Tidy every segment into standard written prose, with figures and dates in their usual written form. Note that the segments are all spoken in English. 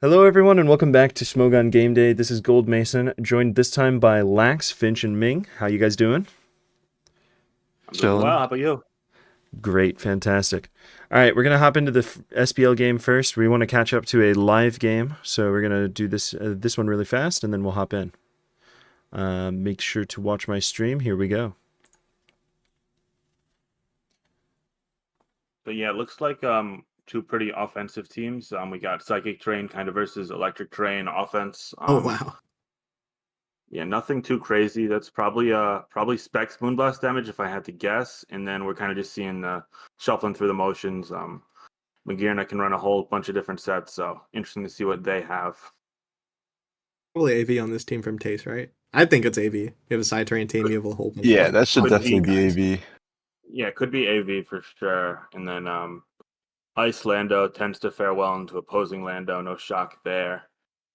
Hello everyone and welcome back to Smogon Gameday. This is Goldmason, joined this time by Lax, Finch, and Ming. How you guys doing? I'm doing Chilling. well. How about you? Great, fantastic. All right, we're going to hop into the SPL game first. We want to catch up to a live game, so we're going to do this one really fast and then we'll hop in. Make sure to watch my stream. Here we go. But yeah, it looks like two pretty offensive teams. We got Psychic Train kind of versus Electric Train offense. Oh wow. Yeah, nothing too crazy. That's probably Specs Moonblast damage if I had to guess. And then we're kind of just seeing shuffling through the motions. Magirna can run a whole bunch of different sets, so interesting to see what they have. Probably AV on this team from Taste, right? I think it's AV. You have a side terrain team, you have a whole bunch Yeah, of that should Could definitely be. be AV. Yeah, it could be AV for sure. And then Ice Lando tends to fare well into opposing Lando. No shock there.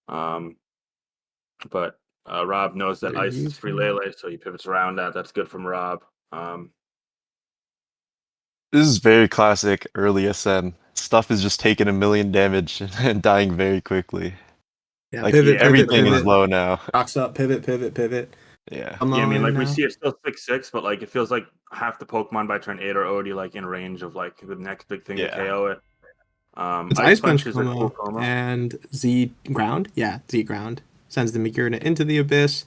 But Rob knows that They're Ice is free using- Lele, so he pivots around that. That's good from Rob. This is very classic early SM. Stuff is just taking a million damage and dying very quickly. Yeah, Like pivot, everything pivot, is low now. Rocks up, pivot. Yeah. Come Yeah, I mean, on like we now. see it's still 6-6, but like it feels like half the Pokemon by turn 8 are already like in range of like the next big thing to Yeah. KO it. It's Ice Punch is a cool combo combo. and Z ground. Yeah, Z ground sends the Magirna into the abyss.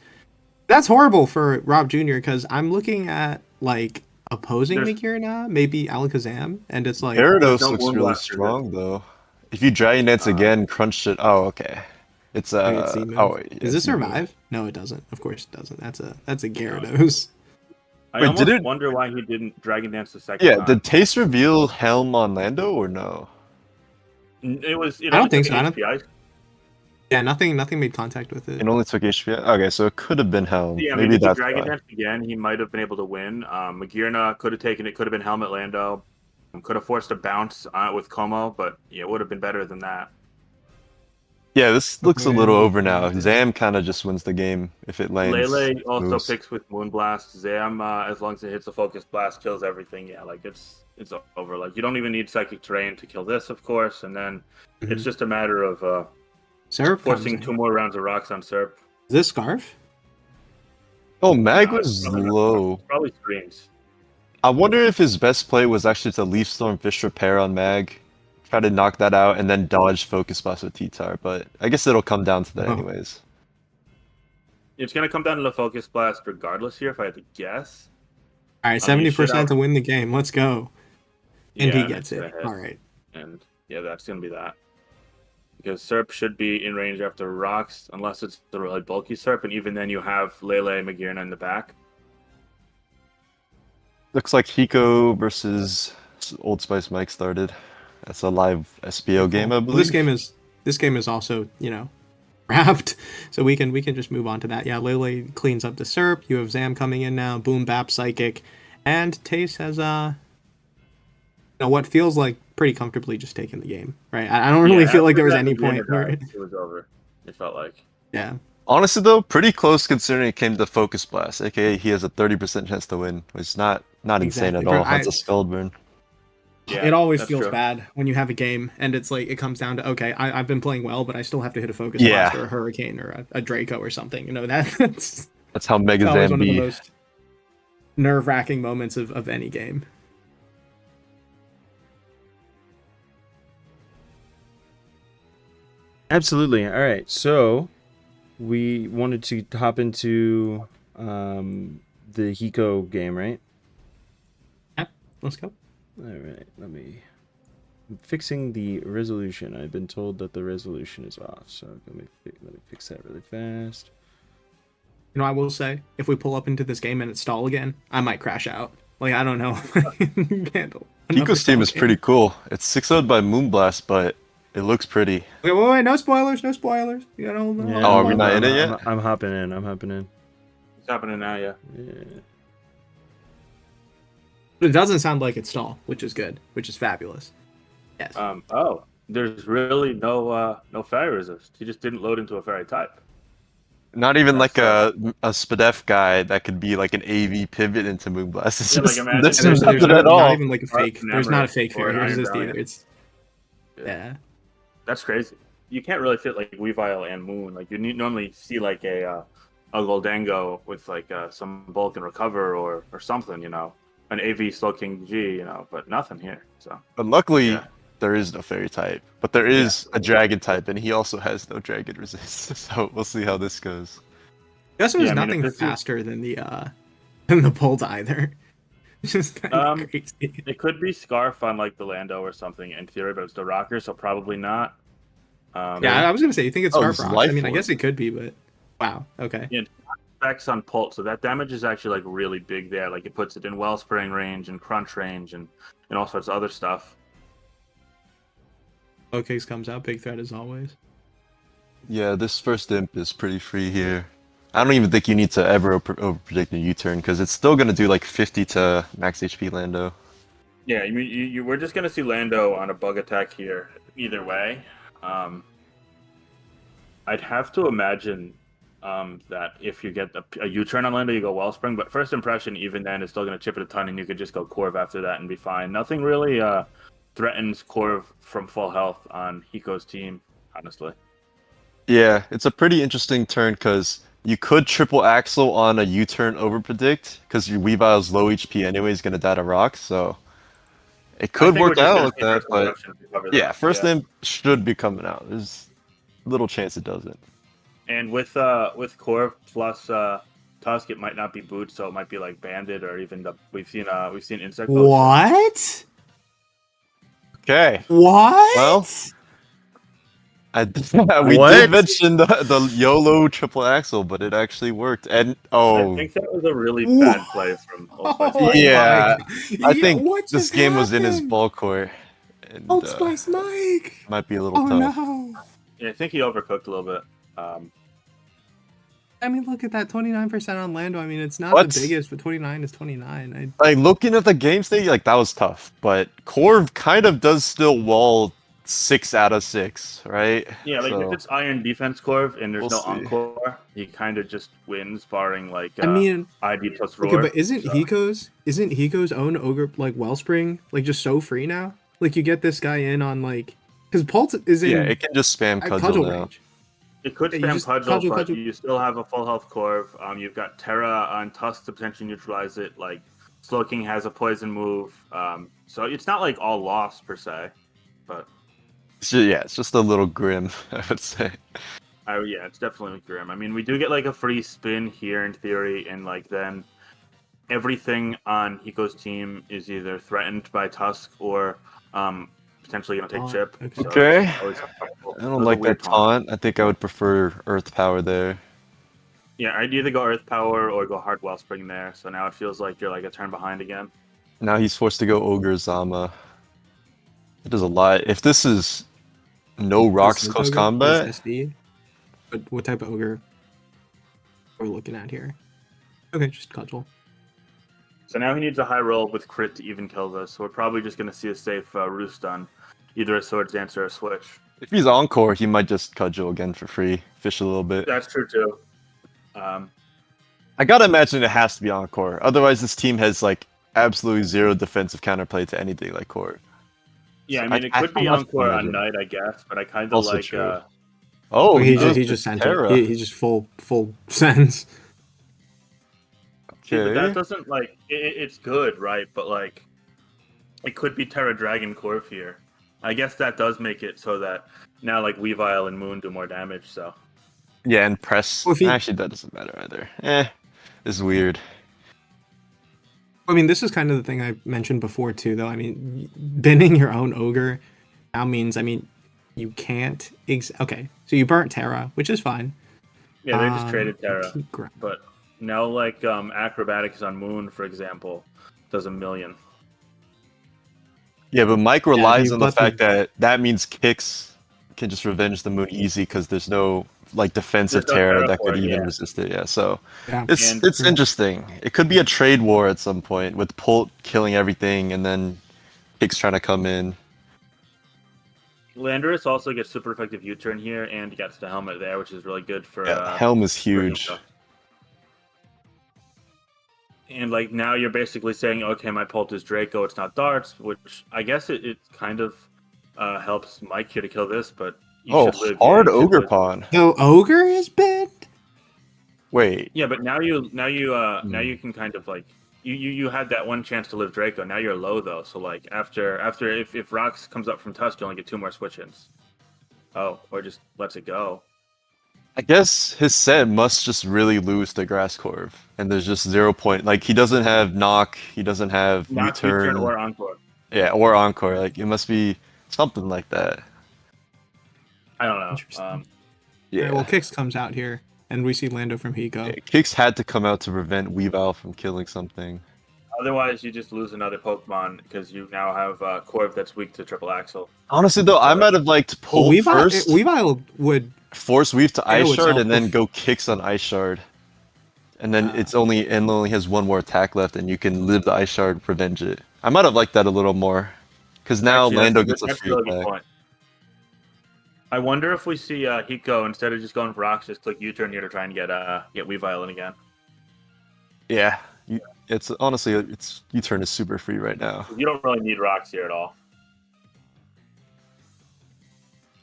That's horrible for Rob Jr. because I'm looking at like opposing There's- Magirna, maybe Alakazam, and it's like Gyarados no looks Moon really Blaster there. strong though. If you Dragon Dance again, crunch it. Oh, okay. It's maybe it's Z move. oh wait, yeah, Does this Z move. survive? No, it doesn't. Of course it doesn't. That's a Gyarados. I Wait, almost did it- wonder why he didn't Dragon Dance the second Yeah, time. did Taste reveal Helm on Lando or no? It was. It I don't only think took so. I don't- HP ice. Yeah, nothing made contact with it. It only took HP. Okay, so it could have been Helm. Yeah, I mean, Maybe if he that's Dragon why. Dance again, he might have been able to win. Magirna could have taken it. Could have been Helmet Lando. Could have forced a bounce with Como, but yeah, it would have been better than that. Yeah, this looks a little Okay. over now. Zam kind of just wins the game if it lands. Lele also moves. picks with Moonblast. Zam, as long as it hits a Focus Blast, kills everything. Yeah, like it's over. Like you don't even need Psychic Terrain to kill this, of course. And then it's just a matter of Serp forcing comes 2 in. more rounds of rocks on Serp. Is this Scarf? Oh, Mag No, was it's probably not. low. Probably screens. I wonder if his best play was actually to Leaf Storm Fish Repair on Mag, try to knock that out, and then dodge Focus Blast with T-Tar, but I guess it'll come down to that Oh. anyways. It's gonna come down to the Focus Blast regardless here, if I had to guess. All right, I mean, 70% to shit out- win the game. Let's go. And Yeah, he gets it's it. gonna hit. All right. And yeah, that's gonna be that. Because Serp should be in range after rocks, unless it's the really bulky Serp, and even then you have Lele Magirna in the back. Looks like Hiko versus Old Spice Mike started. That's a live SPL game, I Well, believe. this game is also, wrapped. So we can just move on to that. Yeah, Lele cleans up the Serp. You have Zam coming in now. Boom Bap Psychic. And Tace has what feels like pretty comfortably just taking the game. Right? I don't really Yeah, feel like there was after any that Magirna point where died, it was over. It felt like. yeah. Honestly though, pretty close considering it came to Focus Blast, aka he has a 30% chance to win, which is not insane Exactly. at all. But That's a skull burn. Yeah, it always that's feels true. bad when you have a game and it's like it comes down to okay, I've been playing well, but I still have to hit a focus Yeah. blast or a hurricane or a Draco or something. That's That's how Mega always Zam one of the be. most nerve-wracking moments of any game. Absolutely. All right, so we wanted to hop into the Hiko game, right? Let's go. All right, I'm fixing the resolution. I've been told that the resolution is off, so let me fix that really fast. I will say, if we pull up into this game and it stall again, I might crash out. Like, I don't know. Handle another Hiko's team stall is game. pretty cool. It's 6-0'd by Moonblast, but it looks pretty. Wait, no spoilers, no spoilers. You gotta hold on. Yeah, Oh, are we not in it I'm- yet? I'm hopping in. I'm hopping in. It's happening now, yeah. Yeah. But it doesn't sound like it's stall, which is good, which is fabulous. Yes. There's really no fairy resist. He just didn't load into a fairy type. Not even like That's a Spadef guy that could be like an AV pivot into Moonblast. It's Yeah, like just imagine that's And not there's at all. not even like a Or fake. an There's not a Emerald fake or an fairy Iron resist Valiant. either. It's yeah. That's crazy. you can't really fit like Weavile and Moon. Like you normally see like a Goldango with like some bulk and recover or something, an AV Slow King G, but nothing here. So But luckily, yeah, there is no fairy type, but there is a dragon type, and he also has no dragon resist. So we'll see how this goes. Guess Yeah, there's I mean, if nothing this is- faster than the Bolt either. It's just kind of crazy. it could be Scarf on like the Lando or something in theory, but it's the Rocker, so probably not. Yeah, I was gonna say, you think it's Oh, Scarf it's Rocks? Life I mean, I Orb. guess it could be, but wow. Okay. Yeah, effects on Pulse, so that damage is actually like really big there. Like it puts it in Wellspring range and Crunch range and all sorts of other stuff. Cakes comes out, big threat as always. Yeah, this first imp is pretty free here. I don't even think you need to ever over-predict a U-turn, because it's still going to do like 50 to max HP Lando. Yeah, I mean, we're just gonna see Lando on a bug attack here either way. I'd have to imagine that if you get a U-turn on Lando, you go Wellspring, but first impression, even then, is still going to chip it a ton, and you could just go Corv after that and be fine. Nothing really threatens Corv from full health on Hiko's team, honestly. Yeah, it's a pretty interesting turn, because you could triple Axel on a U-turn over-predict, because your Weavile's low HP anyway is going to die to rock, so it could work out with that, but yeah, first imp should be coming out. There's little chance it doesn't. And with Corv plus Tusk, it might not be Boot, so it might be like Bandit or even we've seen Insect. What? Okay. What? Well, we What? did mention the YOLO triple axle, but it actually worked. And I think that was a really bad play from Old Spice. Oh yeah, my- I think what this just game was in his happened? ball court. And, Old Spice Mike. might be a little Oh tough. no. Yeah, I think he overcooked a little bit. I mean, look at that 29% on Lando. I mean, it's not What? the biggest, but 29 is 29. Like looking at the game state, like that was tough. But Corv kind of does still wall 6 out of 6, right? Yeah, like if So, it's Iron Defense Corv and there's we'll no see. Encore, he kind of just wins, barring like I mean, ID plus Roar. okay, but isn't so. Hiko's own Ogre like Wellspring like just so free now? Like you get this guy in on like because Pulse is in yeah, it can just spam at cudgel now. range. It could Yeah, you spam just Cudgel, but cudgel. you still have a full health Corv. You've got Terra on Tusk to potentially neutralize it. Like Slow King has a poison move, so it's not like all lost per se. But It's just a little grim, I would say. yeah, it's definitely grim. I mean, we do get like a free spin here in theory, and like then everything on Hiko's team is either threatened by Tusk or potentially going to take chip. Okay. So Okay. it's always helpful. I don't Those are like weird that taunts. taunt. I think I would prefer Earth Power there. Yeah, I'd either go Earth Power or go Hard Wellspring there. So now it feels like you're like a turn behind again. Now he's forced to go Ogre Zama. It does a lot. If this is no rocks This close ogre, combat, this SD. But what type of ogre are we looking at here? Okay, just cudgel. So now he needs a high roll with crit to even kill this. So we're probably just going to see a safe roost on either a Swords Dance or a Switch. if he's Encore, he might just cudgel again for free, fish a little bit. That's true too. I gotta imagine it has to be Encore. Otherwise, this team has like absolutely zero defensive counterplay to anything like Core. Yeah, I mean, it could be I must Encore on imagine. Knight, I guess, but I kind of Also like. true. Oh, he does just the sent Terra. it. He just full sends. See, but Okay. that doesn't like it's good, right? But like, it could be Terra Dragon Corv here. I guess that does make it so that now like Weavile and Moon do more damage. So Yeah, and press. Well, if he- Actually, that doesn't matter either. This is weird. I mean, this is kind of the thing I mentioned before too, though. I mean, binning your own ogre now means, I mean, you can't. Okay, so you burnt Terra, which is fine. yeah, they just traded Terra. keep gra- But now like Acrobatics on Moon, for example, does 1,000,000. Yeah, but Mike if relies you on the let fact that means Kicks can just revenge the Moon easy because there's no like defensive There's no Terra Terra that for could it, even yeah. resist it. Yeah, so Yeah. it's And- it's interesting. It could be a trade war at some point with Pult killing everything and then Kicks trying to come in. Landorus also gets super effective U-turn here, and gets the helmet there, which is really good for. Yeah, the helm is for huge. Hiko. And like now you're basically saying, okay, my Pult is Draco, it's not darts, which I guess it kind of helps Mike here to kill this, but you Oh, should live. hard you should ogre live. pawn. No, ogre is banned. Wait. Yeah, but now you can kind of like you had that one chance to live Draco. Now you're low though, so like after if Rocks comes up from Tusk, you only get 2 more switch-ins. Oh, or just lets it go. I guess his set must just really lose to Grass Corv, and there's just 0 point. Like he doesn't have knock, he doesn't have Not U-turn, or Encore. yeah, or encore. Like it must be something like that. I don't know. Interesting. Yeah. Alright, well, Kix comes out here, and we see Lando from Hiko. Yeah, Kicks had to come out to prevent Weavile from killing something. Otherwise, you just lose another Pokemon because you now have Corv that's weak to Triple Axle. Honestly, though, I might have liked pull first, Weavile would. force Weave to Ice KO Shard, itself and then with- go Kicks on Ice Shard. And then it only has 1 more attack left, and you can live the Ice Shard, revenge it. I might have liked that a little more, because now Actually, Lando that's gets a free really good attack. point. I wonder if we see Hiko, instead of just going for Rocks, just click U-turn here to try and get Weavile in again. Yeah, it's honestly, it's U-turn is super free right now. You don't really need Rocks here at all.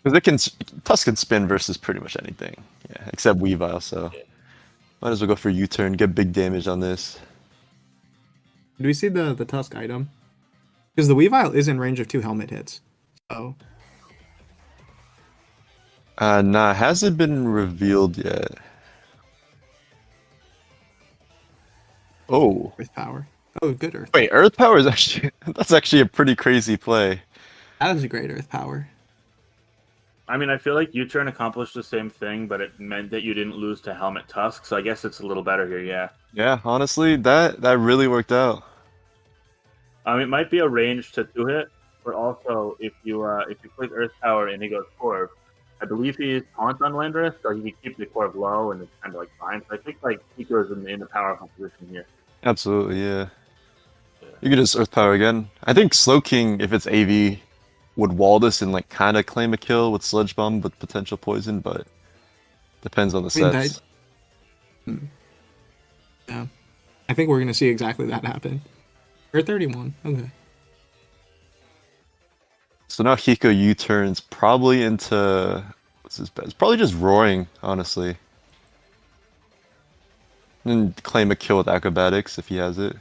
Because Tusk can spin versus pretty much anything, yeah, except Weavile. So might as well go for U-turn, get big damage on this. Do we see the Tusk item? Because the Weavile is in range of 2 helmet hits. So Nah, hasn't been revealed yet. Oh, Earth Power. Oh, good Earth. wait, Earth Power is actually that's actually a pretty crazy play. That is a great Earth Power. I mean, I feel like U-turn accomplished the same thing, but it meant that you didn't lose to Helmet Tusk, so I guess it's a little better here, yeah. Yeah, honestly, that really worked out. It might be a range to 2-hit, but also if you click Earth Power and he goes Corv, I believe he's taunt on Landorus, so he can keep the Corv low and it's kind of like fine. So I think like Hiko's in a powerful position here. Absolutely, yeah. You could just Earth Power again. I think Slow King, if it's AV, would wall this and like kind of claim a kill with Sludge Bomb with potential poison, but depends on the I mean, sets. Yeah. I think we're going to see exactly that happen. Or 31. Okay. So now Hiko U-turns probably into what's his bet? It's probably just roaring, honestly. And claim a kill with acrobatics if he has it.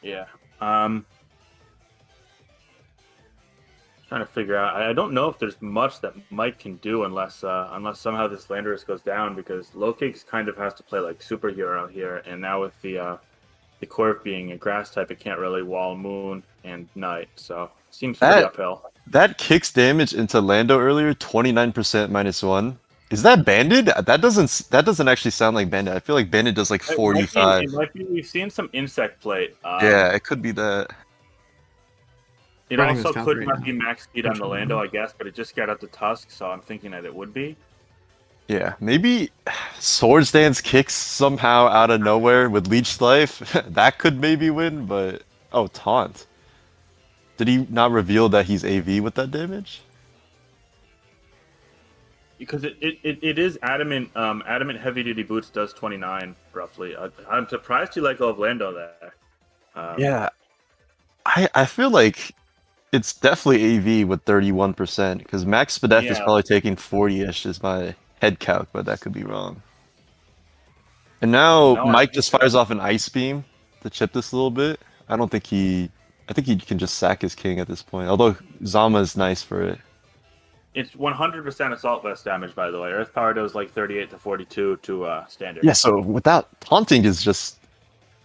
Yeah. Trying to figure out. I don't know if there's much that Mike can do unless somehow this Landorus goes down, because Lokix kind of has to play like superhero here, and now with the Corv being a grass type, it can't really wall Moon and Night, so it seems pretty uphill. That kicks damage into Lando earlier, 29% -1. Is that banded? That doesn't actually sound like banded. I feel like banded does like 45. It might be. We've seen some insect plate. Yeah, it could be that. It Running also this count could right not now. be max speed on the Lando, I guess, but it just got up to Tusk, so I'm thinking that it would be. Yeah, maybe Swords Dance kicks somehow out of nowhere with Leech Life. That could maybe win, but oh, Taunt. Did he not reveal that he's AV with that damage? Because it is adamant. Adamant heavy duty boots does 29 roughly. I'm surprised you let go of Lando there. Yeah, I feel like it's definitely AV with 31%, because Max Spadef is Yeah. probably taking 40-ish is my head calc, but that could be wrong. And now No, I Mike think just so. fires off an Ice Beam to chip this a little bit. I think he can just sack his king at this point, although Zama is nice for it. It's 100% assault vest damage, by the way. Earth power does like 38 to 42 to standard. Yeah, so without taunting is just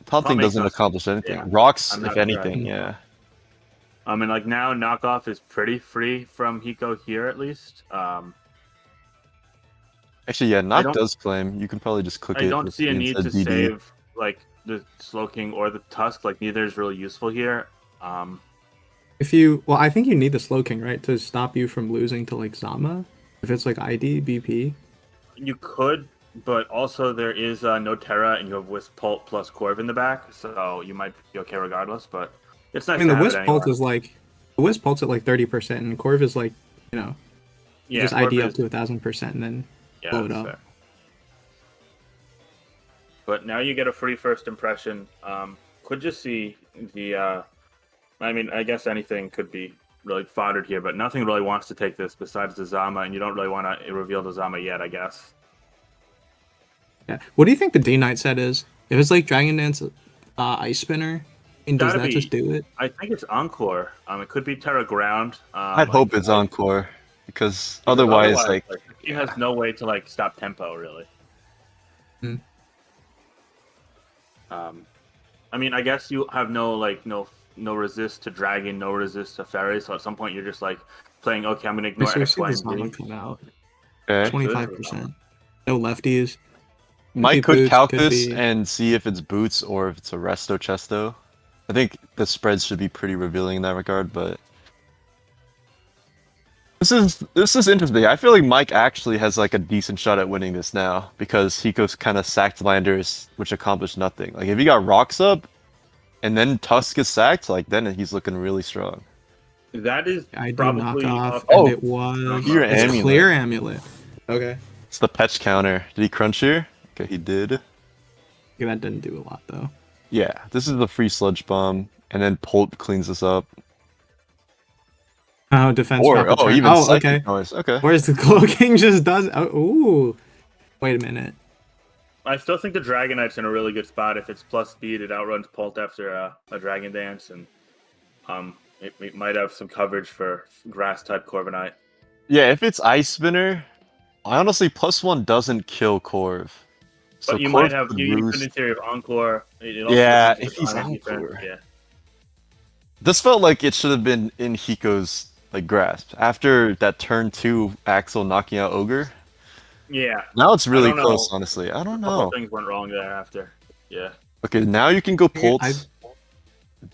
taunting makes doesn't no accomplish anything. Yeah. Rocks, I'm if not anything, sure. yeah. And like now, knockoff is pretty free from Hiko here at least. Actually, yeah, knock don't- does claim. You can probably just click I it. don't with see a the need to instead DD. save like the Slow King or the Tusk. Like neither is really useful here. I think you need the Slow King, right, to stop you from losing to like Zama. If it's like ID, BP. You could, but also there is no Terra, and you have Wisp Pult plus Corv in the back, so you might be okay regardless. But it's nice. I mean, to the have Wisp it Pult anyway. is like the Wisp Pult's at like 30%, and Corv is like, just Corv ID up is- to 1,000%, and then blow it that's up. fair. But now you get a free first impression. Could just see the I mean, I guess anything could be really foddered here, but nothing really wants to take this besides the Zama, and you don't really want to reveal the Zama yet, I guess. Yeah. What do you think the D Knight set is? If it's like Dragon Dance, Ice Spinner, and does Gotta that be- just do it? I think it's Encore. It could be Terra Ground. I'd hope it's Encore because because otherwise, like, the team has no way to like stop tempo really. Hmm. I mean, I guess you have no resist to dragon, no resist to fairy. So at some point you're just like playing. Okay, I'm gonna ignore So we X, see Y, this and Zama Z. come out. okay. 25%. No lefties. Mike Could be could boots, count could this be- and see if it's boots or if it's a resto chesto. I think the spreads should be pretty revealing in that regard, but this is interesting. I feel like Mike actually has like a decent shot at winning this now because Hiko's kind of sacked landers, which accomplished nothing. Like if he got rocks up and then Tusk gets sacked, like then he's looking really strong. That is ID probably knockoff, a- and it was Clear it's amulet. clear amulet. Okay. It's the patch counter. Did he crunch here? Okay, he did. Yeah, that didn't do a lot though. Yeah, this is the free sludge bomb, and then Pulp cleans this up. Oh, defense. Or drop a turn. even oh, psychic okay. noise. Okay. Where's the cloaking just does? Oh, ooh. Wait a minute. I still think the Dragon Knight's in a really good spot. If it's plus speed, it outruns Pult after a Dragon Dance, and it might have some coverage for Grass type Corviknight. Yeah, if it's Ice Spinner, honestly, +1 doesn't kill Corv. So But you Corv might have could you lose. could in theory of Encore. It also Yeah, depends if he's on defense, Encore. yeah. This felt like it should have been in Hiko's like grasp after that turn 2 Axel knocking out Ogre. Yeah. Now it's really don't know. close, honestly. I don't A couple know. things went wrong there after. Yeah. Okay, now you can go Yeah, Pulse.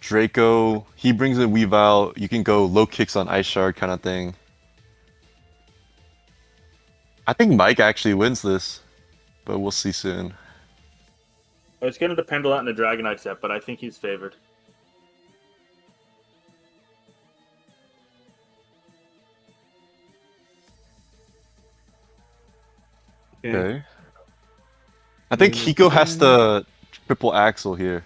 Draco, he brings in Weavile. You can go low kicks on Ice Shard kind of thing. I think Mike actually wins this, but we'll see soon. It's going to depend a lot on the Dragon Knight set, but I think he's favored. Okay. Okay. I think Yeah, Hiko has to triple Axel here.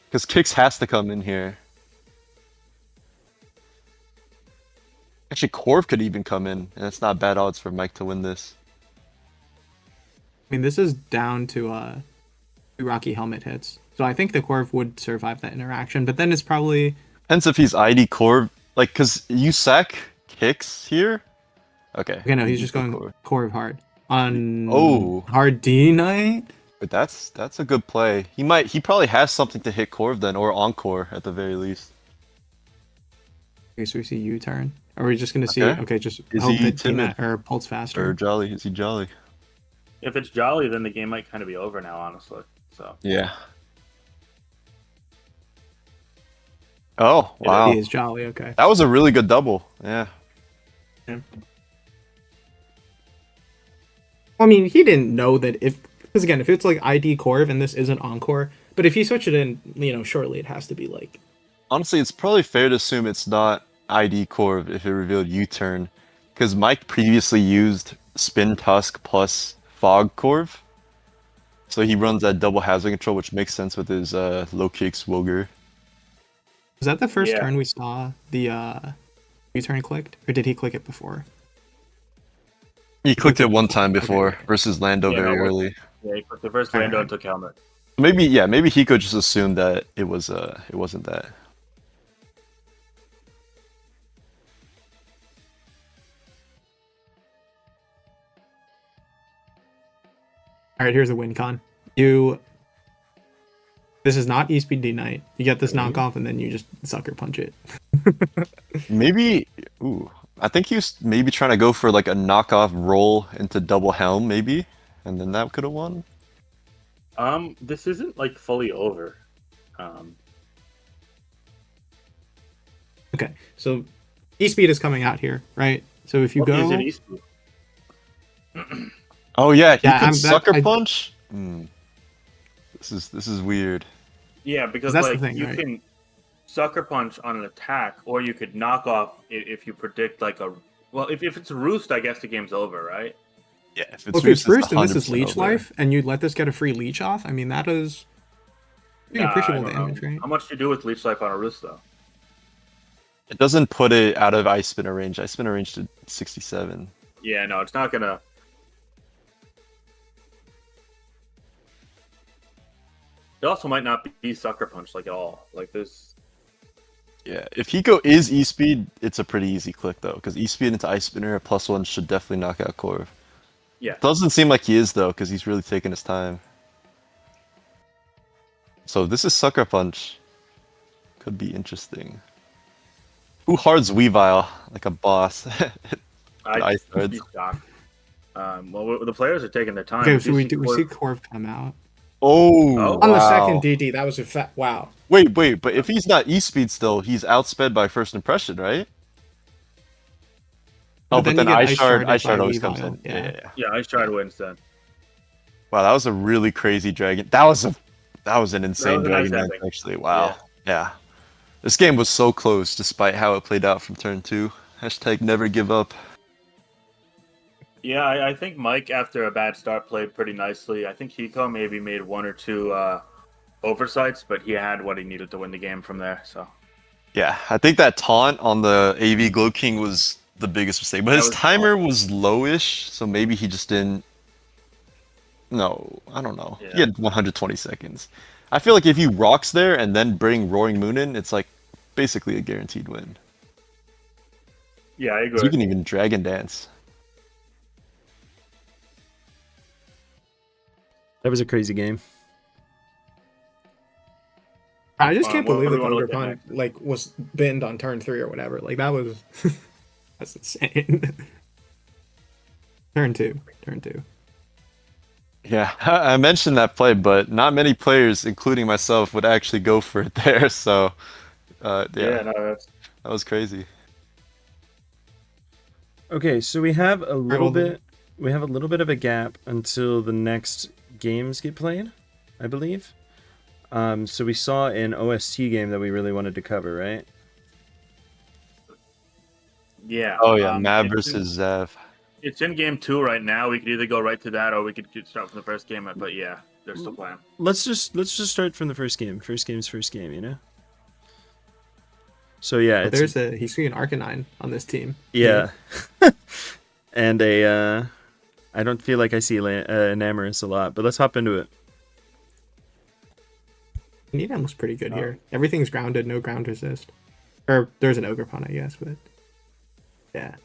Because Kicks has to come in here. Actually, Corv could even come in, and it's not bad odds for Mike to win this. I mean, this is down to two Rocky Helmet hits. So I think the Corv would survive that interaction, but then it's probably Depends if he's ID Corv. Like, because you sack Kicks here? Okay. okay. No, he's just go going Corv hard on Oh. hard D Knight. But that's a good play. He probably has something to hit Corv then, or Encore at the very least. Okay, so we see U-turn. Are we just gonna see? Okay. Okay, just Is hope he that timid? or Pulse Or faster. Jolly? Is he Jolly? If it's Jolly, then the game might kind of be over now, honestly. So Yeah. Oh, wow. He is jolly. Okay. That was a really good double. Yeah. I mean, he didn't know that because again, if it's like ID Corv and this isn't Encore, but if you switch it in, shortly, it has to be like. Honestly, it's probably fair to assume it's not ID Corv if it revealed U-turn, because Mike previously used Spin Tusk plus Fog Corv, so he runs that double hazard control, which makes sense with his low kicks Woger. Was that the first Yeah. turn we saw the U-turn clicked, or did he click it before? He clicked it one time Okay. before versus Lando Yeah, very no, early. yeah, he put the first Lando and took helmet. Maybe Hiko just assumed that it wasn't that. All right, here's a win con. This is not E-Speed D Knight. You get this knockoff, and then you just sucker punch it. Maybe, I think he was maybe trying to go for like a knockoff roll into double helm, maybe, and then that could have won. This isn't like fully over. Okay, so E-Speed is coming out here, right? So if you What go, is it Eastwood? Oh yeah, he Yeah, could I'm- that- sucker I- punch. This is weird. Yeah, because That's the like thing, you right? can sucker punch on an attack, or you could knock off if you predict like a. Well, if it's roost, I guess the game's over, right? Yeah, if well, if it's Roost, Roost and this is 100% Leech over. Life, and you let this get a free Leech off, I mean that is Doing I appreciable don't damage, know. right? How much do you do with Leech Life on a Roost, though? It doesn't put it out of Ice Spinner range. Ice Spinner range to 67. Yeah, no, it's not gonna. It also might not be Sucker Punch like at all. Like this. Yeah, if Hiko is E-Speed, it's a pretty easy click though, because E-Speed into Ice Spinner +1 should definitely knock out Corv. Yeah. Doesn't seem like he is though, because he's really taking his time. So this is Sucker Punch. Could be interesting. Who hards Weavile like a boss? I'd Ice be Hards. shocked. Well, the players are taking their time. Okay, Did so you we see see Corv- Corv come out. Oh, Oh. On the wow. second DD, that was a wow. Wait, but if he's not E-Speed still, he's outsped by first impression, right? Oh, but then you get Ice Shard Sharded by always comes Weavile, in. Yeah. Yeah, I tried to win instead. Wow, that was a really crazy dragon. That was an insane was a dragon nice dance, ending. actually. Wow. Yeah. This game was so close despite how it played out from turn 2. Hashtag never give up. Yeah, I think Mike, after a bad start, played pretty nicely. I think Hiko maybe made 1 or 2 oversights, but he had what he needed to win the game from there. So Yeah, I think that taunt on the AV Glow King was the biggest mistake. But his was timer was lowish, so maybe he just didn't. No, I don't know. He Yeah. had 120 seconds. I feel like if you rocks there and then bring Roaring Moon in, it's like basically a guaranteed win. yeah, I 'Cause agree. you can even Dragon Dance. That was a crazy game. I just can't what believe do that we wanna Ogre look at Pond like was binned on turn 3 or whatever. Like that was that's insane. Turn 2. Yeah, I mentioned that play, but not many players, including myself, would actually go for it there. So, Yeah, no, that's that was crazy. Okay, so we have a little well, then- bit. We have a little bit of a gap until the next games get played, I believe. So we saw an OST game that we really wanted to cover, right? yeah. Oh yeah, Mav it's in- versus Zav. It's in game 2 right now. We could either go right to that, or we could start from the first game. But yeah, they're still playing. Let's just start from the first game. First game's first game, you know. So yeah, But it's he's seeing Arcanine on this team. yeah, and a I don't feel like I see an Amorous a lot, but let's hop into it. Needham looks pretty good here. Everything's grounded, no ground resist. Or there's an Ogre Pond, I guess, but yeah.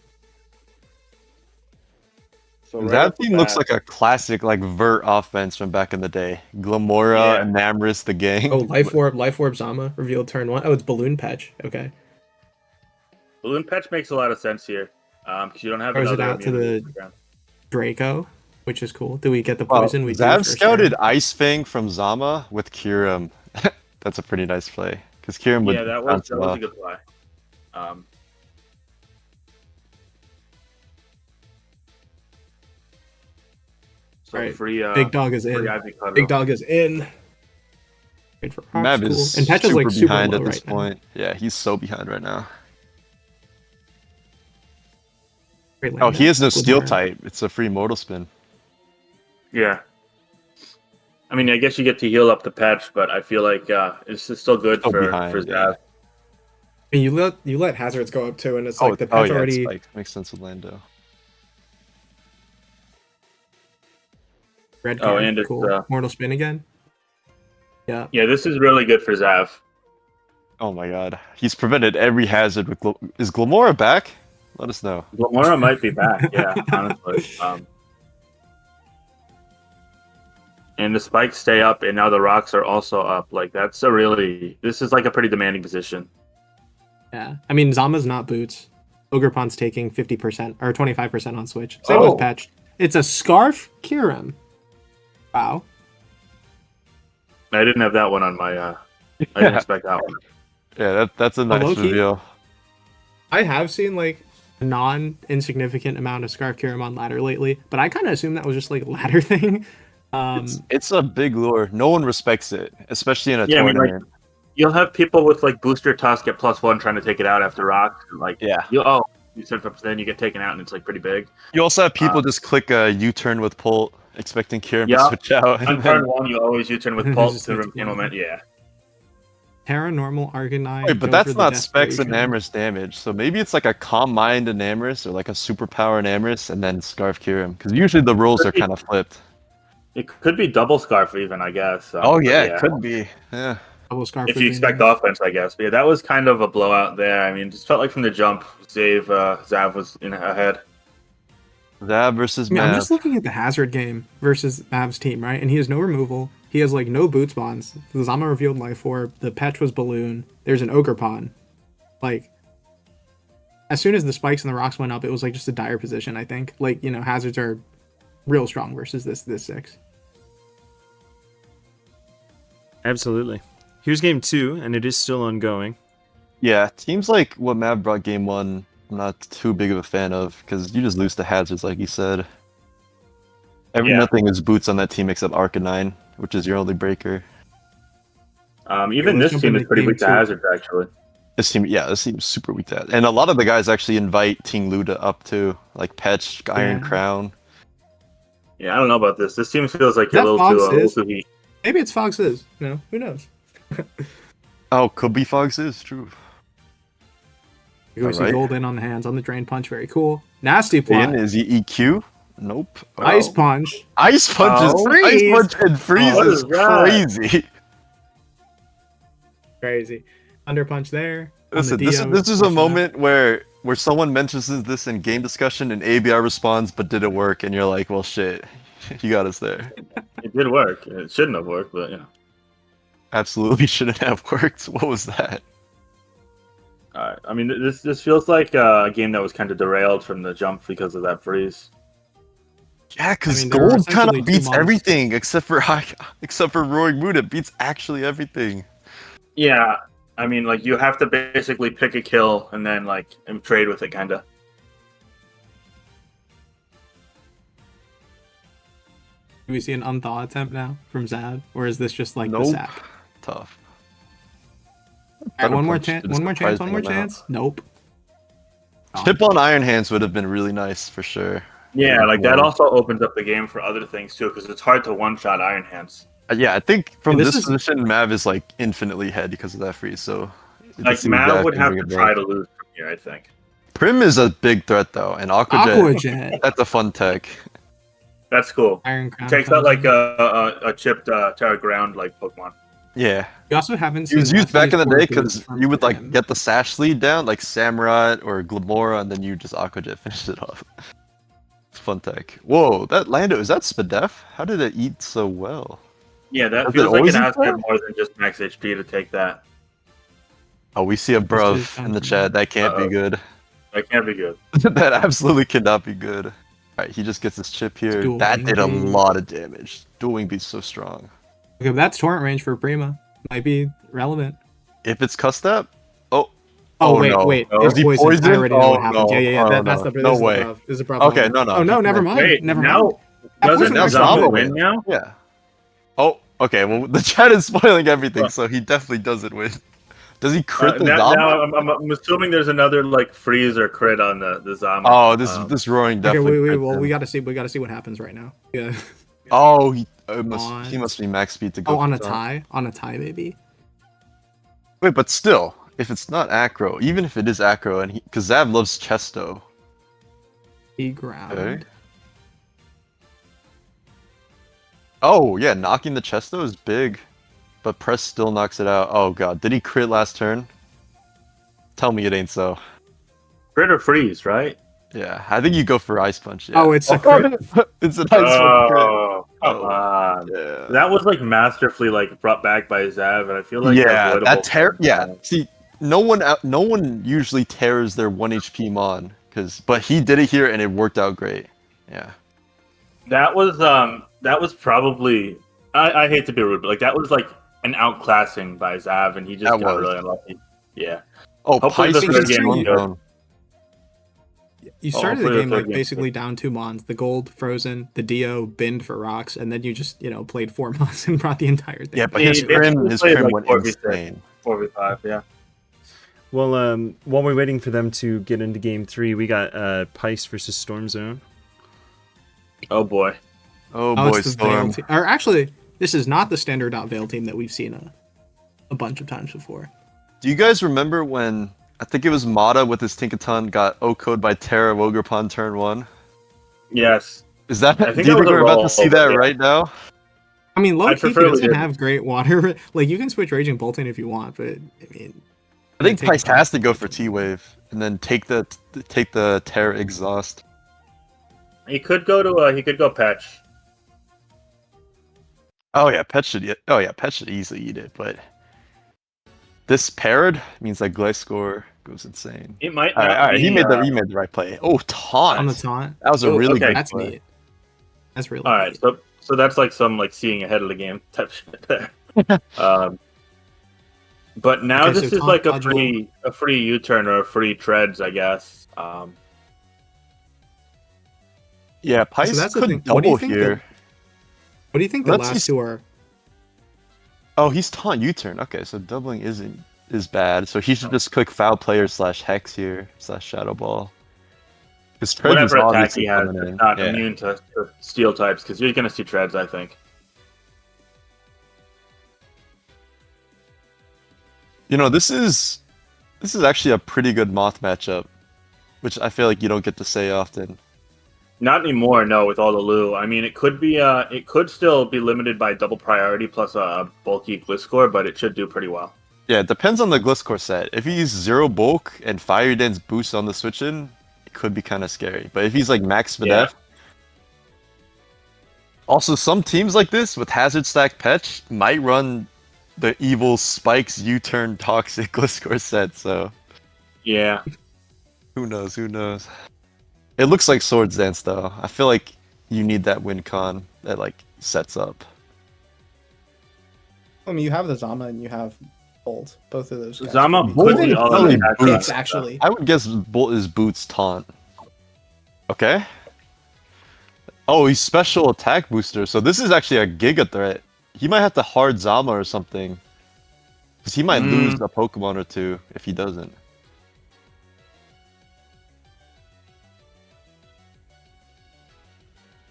So right That off the team looks bat- like a classic like vert offense from back in the day. Glamora, Yeah. Enamorous, the gang. Oh, Life Orb Zama revealed turn 1. Oh, it's Balloon Patch. Okay. Balloon Patch makes a lot of sense here, because you don't have Throws it another out to immunity the- ground. Draco, which is cool. Do we get the Well, poison? We do Zav first scouted turn. Ice Fang from Zama with Kyurem. That's a pretty nice play. Because Kyurem would Yeah, that bounce was it a off. good play. So Right. free. Big Dog is free in. Ivy Cutter. Big Dog is in. Wait for Mav Cool. is And Petra's super like super behind low at this right now. point. Yeah, he's so behind right now. Great Oh, lane he there. has no steel Glamora. type. It's a free mortal spin. Yeah. I mean, I guess you get to heal up the patch, but I feel like it's still good Still for behind, Zav. yeah. I mean, you let hazards go up too, and it's Oh, like the pet's yeah, already Spike. Makes sense with Lando. red. Oh, card. and it's, cool. Mortal spin again. Yeah. Yeah, this is really good for Zav. Oh my god. He's prevented every hazard with Is Glamora back? Let us know. Glamora might be back, yeah, honestly. And the spikes stay up, and now the rocks are also up. Like, this is like a pretty demanding position. Yeah. I mean, Zama's not boots. Ogre Pond's taking 50% or 25% on switch. Same Oh. with patch. It's a scarf Kyurem. Wow. I didn't have that one on my. I didn't expect that one. Yeah, that's a nice low-key- reveal. I have seen like a non-insignificant amount of scarf Kyurem on ladder lately, but I kind of assumed that was just like a ladder thing. It's a big lure. No one respects it, especially in a Yeah, I mean, tournament. like, you'll have people with like booster tusk at +1 trying to take it out after rocks. And, like, Yeah. you set it up, then you get taken out, and it's like pretty big. You also have people just click a U-turn with Pult, expecting Kyurem Yeah. to switch out. On And turn then, 1, you always U-turn with Just pulse to needs retain one. moment. Yeah. Terra, normal, Arcanine. Wait, but go that's for the not Specs and Desperation. Amorous damage. So maybe it's like a Calm Mind and Amorous or like a Superpower and Amorous and then Scarf Cure him. Because usually the rules are kind of flipped. It could be double scarf even, I guess. Oh but yeah, it could be. Yeah. Double Scarf If would you be expect nice. offense, I guess. But yeah, that was kind of a blowout there. I mean, just felt like from the jump, Zav was ahead. That versus I mean, I'm Mav. just looking at the Hazard game versus Mav's team, right? And he has no removal. He has like no boot spawns. The Zama revealed Life Orb. The Petch was Balloon. There's an Ogre Pawn. Like, as soon as the spikes and the rocks went up, it was like just a dire position, I think. Like, you know, Hazards are real strong versus this 6. Absolutely. Here's game 2, and it is still ongoing. Yeah, teams like what Mav brought game 1, I'm not too big of a fan of because you just lose to hazards, like you said. Nothing is boots on that team except Arcanine, which is your only breaker. Even let's this jump team into is pretty game weak to 2. hazards, actually. This team's super weak to that. And a lot of the guys actually invite Team Luda up too, like Petch, Iron Yeah. Crown. Yeah, I don't know about this. This team feels like a That little Fox too heat. Maybe it's Fox's. You know, who knows? Oh, could be Fox is true. We see Alright. gold in on the hands on the Drain Punch. Very cool. Nasty plot. Ian, is he EQ? Nope. Ice Punch. Ice Punch is Oh. Ice Freeze! Punch and Freeze what is is that? crazy. Crazy. Under Punch there. on the Listen, Dio, this is a watch that. moment where someone mentions this in game discussion and ABR responds but didn't work and you're like, well shit, you got us there. It did work. It shouldn't have worked, but you know. Absolutely shouldn't have worked. What was that? I mean, this feels like a game that was kind of derailed from the jump because of that freeze. Yeah, because I mean, there are gold kind essentially of 2 beats months. everything except for Roaring Moon. It beats actually everything. Yeah, I mean, like you have to basically pick a kill and then and trade with it, kind of. Do we see an unthaw attempt now from Zav, or is this just like the Nope. sack? Tough. Alright, one more Punch chance. did a One more chance. surprising One more amount. chance. Nope. Chip on Iron Hands would have been really nice for sure. Yeah, like that Wow. also opens up the game for other things too, because it's hard to one-shot Iron Hands. Yeah, I think from And this this is- position, Mav is like infinitely ahead because of that freeze. So it Like just seems Mav Zav would can have bring to it try back. to lose from here, I think. Prim is a big threat though, and Aqua Jet, Aqua Jet. that's a fun tech. That's cool. Iron Crown. Takes out like a chipped Terra Ground like Pokemon. Yeah, You also haven't it seen. was used back in the Japanese day board boots because from you would like Prim. get the Sash lead down, like Samurott or Glamora, and then you just Aqua Jet finish it off. It's fun tech. Whoa, that Lando, is that Spadef? How did it eat so well? Yeah, that Does it feels like always it eat has to have that? more than just max HP to take that. Oh, we see a just bruv in the chat. That can't be Uh-oh. good. That can't be good. That absolutely cannot be good. Alright, he just gets his chip here. Dual That did a Wing Beat. lot of damage. Dual Wing Beat's so strong. Okay, but that's torrent range for Prima. Might be relevant. If it's Custap, Oh, Oh, wait, no. wait. Oh, It's is he poisoned. I poisoned? already know what Oh, happens. no. Yeah. Oh, That's no. the. No this is way. This is a bruv Okay, moment. no, no. Oh no, never mind. Wait, never now mind. That doesn't poison actually Zama good. win now? Yeah. Oh, okay. Well, the chat is spoiling everything, so he definitely doesn't win. Does he crit the now Zama? I'm assuming there's another freeze or crit on the Zama. Oh, this roaring Okay, definitely. wait. crits Well, him. we gotta see. We gotta see what happens right now. Yeah. Oh, he On- must be max speed to go. Oh, on for a Zama. tie. On a tie, maybe. Wait, but still, if it's not acro, even if it is acro, and because Zav loves Chesto. E ground. Okay. Oh yeah, knocking the Chesto is big, but Press still knocks it out. Oh god, did he crit last turn? Tell me it ain't so. Crit or freeze, right? Yeah, I think you go for Ice Punch. Yeah. Oh, it's a crit. It's an Ice Punch crit. Oh, come on. Yeah. That was masterfully brought back by Zav, and I feel like Yeah, avoidable that tear. from- Yeah, see, no one usually tears their 1 HP Mon, but he did it here and it worked out great. Yeah. That was probably I hate to be rude, but that was an outclassing by Zav, and he just That got was. really unlucky. Yeah. Oh, Hopefully the Pisces third is game Storm is good. Zone. You started hopefully the the game third like game's basically good. down 2 mons, the gold, frozen, the Dio, binned for rocks, and then you just played 4 mons and brought the entire thing. Yeah, but He his basically prim played, went 4v6. insane. 4v5, yeah. Well, while we're waiting for them to get into game 3, we got Pice versus Storm Zone. Oh boy. Oh Oh, boy, it's the Veil Storm. team. Or actually, this is not the standard Veil team that we've seen. a bunch of times before. Do you guys remember when I think it was Mata with his Tinkaton got O-code by Terra Wogrepon turn 1? Yes. Is that? I Do think you that think was a we're about to roll, see but that yeah. right now? I mean, low I key, he prefer we doesn't didn't. have great water. Like, you can switch Raging Bolt in if you want, but I mean, I think take Price time has to to go make for it. T-Wave and then take the Terra Exhaust. He could go to he could go Patch. Oh yeah, Pet should. Oh yeah, Pet should easily eat it, but this paired means that Gliscor goes insane. It might All right, not all right. He be. made the right play. Oh, taunt. On the taunt. That was a Oh, really okay. good That's play. neat. That's really All right, neat. so that's like some like seeing ahead of the game type shit there. But now Okay, this so is like taunt a free U-turn or a free treads, I guess. Yeah, Pice that's the could thing. What do you double think here. What do you think the Let's last see- two are? Oh, he's taunt U-turn. Okay, so doubling isn't bad. So he should just click foul player / hex here / shadow ball. Because treads is Whatever attack obviously he has, coming it's in. not Yeah. immune to steel types because you're gonna see treads, I think. You know, this is actually a pretty good Moth matchup, which I feel like you don't get to say often. Not anymore, no. With all the Lu, I mean, it could be, it could still be limited by double priority plus a bulky Gliscor, but it should do pretty well. Yeah, it depends on the Gliscor set. If he's 0 bulk and Fire Dance boost on the switch in, it could be kind of scary. But if he's like Max Spadef, Yeah. also some teams like this with Hazard Stack Petch might run the evil Spikes U-turn toxic Gliscor set. So Yeah, who knows? Who knows? It looks like Swords Dance though. I feel like you need that win con that like sets up. I mean, you have the Zama and you have Bolt. Both of those guys. Zama, could be Bolt, cool. and all Probably of the Boots. Kicks, actually. I would guess Bolt is Boots taunt. Okay. Oh, he's special attack booster. So this is actually a Giga threat. He might have to hard Zama or something. Because he might lose a Pokemon or two if he doesn't.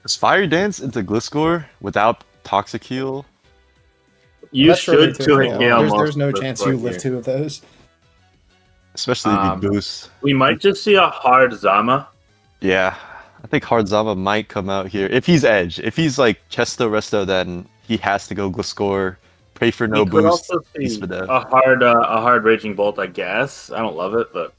Does Fire Dance into Gliscor without Toxic Heal? You That's surely should too to KO. Gale There's no most of chance the you board live here. 2 of those. Especially if he boosts. We might just see a hard Zama. Yeah. I think Hard Zama might come out here. If he's Edge. If he's like Chesto Resto, then he has to go Gliscor. Pray for no We could boost. also He's see Spadef. a hard Raging Bolt, I guess. I don't love it, but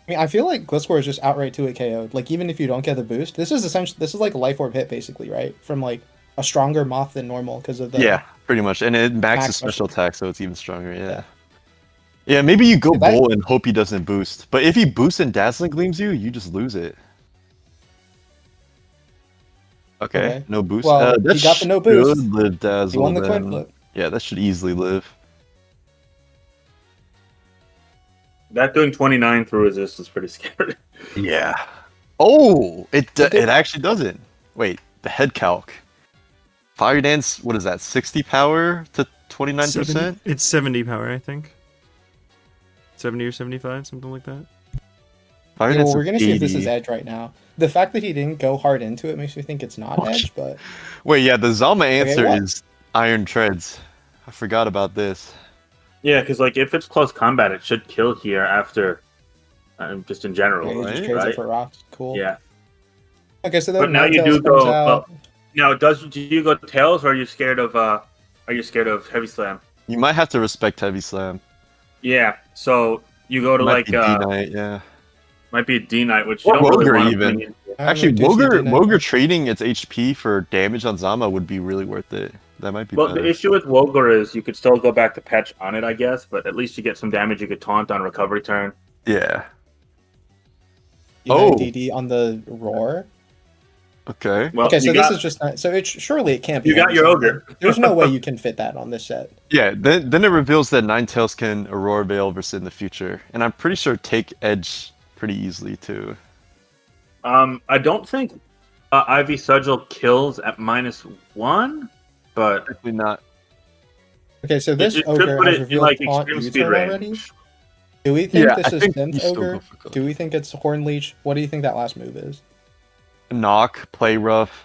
I mean, I feel like Gliscor is just outright 2-hit KO'd. Like, even if you don't get the boost, this is like a Life Orb hit, basically, right? From, like, a stronger Moth than normal because of the... Yeah, pretty much. And it maxes Max special attack, so it's even stronger, yeah. Yeah. Yeah, maybe you go If that- Bull and hope he doesn't boost. But if he boosts and Dazzling Gleams you, you just lose it. Okay, Okay. no boost. Well, that he got the no boost. should live Dazzle, He won the coin then. flip. Yeah, that should easily live. that doing 29 through resist is pretty scary. Yeah. Oh, it But they- actually doesn't. Wait, the head calc. Fire Dance, what is that? 60 power to 29%? It's 70 power, I think. 70 or 75, something like that. Fire Yeah, Dance well, we're gonna see if this 80. is Edge right now. The fact that he didn't go hard into it makes me think it's not Edge, but... Wait, yeah, the Zama answer what? is Iron Treads. I forgot about this. Yeah, because like if it's close combat, it should kill here after, just in general, Yeah, he right? just trades right? it for rocks. Cool. Yeah. Okay, so then But now you Ninetales do go. comes out. Well, now, do you go Tails, or are you scared of Heavy Slam? You might have to respect Heavy Slam. Yeah. So you go to Might like be D-Knight, yeah. might be a D Knight, which Or you don't really Roger want even. to bring in. Actually, do see Woger D-Knight. trading its HP for damage on Zama would be really worth it. That might be Well, better. the issue with Woger is you could still go back to Patch on it, I guess, but at least you get some damage. You could taunt on recovery turn. Yeah. D9 Oh. DD on the roar. Okay. Well, Okay, so you this got, is just not, so it surely it can't be. You got Heavy your Slam. Ogre. There's no way you can fit that on this set. Yeah, then it reveals that Ninetales can Aurora Veil versus in the future. And I'm pretty sure take Edge pretty easily too. I don't think Ivy Sigil kills at -1, but Definitely not. Okay, so this it could ogre put has it in revealed like taunt extreme speed U-turn already. range. Do we think Yeah, this I is think synth you still go ogre? for Ghost. Do we think it's horn leech? What do you think that last move is? Knock, play rough.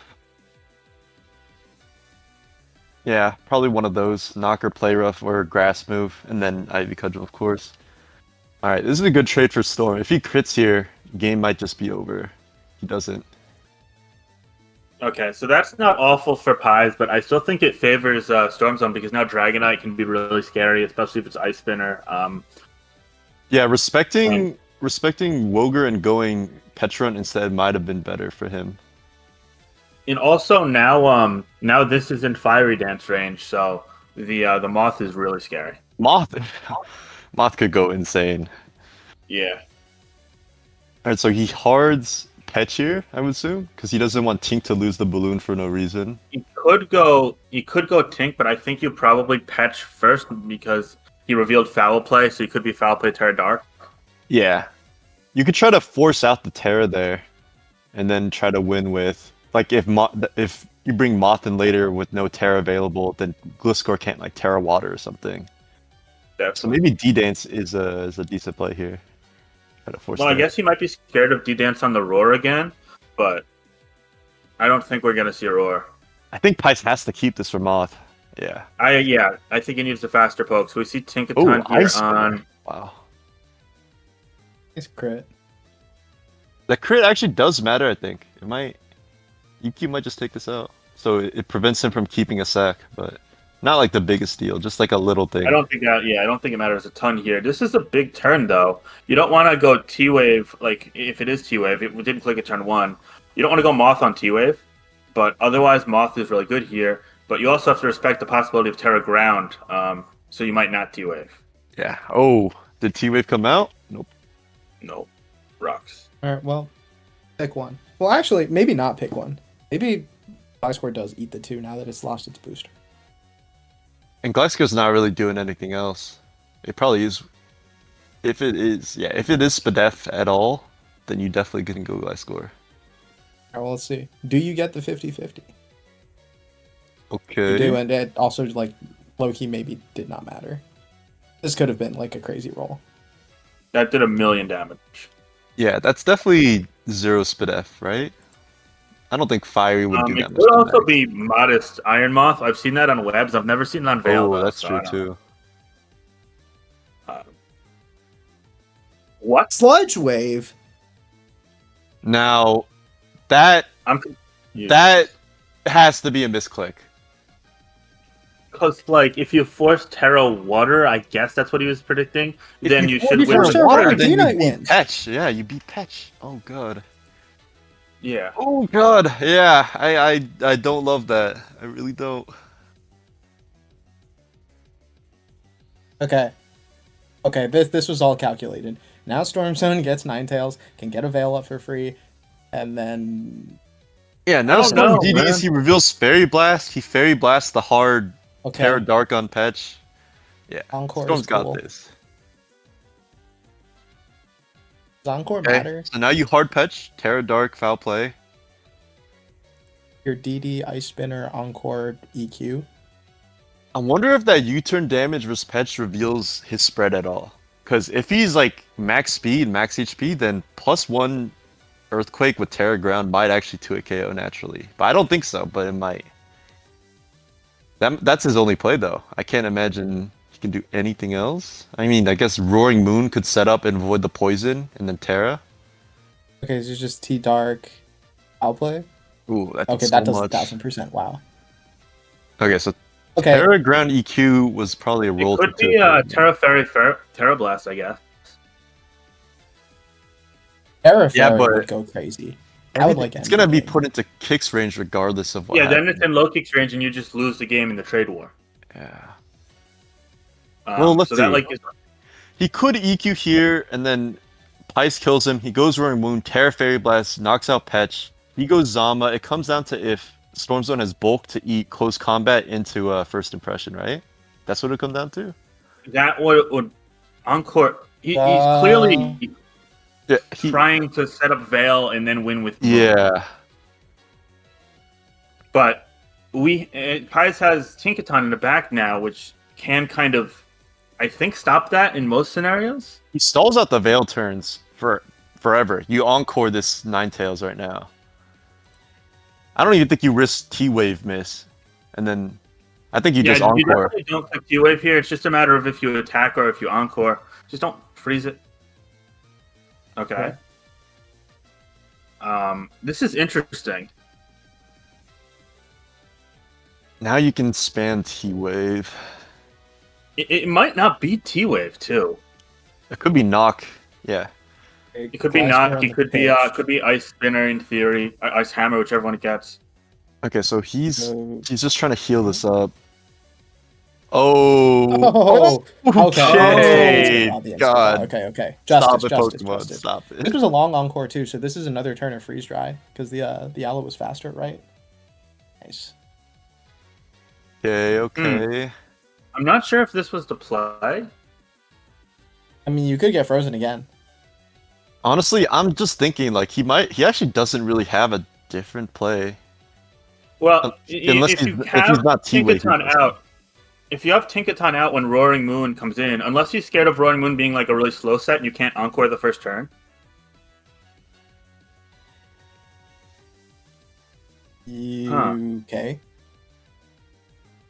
Yeah, probably one of those. Knocker, Play Rough, or Grass move, and then Ivy Cudgel, of course. Alright, this is a good trade for Storm. If he crits here, game might just be over. He doesn't. Okay, so that's not awful for Pies, but I still think it favors Storm Zone because now Dragonite can be really scary, especially if it's Ice Spinner. Yeah, respecting Woger and going Petron instead might have been better for him. And also now this is in Fiery Dance range, so the Moth is really scary. Moth Moth could go insane. Yeah. Alright, so he hards Petch here, I would assume, because he doesn't want Tink to lose the balloon for no reason. He could go Tink, but I think you probably Petch first because he revealed Foul Play, so he could be Foul Play Terra Dark. Yeah. You could try to force out the Terra there, and then try to win with... Like, if you bring Moth in later with no Terra available, then Gliscor can't, like, Terra Water or something. Definitely. So maybe D-Dance is a decent play here. Try to force Well, I that. guess he might be scared of D-Dance on the Roar again, but I don't think we're going to see a Roar. I think Pice has to keep this for Moth. Yeah. I think he needs a faster poke. So we see Oh, Tinkaton here Ice Spinner. on... Wow. It's crit. The crit actually does matter, I think. It might... EQ might just take this out. So it prevents him from keeping a sack, but not like the biggest deal, just like a little thing. I don't think it matters a ton here. This is a big turn, though. You don't want to go T-Wave, like, if it is T-Wave, it didn't click at turn 1. You don't want to go Moth on T-Wave, but otherwise Moth is really good here. But you also have to respect the possibility of Terra Ground, so you might not T-Wave. Yeah. Oh, did T-Wave come out? Nope. No. Rocks. All right, well, pick one. Well, actually, maybe not pick one. Maybe Gliscor does eat the 2 now that it's lost its booster. And Gliscor's not really doing anything else. It probably is. If it is Spadef at all, then you definitely can go Gliscor. All right, well, let's see. Do you get the 50-50? Okay. You do, and it also, like, low-key maybe did not matter. This could have been, like, a crazy roll. That did 1,000,000 damage. Yeah, that's definitely 0 Spadef, right? I don't think Fiery would do that It much could also damage. be Modest Iron Moth. I've seen that on webs. I've never seen it on Veil. Oh, though, that's so true I don't too. know. What? Sludge Wave? Now, that I'm confused. that has to be a misclick. Because, like, if you force Terra Water, I guess that's what he was predicting, If then you should you win. force with Terra water. Water, then you D-Knight beat wins. Petch. Yeah, you beat Petch. Oh god. Yeah. Oh god. Yeah, I don't love that. I really don't. Okay. Okay, this was all calculated. Now Storm Zone gets Ninetales, can get a Veil up for free, and then... Yeah, now don't Storm know, DDs, man. he reveals Fairy Blast. He Fairy Blasts the hard Okay, Terra Dark on Petch. Yeah, Encore Storm's is cool. got this. Does Encore Okay, matter? so now you hard Petch, Terra Dark, Foul Play. Your DD, Ice Spinner, Encore, EQ. I wonder if that U-turn damage versus Petch reveals his spread at all. Because if he's like max speed, max HP, then +1 Earthquake with Terra Ground might actually 2-hit KO naturally. But I don't think so, but it might. That's his only play though. I can't imagine he can do anything else. I mean, I guess Roaring Moon could set up and avoid the poison, and then Terra. Okay, so it's just T Dark, outplay? Ooh, that Okay, does that so does much. 1000%, wow. Okay, so Okay, Terra Ground EQ was probably a roll. It could to be Terra. Terra Fairy Terra Blast, I guess. Terra Yeah, Fairy but- would go crazy. I would like It's gonna be Endgame. put into Kicks range regardless of what. Yeah, then happens. it's in low kicks range and you just lose the game in the trade war. Yeah. Well, let's so that see. like is, He could EQ here, and then Pice kills him. He goes Roaring Moon, Terra Fairy Blast, knocks out Petch. He goes Zama. It comes down to if Storm Zone has bulk to eat close combat into First Impression, right? That's what it comes down to? that would Encore. He's clearly Yeah. trying to set up Veil and then win with Moon. Yeah. But Pies has Tinkaton in the back now, which can kind of, I think, stop that in most scenarios. He stalls out the Veil turns for forever. You Encore this Ninetales right now. I don't even think you risk T-Wave miss. And then I think you Yeah, just you encore. definitely don't click T-Wave here. It's just a matter of if you attack or if you encore. Just don't freeze it. Okay. This is interesting. Now you can spam T-Wave. It might not be T-Wave too. It could be knock. Yeah. It could be Glyster knock. on It the could be Ice Spinner in theory. Ice Hammer, whichever one it gets. Okay, so he's So- just trying to heal this up. Oh. Oh, Okay. Audience. God. Okay. Stop Justice, it, justice, Pokemon. justice. Stop This it. was a long encore too, so this is another turn of freeze dry because the aloe was faster, right? Nice. Okay. I'm not sure if this was the play. I mean, you could get frozen again. Honestly, I'm just thinking like he actually doesn't really have a different play. Well, Unless if you if have he's not T-Wave. Tinkaton out, if you have Tinkaton out when Roaring Moon comes in, unless you're scared of Roaring Moon being like a really slow set and you can't encore the first turn. Okay.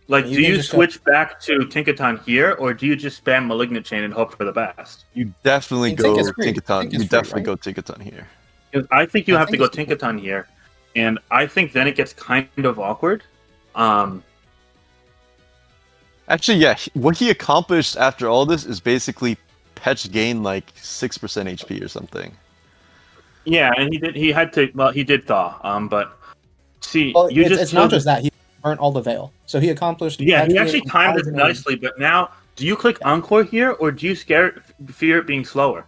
Like, You do can you just go- switch back to Tinkaton here, or do you just spam Malignant Chain and hope for the best? You definitely I mean, go Tink is free. Tinkaton. Tink is You free, definitely right? go Tinkaton here. 'Cause I think you I have to think go it's Tinkaton. Tinkaton here, and I think then it gets kind of awkward. Actually, yeah, what he accomplished after all this is basically Petch gained like 6% HP or something. Yeah, and he did. He had to. Well, he did thaw. But see, Well, you just it's not killed just that he burnt all the veil, so he accomplished. Yeah, he actually actually timed it 1,000 nicely, but now, do you click Encore here, or do you fear it being slower?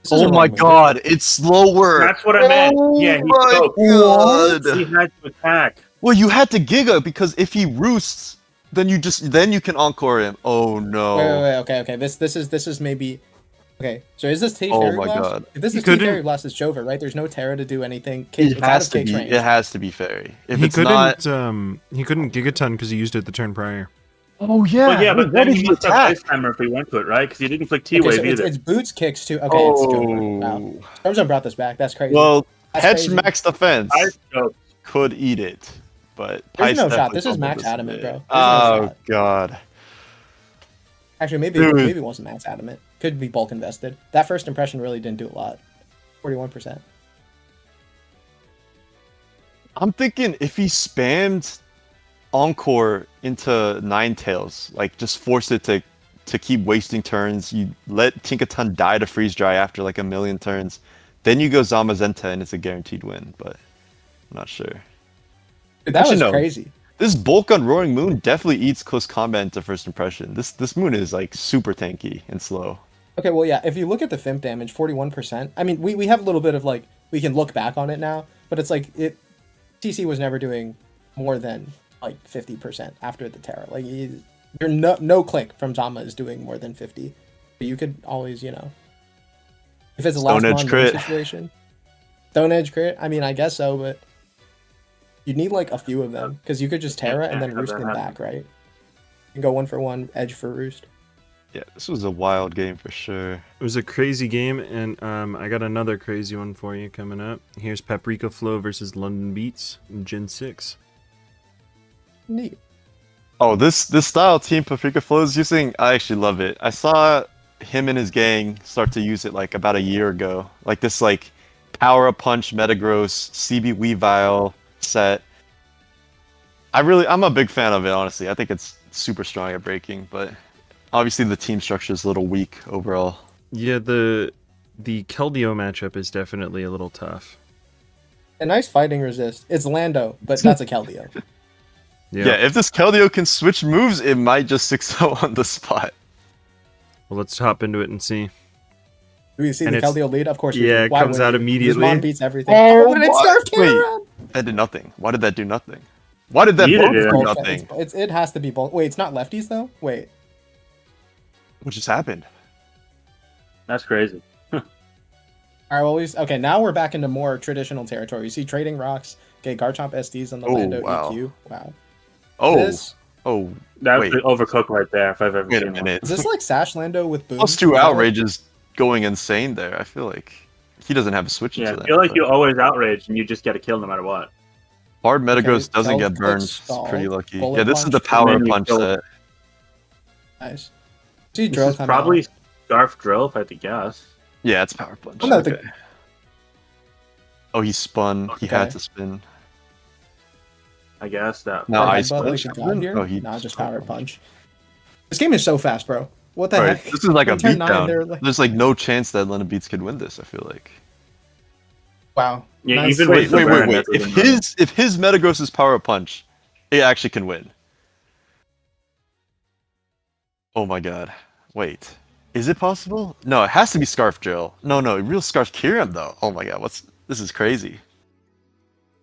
This is a Oh wrong my move. god, it's slower. That's what I meant. Oh Yeah, he my choked. god. He had to attack. Well, you had to Giga because if he roosts, then you can encore him. Oh no. Wait. Okay. This is maybe. Okay, so is this T Oh Fairy my Blast? god. If this He is T Fairy couldn't- Blast, it's Jover, right? There's no Terra to do anything. It It's out has of to Cake's be. range. It has to be fairy. If He it's couldn't. not, He couldn't Gigaton because he used it the turn prior. oh yeah. Well, yeah, but what then did he he must have attack? Ice Hammer if he went to it, right? Because he didn't click Okay, T-Wave so either. it's boots, kicks too. Okay, it's Jover. Wow. Stormzone brought this back. That's crazy. Well, That's Petch crazy. max defense I choked. could eat it, but There's Pice no shot. definitely This is fumbled max this a adamant, bit. bro. There's no Oh shot. god. Actually, maybe Dude. it wasn't max adamant. Could be bulk invested. That first impression really didn't do a lot. 41%. I'm thinking if he spammed Encore into Ninetales, like just force it to keep wasting turns, you let Tinkaton die to freeze dry after like a million turns, then you go Zamazenta and it's a guaranteed win, but I'm not sure. Dude, that Actually, was no. crazy. This bulk on Roaring Moon definitely eats close combat into first impression. This moon is like super tanky and slow. Okay, well, yeah, if you look at the Fimp damage, 41%. I mean, we have a little bit of, like, we can look back on it now, but it's like, TC was never doing more than, like, 50% after the Terra. Like, you're no click from Zama is doing more than 50. But you could always, if it's a last Stone Edge mon crit. situation. Stone Edge crit? I mean, I guess so, but you'd need, like, a few of them, because you could just Terra and then have Roost that him happen. back, right? You can go 1-for-1, Edge for Roost. Yeah, this was a wild game for sure. It was a crazy game, and I got another crazy one for you coming up. Here's Paprika Flow versus London Beats in Gen 6. Neat. Oh, this style Team Paprika Flow is using, I actually love it. I saw him and his gang start to use it like about a year ago. Like this like Power Up Punch Metagross CB Weavile set. I'm a big fan of it, honestly. I think it's super strong at breaking, but obviously the team structure is a little weak overall. Yeah, the Keldeo matchup is definitely a little tough. A nice fighting resist. It's Lando, but that's a Keldeo. Yeah, if this Keldeo can switch moves, it might just 6-0 on the spot. Well, let's hop into it and see. Do we see And the it's- Keldeo lead? Of course we yeah, do. it Why comes wouldn't out you? immediately. This Mon beats everything. Oh, and it's what? Scarf Wait. Karen! That did nothing. Why did that do nothing? Why did that Neither both did it. do Both- nothing? it has to be both. Wait, it's not lefties though? Wait. What just happened? That's crazy. Alright, well, okay, now we're back into more traditional territory. You see trading rocks, okay, Garchomp SDs on the Oh, Lando wow. EQ. Wow. Oh, This, oh, That Wait. was overcooked right there. If I've ever wait a seen one. minute. is this like Sash Lando with boom? Plus 2 Is that outrage is going insane there. I feel like he doesn't have a switch Yeah, into I feel like that. you always outrage and you just get a kill no matter what. Bard Metagross doesn't Stealth get Click burned. It's stalled, pretty lucky. Bullet Yeah, this is Punch, the power Maybe punch kill- set. Nice. See This drill is come probably out. Scarf Drill, if I had to guess. Yeah, it's power punch. Oh, no, the- Oh, he spun. He had Okay. to spin. I guess that. No, Or ice headbutt like punch. the god here? Oh, he. Nah, just power punch. This game is so fast, bro. What the Alright, heck? this is like a On turn 9, beatdown. they're like- There's like no chance that Lena Beats could win this. I feel like. Wow. Yeah, Nice. even Wait, with the wait, wait, burn, wait. that If doesn't matter. his Metagross is power punch, it actually can win. Oh my god. Wait. Is it possible? No, it has to be Scarf Drill. No, real Scarf Kyurem though. Oh my god, this is crazy.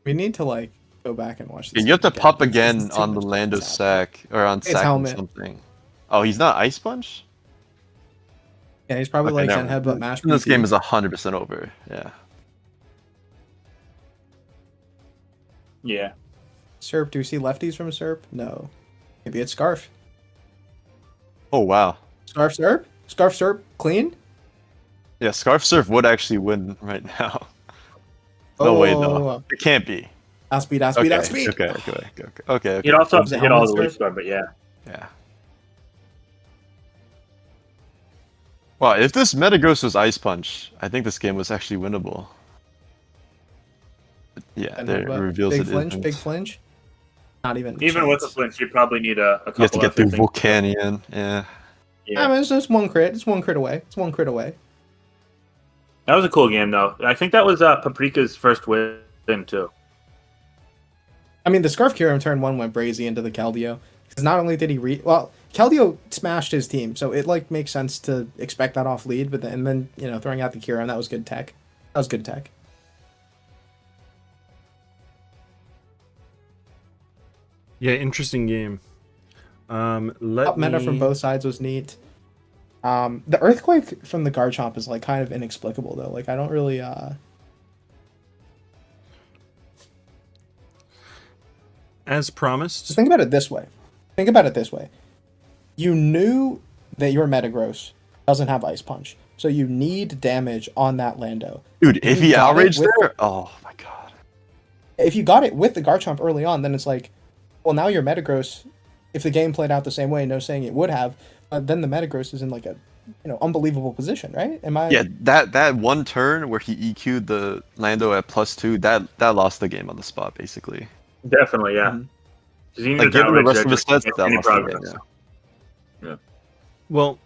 We need to like go back and watch Yeah, this. you have to game pop because again there's too on the much Lando stuff happening. sack or on It's sack helmet. something. Oh, he's not Ice Punch? Yeah, he's probably Okay, like never Zen mind. Headbutt Mash. This PP. game is 100% over. Yeah. Yeah. Serp. Do we see lefties from Serp? No. Maybe it's Scarf. Oh wow. Scarf Serp? Scarf Serp clean? Yeah, Scarf Surf would actually win right now. No way, no. It can't be. Outspeed, Okay, outspeed, outspeed. okay. You'd also have Is to it hit all the helmet leaf serve? guard, but yeah. Yeah. Wow, if this Metagross was Ice Punch, I think this game was actually winnable. Yeah, And there it headbutt. reveals Big it flinch, isn't. big flinch. Not even. Even with a chance. flinch, you'd probably need a couple You have to get through extra things. Volcanion, yeah. Yeah. I mean, it's just one crit. It's one crit away. It's one crit away. That was a cool game, though. I think that was Paprika's first win, too. I mean, the Scarf Kyurem turn 1 went brazy into the Keldeo. Because not only did he well, Keldeo smashed his team, so it like makes sense to expect that off lead, but then you know, throwing out the Kyurem, that was good tech. That was good tech. Yeah, interesting game. Top meta from both sides was neat. The Earthquake from the Garchomp is like kind of inexplicable though. Like I don't really As Just promised. think about it this way. Think about it this way. You knew that your Metagross doesn't have Ice Punch, so you need damage on that Lando. Dude, if you he got it outraged with- there, oh my god. If you got it with the Garchomp early on, then it's like, well, now your Metagross, if the game played out the same way, no saying it would have, then the Metagross is in like a, you know, unbelievable position, right? Am I? Yeah, that one turn where he EQ'd the Lando at +2, that lost the game on the spot, basically. Definitely, yeah. Mhm. 'Cause he Like, needed given the outrage rest there of his just to sets, make that any lost the game, progress. yeah. Well,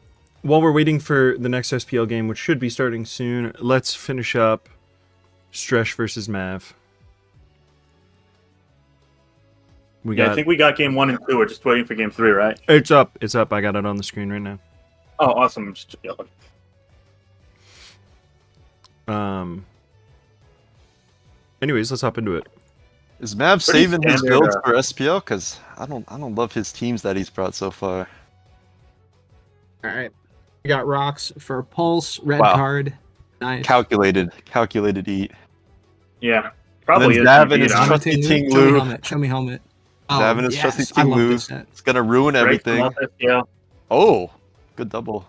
while we're waiting for the next SPL game, which should be starting soon, let's finish up Stresh versus Mav. We Yeah, got I think we got game 1 and 2. We're just waiting for game 3, right? it's up. It's up. I got it on the screen right now. Oh, awesome. Just, yeah. Anyways, let's hop into it. Is Mav Pretty saving his standard, builds for SPL? Because I don't love his teams that he's brought so far. All right. We got rocks for Pulse, red Wow. card. Nice. Calculated eat. Yeah. Probably then is. Davin indeed, is huh? trusty Ting Show me Lu. helmet. Show me helmet. Oh, Davin is yes, trusty I Ting love Lu. this set. It's gonna ruin Great everything. from SPL. Oh, good double.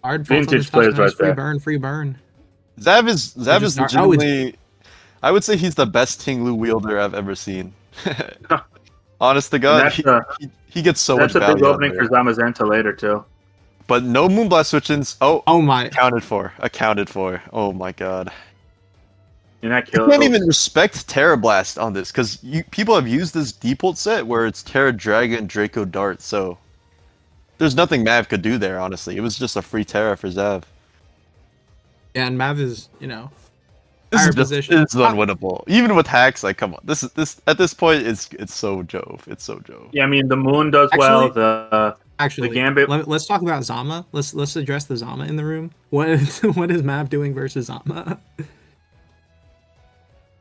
Hard Vintage players right free there. burn, free burn. Zav is just not- oh, it's- legitimately. I would say he's the best Ting Lu wielder I've ever seen. Honest to God, That's a, he gets so that's much a big value out opening there. for Zamazenta later, too. But no Moonblast switch-ins. Oh, Oh my. accounted for. Oh my God. And that You kills. can't even respect Terra Blast on this because people have used this default set where it's Terra Dragon, Draco Dart. So there's nothing Mav could do there. Honestly, it was just a free Terra for Zav. Yeah, and Mav is, you know, This higher is just position. it's unwinnable. Even with hacks, like come on, this at this point it's so Jove. It's so Jove. Yeah, I mean, the Moon does Actually- well. The Actually, Gambit- let's talk about Zama. Let's address the Zama in the room. What is Mav doing versus Zama?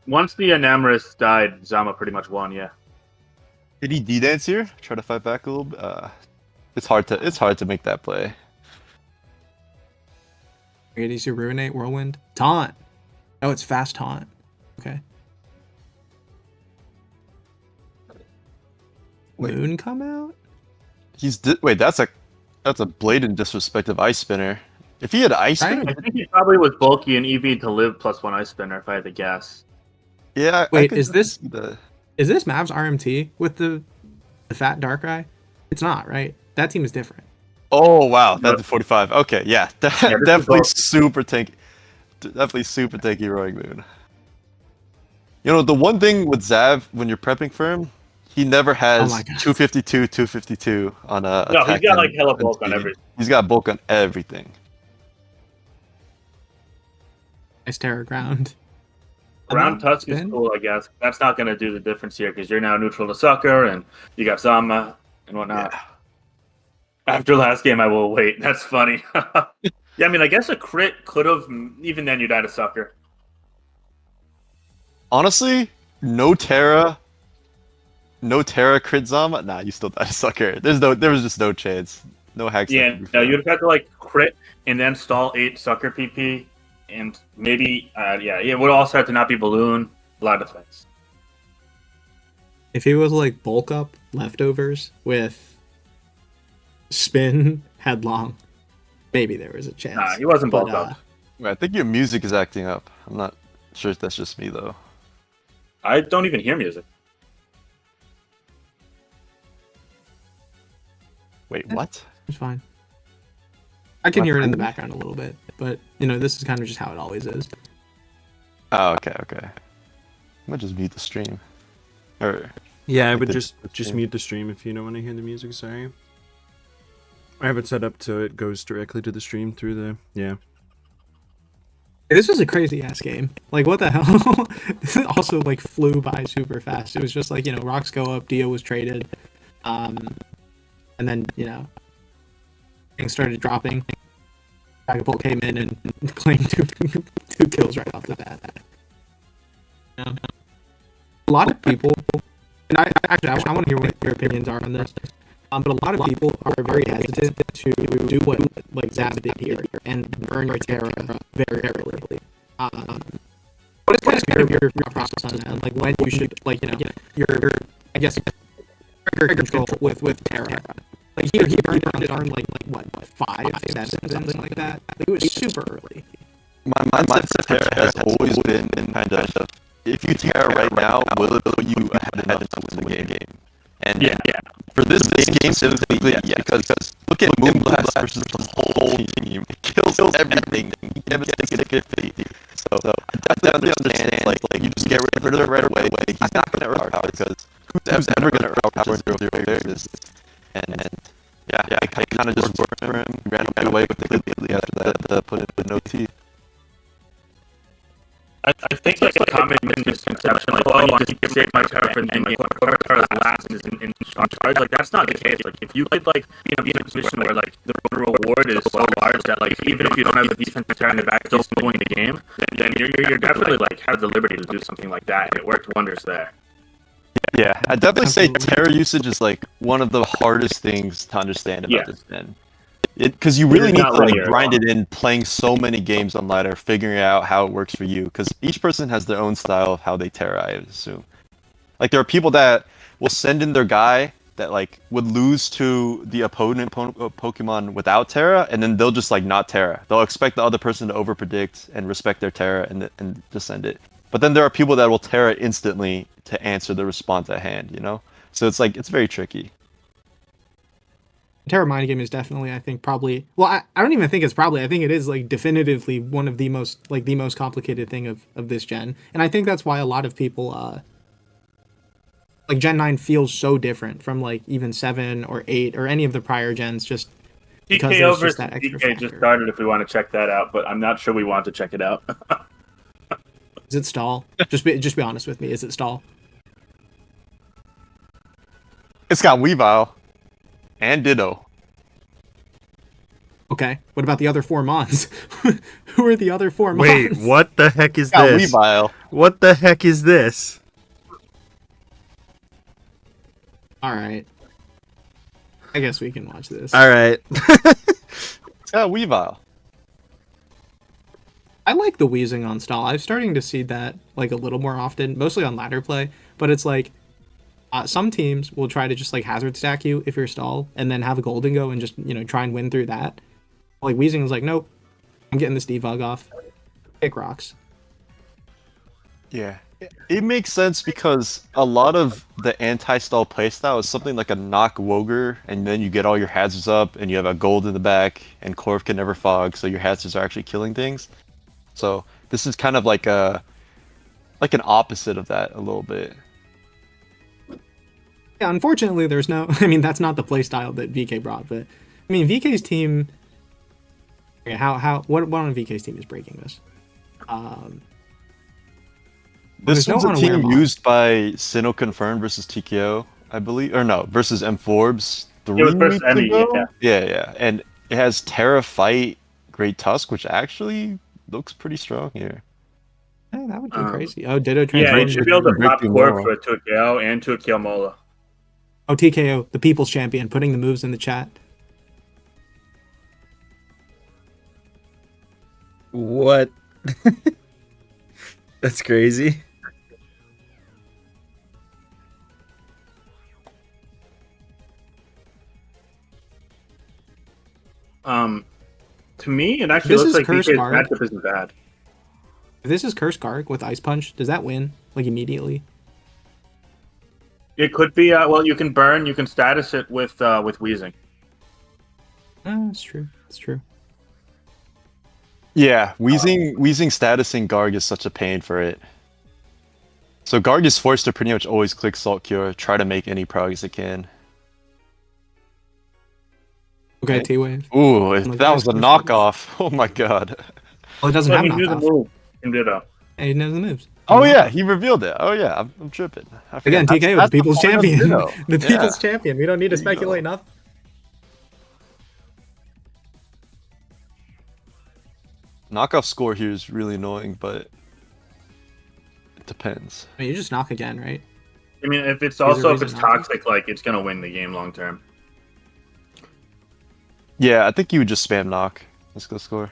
Once the Enamorous died, Zama pretty much won, yeah. Did he D-dance here? Try to fight back a little bit. It's hard to make that play. Ready to ruinate Whirlwind? Taunt. Oh, it's fast taunt. Okay. Wait. Moon come out? Wait, that's a blatant disrespect of Ice Spinner. If he had Ice Right. Spinner, I think he probably was bulky and EV to live +1 Ice Spinner, if I had to guess. yeah. I Wait, could is this- see the Is this Mavs RMT with the fat Darkrai? It's not, right? That team is different. Oh wow, No. that's 45. Okay, yeah, this is definitely both. super tanky. Definitely super tanky heroic moon. You know, the one thing with Zav when you're prepping for him, he never has my God. 252, 252 on a No, he's attack got and- like hella and bulk on speed. everything. He's got bulk on everything. Nice Terra Ground. Ground Tusk is Spin? cool, I guess. That's not going to do the difference here because you're now neutral to Sucker and you got Zama and whatnot. Yeah. After last game, I will wait. That's funny. Yeah, I mean, I guess a crit could have. Even then, you died a Sucker. Honestly, no Terra crit Zama. Nah, you still die to Sucker. There was just no chance. No hacks. Yeah, no, you'd have to like crit and then stall 8 Sucker PP, and maybe it would also have to not be Balloon. A lot of things. If he was like bulk up leftovers with spin headlong, maybe there was a chance. Nah, he wasn't But, bulk up. I think your music is acting up. I'm not sure if that's just me though. I don't even hear music. Wait, what? It's fine. I can hear it in the background a little bit, but you know, this is kind of just how it always is. Oh, okay. I'm gonna just mute the stream. Or Yeah, I Like would the- just yeah. mute the stream if you don't want to hear the music. Sorry. I have it set up so it goes directly to the stream through the This was a crazy ass game. Like, what the hell? This also like flew by super fast. It was just like, you know, rocks go up, Dio was traded, and then you know things started dropping. Dragapult came in and claimed two kills right off the bat. You know? A lot of people, and I want to hear what your opinions are on this. But a lot of people are very hesitant to do what like Zab did here and burn your Terra very early. What is kind of your process on that? Like when you should, like, you know, your I guess trigger control with Terra. Like he burned on like what 5, 7, something like that. Like, it was super early. my mindset for Terra has always been kind of if you Terra right now, will it put you ahead enough to win the game? And for this game specifically, yeah, because look at Moonblast versus the whole team. It kills everything. You can't take it 50. So I definitely understand, like you just get rid of it right away. He's not going to overpower because who's ever going to overpower 0-0 players? And yeah, I kind of just worked for him. He ran away with it immediately after that, put it in OT. I think like a common misconception, like, oh, I can save my Terra for the end game, like, whoever Terra's last is in on charge. Like, that's not the case. Like, if you could, like, be in a position where, like, the reward is so large that, like, even if you don't have a defensive Terra in the back still winning the game, then you're definitely, like, have the liberty to do something like that, and it worked wonders there. Yeah, I definitely say Terra usage is like one of the hardest things to understand about this gen. Because you really It's need not to like linear at grind all. it in, playing so many games on ladder, figuring out how it works for you. Because each person has their own style of how they Terra, I assume. Like there are people that will send in their guy that like would lose to the opponent Pokemon without Terra, and then they'll just like not Terra. They'll expect the other person to overpredict and respect their Terra and just send it. But then there are people that will Terra instantly to answer the response at hand, you know? So it's like, it's very tricky. Terra Mind Game is definitely, I think, probably. Well, I don't even think it's probably. I think it is like definitively one of the most complicated thing of this gen, and I think that's why a lot of people like Gen 9 feels so different from like even 7 or 8 or any of the prior gens. Just because TKO there's just versus that extra DK just factor. started if we want to check that out, but I'm not sure we want to check it out. Is it stall? Just be honest with me. Is it stall? It's got Weavile and Ditto. Okay. What about the other 4 Mons? Who are the other 4 Mons? Wait, what the heck is It's got this? Weavile. What the heck is this? All right. I guess we can watch this. All right. It's got Weavile. I like the wheezing on stall. I'm starting to see that like a little more often, mostly on ladder play. But it's like some teams will try to just like hazard stack you if you're stall, and then have a golden go and just try and win through that. Like wheezing is like, nope, I'm getting this debug off. Pick rocks. Yeah. It makes sense because a lot of the anti-stall playstyle is something like a knock Woger, and then you get all your hazards up, and you have a gold in the back, and Corv can never fog, so your hazards are actually killing things. So this is kind of like an opposite of that a little bit. Yeah, unfortunately, there's no. I mean, that's not the play style that VK brought. But I mean, VK's team. Okay, what on VK's team is breaking this? This there's no was a unaware team mod. used by Sinnoh Confirmed versus TKO, I believe, or no, versus M Forbes It was 3 versus weeks Emmy, ago. Yeah, and it has Terra Fight, Great Tusk, which actually looks pretty strong here. Hey, that would be Um, crazy. Oh, Ditto Yeah, transformed. you should be able to Break pop through Corp Mola. to a KO and to a Kill Mola. Oh, TKO, the People's Champion, putting the moves in the chat. What? That's crazy. To me, it actually This looks is like Curse DK's Guard. matchup isn't bad. If this is Curse Garg with Ice Punch, does that win like immediately? It could be. Well, you can burn. You can status it with Wheezing. That's true. That's true. Yeah, Wheezing statusing Garg is such a pain for it. So Garg is forced to pretty much always click Salt Cure, try to make any progress it can. Okay, Okay. T-Wave. Ooh, if Like that was a Ice Punch. knockoff. Oh my god. Well, it doesn't But have he knew the knockoff. move in Ditto. Hey, he knows the moves. Oh yeah, Knockoff. he revealed it. Oh yeah, I'm tripping. I forgot. Again, TKO, That's the People's point of Champion. Ditto. The Yeah. People's Champion. We don't need to There you speculate go. enough. Knockoff score here is really annoying, but it depends. I mean, you just knock again, right? I mean, if it's Is there also a if it's reason not to? toxic, like it's gonna win the game long term. Yeah, I think you would just spam knock. Let's go score.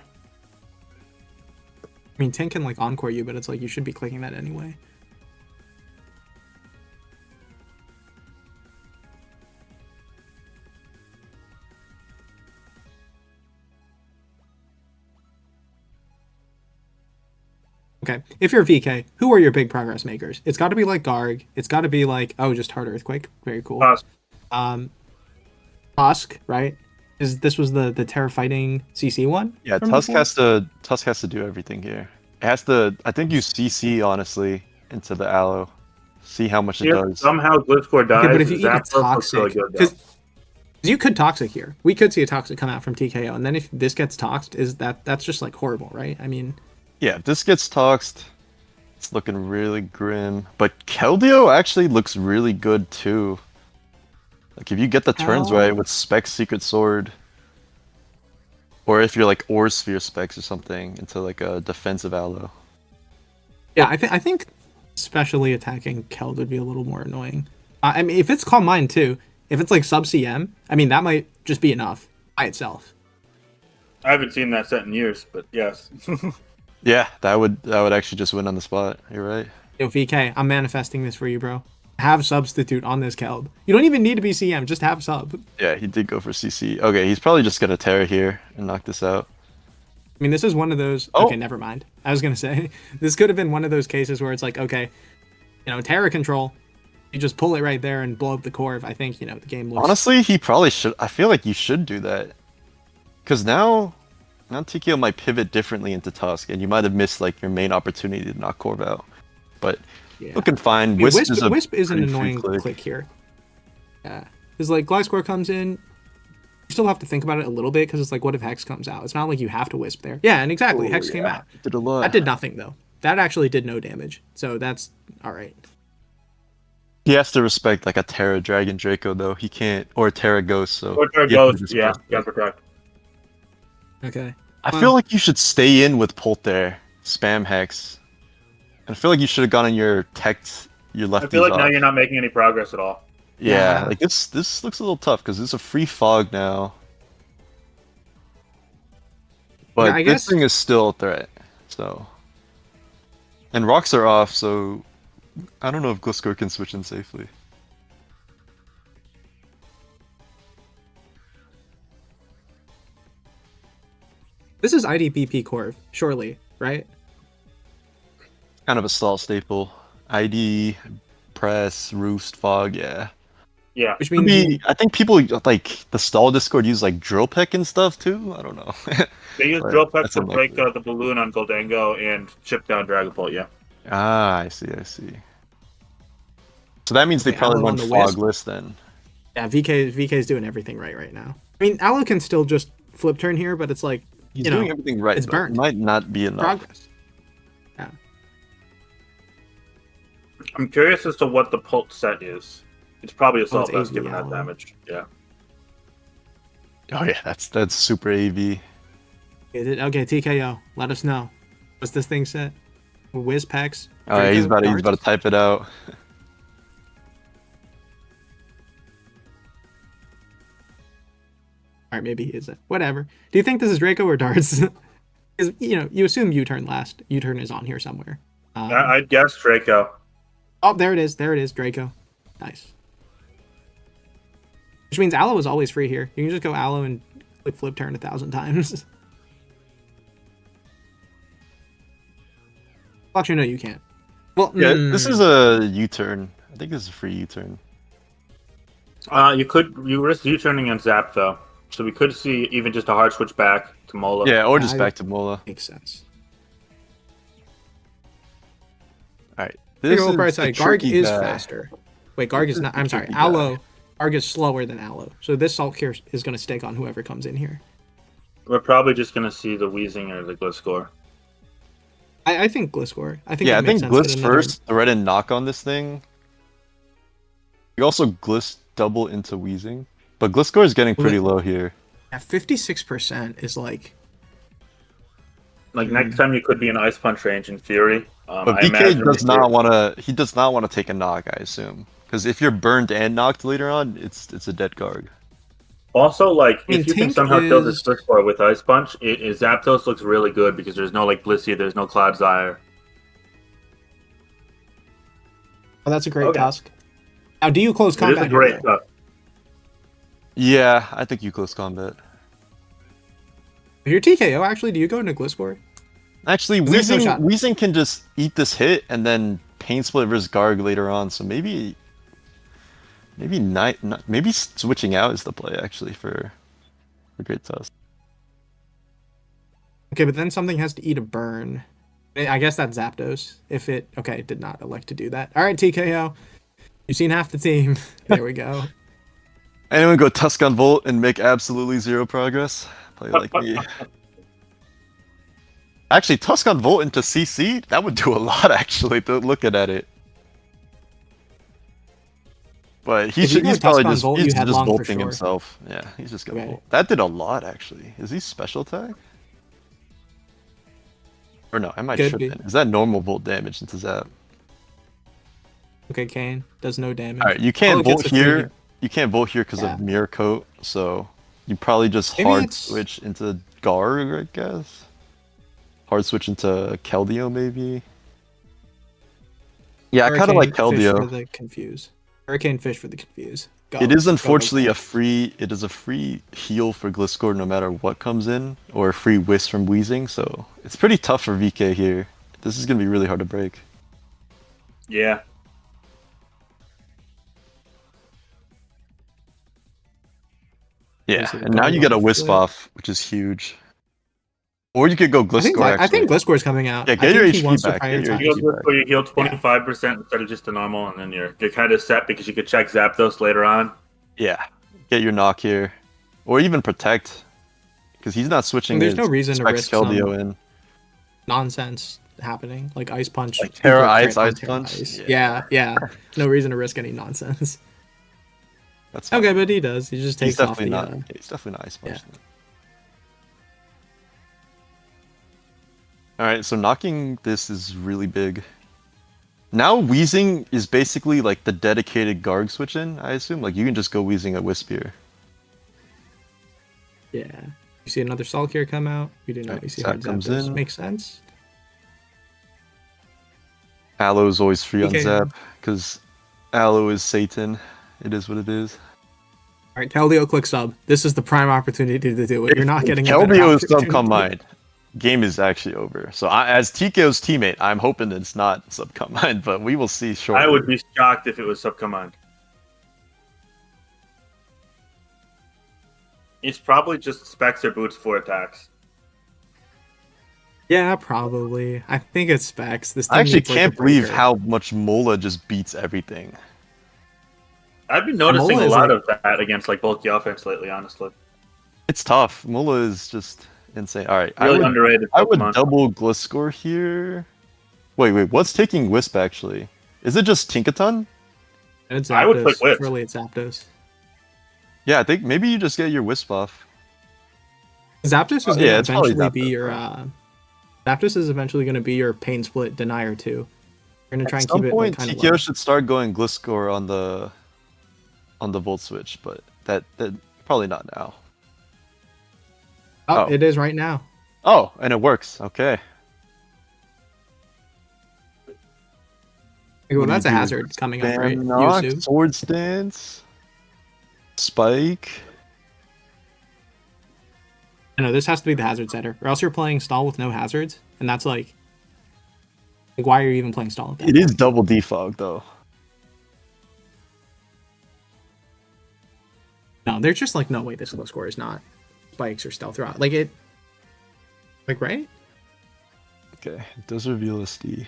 I mean, Tink can like encore you, but it's like you should be clicking that anyway. Okay, if you're VK, who are your big progress makers? It's got to be like Garg. It's got to be like, oh, just Hard Earthquake. Very cool. Tusk. Tusk, right? This was the Terra Fighting CC one? Yeah, from Tusk before? has to do everything here. It has to. I think you CC honestly into the aloe. See how much it If does. somehow Blitzcore dies, Okay, but if you eat a Zapdos looks really toxic, good, though. because you could toxic here. We could see a toxic come out from TKO, and then if this gets toxed, that's just like horrible, right? I mean, Yeah, if this gets toxed, it's looking really grim. But Keldeo actually looks really good too. Like if you get the turns right with Specs Secret Sword, or if you're like Ore Sphere Specs or something into like a defensive aloe. yeah, I think especially attacking Keld would be a little more annoying. I mean, if it's Calm Mind too, if it's like sub CM, I mean that might just be enough by itself. I haven't seen that set in years, but yes. Yeah, that would actually just win on the spot. You're right. Yo, VK, I'm manifesting this for you, bro. Have substitute on this Keld. You don't even need to be CM, just have sub. Yeah, he did go for CC. Okay, he's probably just gonna Terra here and knock this out. I mean, this is one of those. Oh. Okay, never mind. I was gonna say this could have been one of those cases where it's like, okay, Terra control, you just pull it right there and blow up the Corv. I think the game looks. Honestly, he probably should. I feel like you should do that, because now TKO might pivot differently into Tusk, and you might have missed like your main opportunity to knock Corv out. But Yeah. looking fine. I mean, Wisp, is a Wisp is an pretty free annoying click here. Yeah, because like Gliscor comes in, you still have to think about it a little bit because it's like, what if Hex comes out? It's not like you have to Wisp there. Yeah, and exactly, Oh, Hex came yeah. out. Did a lot. That did nothing though. That actually did no damage. So that's all right. He has to respect like a Terra Dragon Draco though. He can't, or a Terra Ghost. So Or Terra he has to Ghost, just yeah, respect yeah, that. correct. Okay. I feel like you should stay in with Pult there, spam Hex. And I feel like you should have gone in your your lefties I feel like now off. you're not making any progress at all. Yeah, Yeah. like this looks a little tough because it's a free fog now. But I this guess- thing is still a threat. So, and rocks are off, so I don't know if Gliscor can switch in safely. This is IDBP Corv, surely, right? Kind of a stall staple. ID, press, roost, fog, yeah. Yeah. Which means you, I think people like the stall Discord use like drill peck and stuff too. I don't know. They use But drill peck that's to break unlikely. the balloon on Goldango and chip down Dragapult, yeah. Ah, I see, I see. So that means they Okay, probably Aloe run on the Wisp. fogless then. yeah, VK's doing everything right now. I mean, Aloe can still just flip turn here, but it's like, He's you know, doing everything right, it's but it burnt. might not be enough. Progress. I'm curious as to what the Pult set is. It's probably Assault it's Vest AV given that Aloe. damage. Yeah. Oh yeah, that's super AV. Okay, TKO. Let us know. What's this thing set? Whiz packs. Oh yeah, he's about to darts? type it out. All right, maybe he isn't. Whatever. Do you think this is Draco or darts? Because you assume U-turn last. U-turn is on here somewhere. I'd guess Draco. Oh, there it is. There it is. Draco. Nice. Which means Aloe is always free here. You can just go Aloe and click flip turn 1,000 times. Actually, no, you can't. Well, Yeah, this is a U-turn. I think this is a free U-turn. You risk U-turning and Zap though, so we could see even just a hard switch back to Mola. Yeah, or just I- back to Mola. makes sense. All right, Here, this we'll probably is say a Garg tricky is guy. faster. Wait, Garg is not. I'm sorry. tricky guy. Aloe. Garg is slower than Aloe. So this Salt here is going to stake on whoever comes in here. We're probably just gonna see the Weezing or the Gliscor. I think Gliscor. I think Yeah, that I think makes sense. Get Gliss another- first, thread and knock on this thing. You also Gliss double into Weezing. But Gliscor is getting pretty low here. Yeah, 56% is like. Like next time you could be in Ice Punch range in theory. But I VK imagine does we not could- want to. He does not want to take a knock, I assume, because if you're burned and knocked later on, it's a dead Garg. Also, like, I mean, if you can Tink somehow kill this is- Gliscor with Ice Punch, Zapdos looks really good because there's no like Blissey, there's no Clodsire. Oh, that's a great Okay. Tusk. Now, do you close It is combat? a great here, though? stuff. Yeah, I think you close combat. If you're TKO, actually, do you go into Gliscor? Actually, There's no shot. Weezing can just eat this hit and then Pain Split versus Garg later on. So maybe maybe switching out is the play actually for Great Tusk. Okay, but then something has to eat a burn. I guess that's Zapdos. If it did not elect to do that. All right, TKO. You've seen half the team. There we go. Anyone go Tusk on Volt and make absolutely zero progress? Play like me. Actually, Tusk on Volt into CC? That would do a lot, actually, looking at it. But If you go he's Tusk probably on just, Volt, he's you had just long for bolting sure. himself. Yeah, he's just gonna Okay. Volt. That did a lot, actually. Is he special tag? Or no, I might Could trip be. in. Is that normal Volt damage into Zap? Okay, Kane does no damage. Alright, you can't Oh, it gets Volt a free- here. You can't Volt here because Yeah. of Mirror Coat, so you probably just Maybe hard it's- switch into Garg, I guess. Hard switch into Keldeo, maybe. Yeah, I kind of like Hurricane Fish for Keldeo. the confuse. Hurricane Fish for the confuse. Go. It is Go, go, unfortunately go. a free heal for Gliscor no matter what comes in, or a free Wisp from Weezing, so it's pretty tough for VK here. This is gonna be really hard to break. Yeah. Yeah, Obviously, and now Garg you get a on Wisp flip. off, which is huge. Or you could go Gliscor, I actually. think Gliscor's coming out. Yeah, I get your think he HP wants to back, get your prioritize- You HP go back. Gliscor, you heal 25% instead of just the normal, and then you're kind of set because you could check Zapdos later on. Yeah, get your knock here, or even protect, because he's not switching. There's no his reason to Specs risk Keldeo some- in. nonsense happening, like Ice Punch. Like Terra people Ice, crit on Ice Terra Punch? Ice. Yeah. Yeah. No reason to risk any nonsense. That's fine. Okay, but he does. He just He's takes off definitely the. not. He's definitely not Ice Punch. yeah. All right, so knocking this is really big. Now Weezing is basically like the dedicated Garg switch in, I assume. Like you can just go Weezing a Wisp here. Yeah. You see another Sulkier come out. We didn't Right, really see Zap how comes Zapdos in. makes sense. Aloe is always free on Okay. Zap because Aloe is Satan. It is what it is. All right, Keldeo, click sub. This is the prime opportunity to do it. You're not getting a better Keldeo is some opportunity. come mind. game is actually over. So as TKO's teammate, I'm hoping it's not Subcommand, but we will see shortly. I would be shocked if it was Subcommand. It's probably just specs or boots for attacks. Yeah, probably. I think it's specs. This I actually team needs, like, a can't believe breaker. how much Mola just beats everything. I've been noticing Mola a is lot like- of that against like bulky offense lately, honestly. It's tough. Mola is just insane. All right, Really underrated I would Pokemon. double Gliscor here. Wait, what's taking Wisp actually? Is it just Tinkaton? It's I would Zapdos. click Whip. Surely it's Zapdos. Yeah, I think maybe you just get your Wisp off. Zapdos is Oh, going to yeah, it's probably eventually be Zapdos, your. right? Zapdos is eventually going to be your Pain Split Denier too. You're going to try At and some keep point, it like, kind of TKO low. should start going Gliscor on the Volt Switch, but that probably not now. Oh, oh. it is right now. Oh, and it works. Okay. Well, What do that's you a do? hazard coming up, right? Spam knock, Yusu. Sword Stance, Spike. I know this has to be the hazard setter, or else you're playing stall with no hazards, and that's like why are you even playing stall? At that It is point? double defog though. No, there's just like no way this low score is not spikes or stealth route. Like it, like right? Okay, it does reveal SD.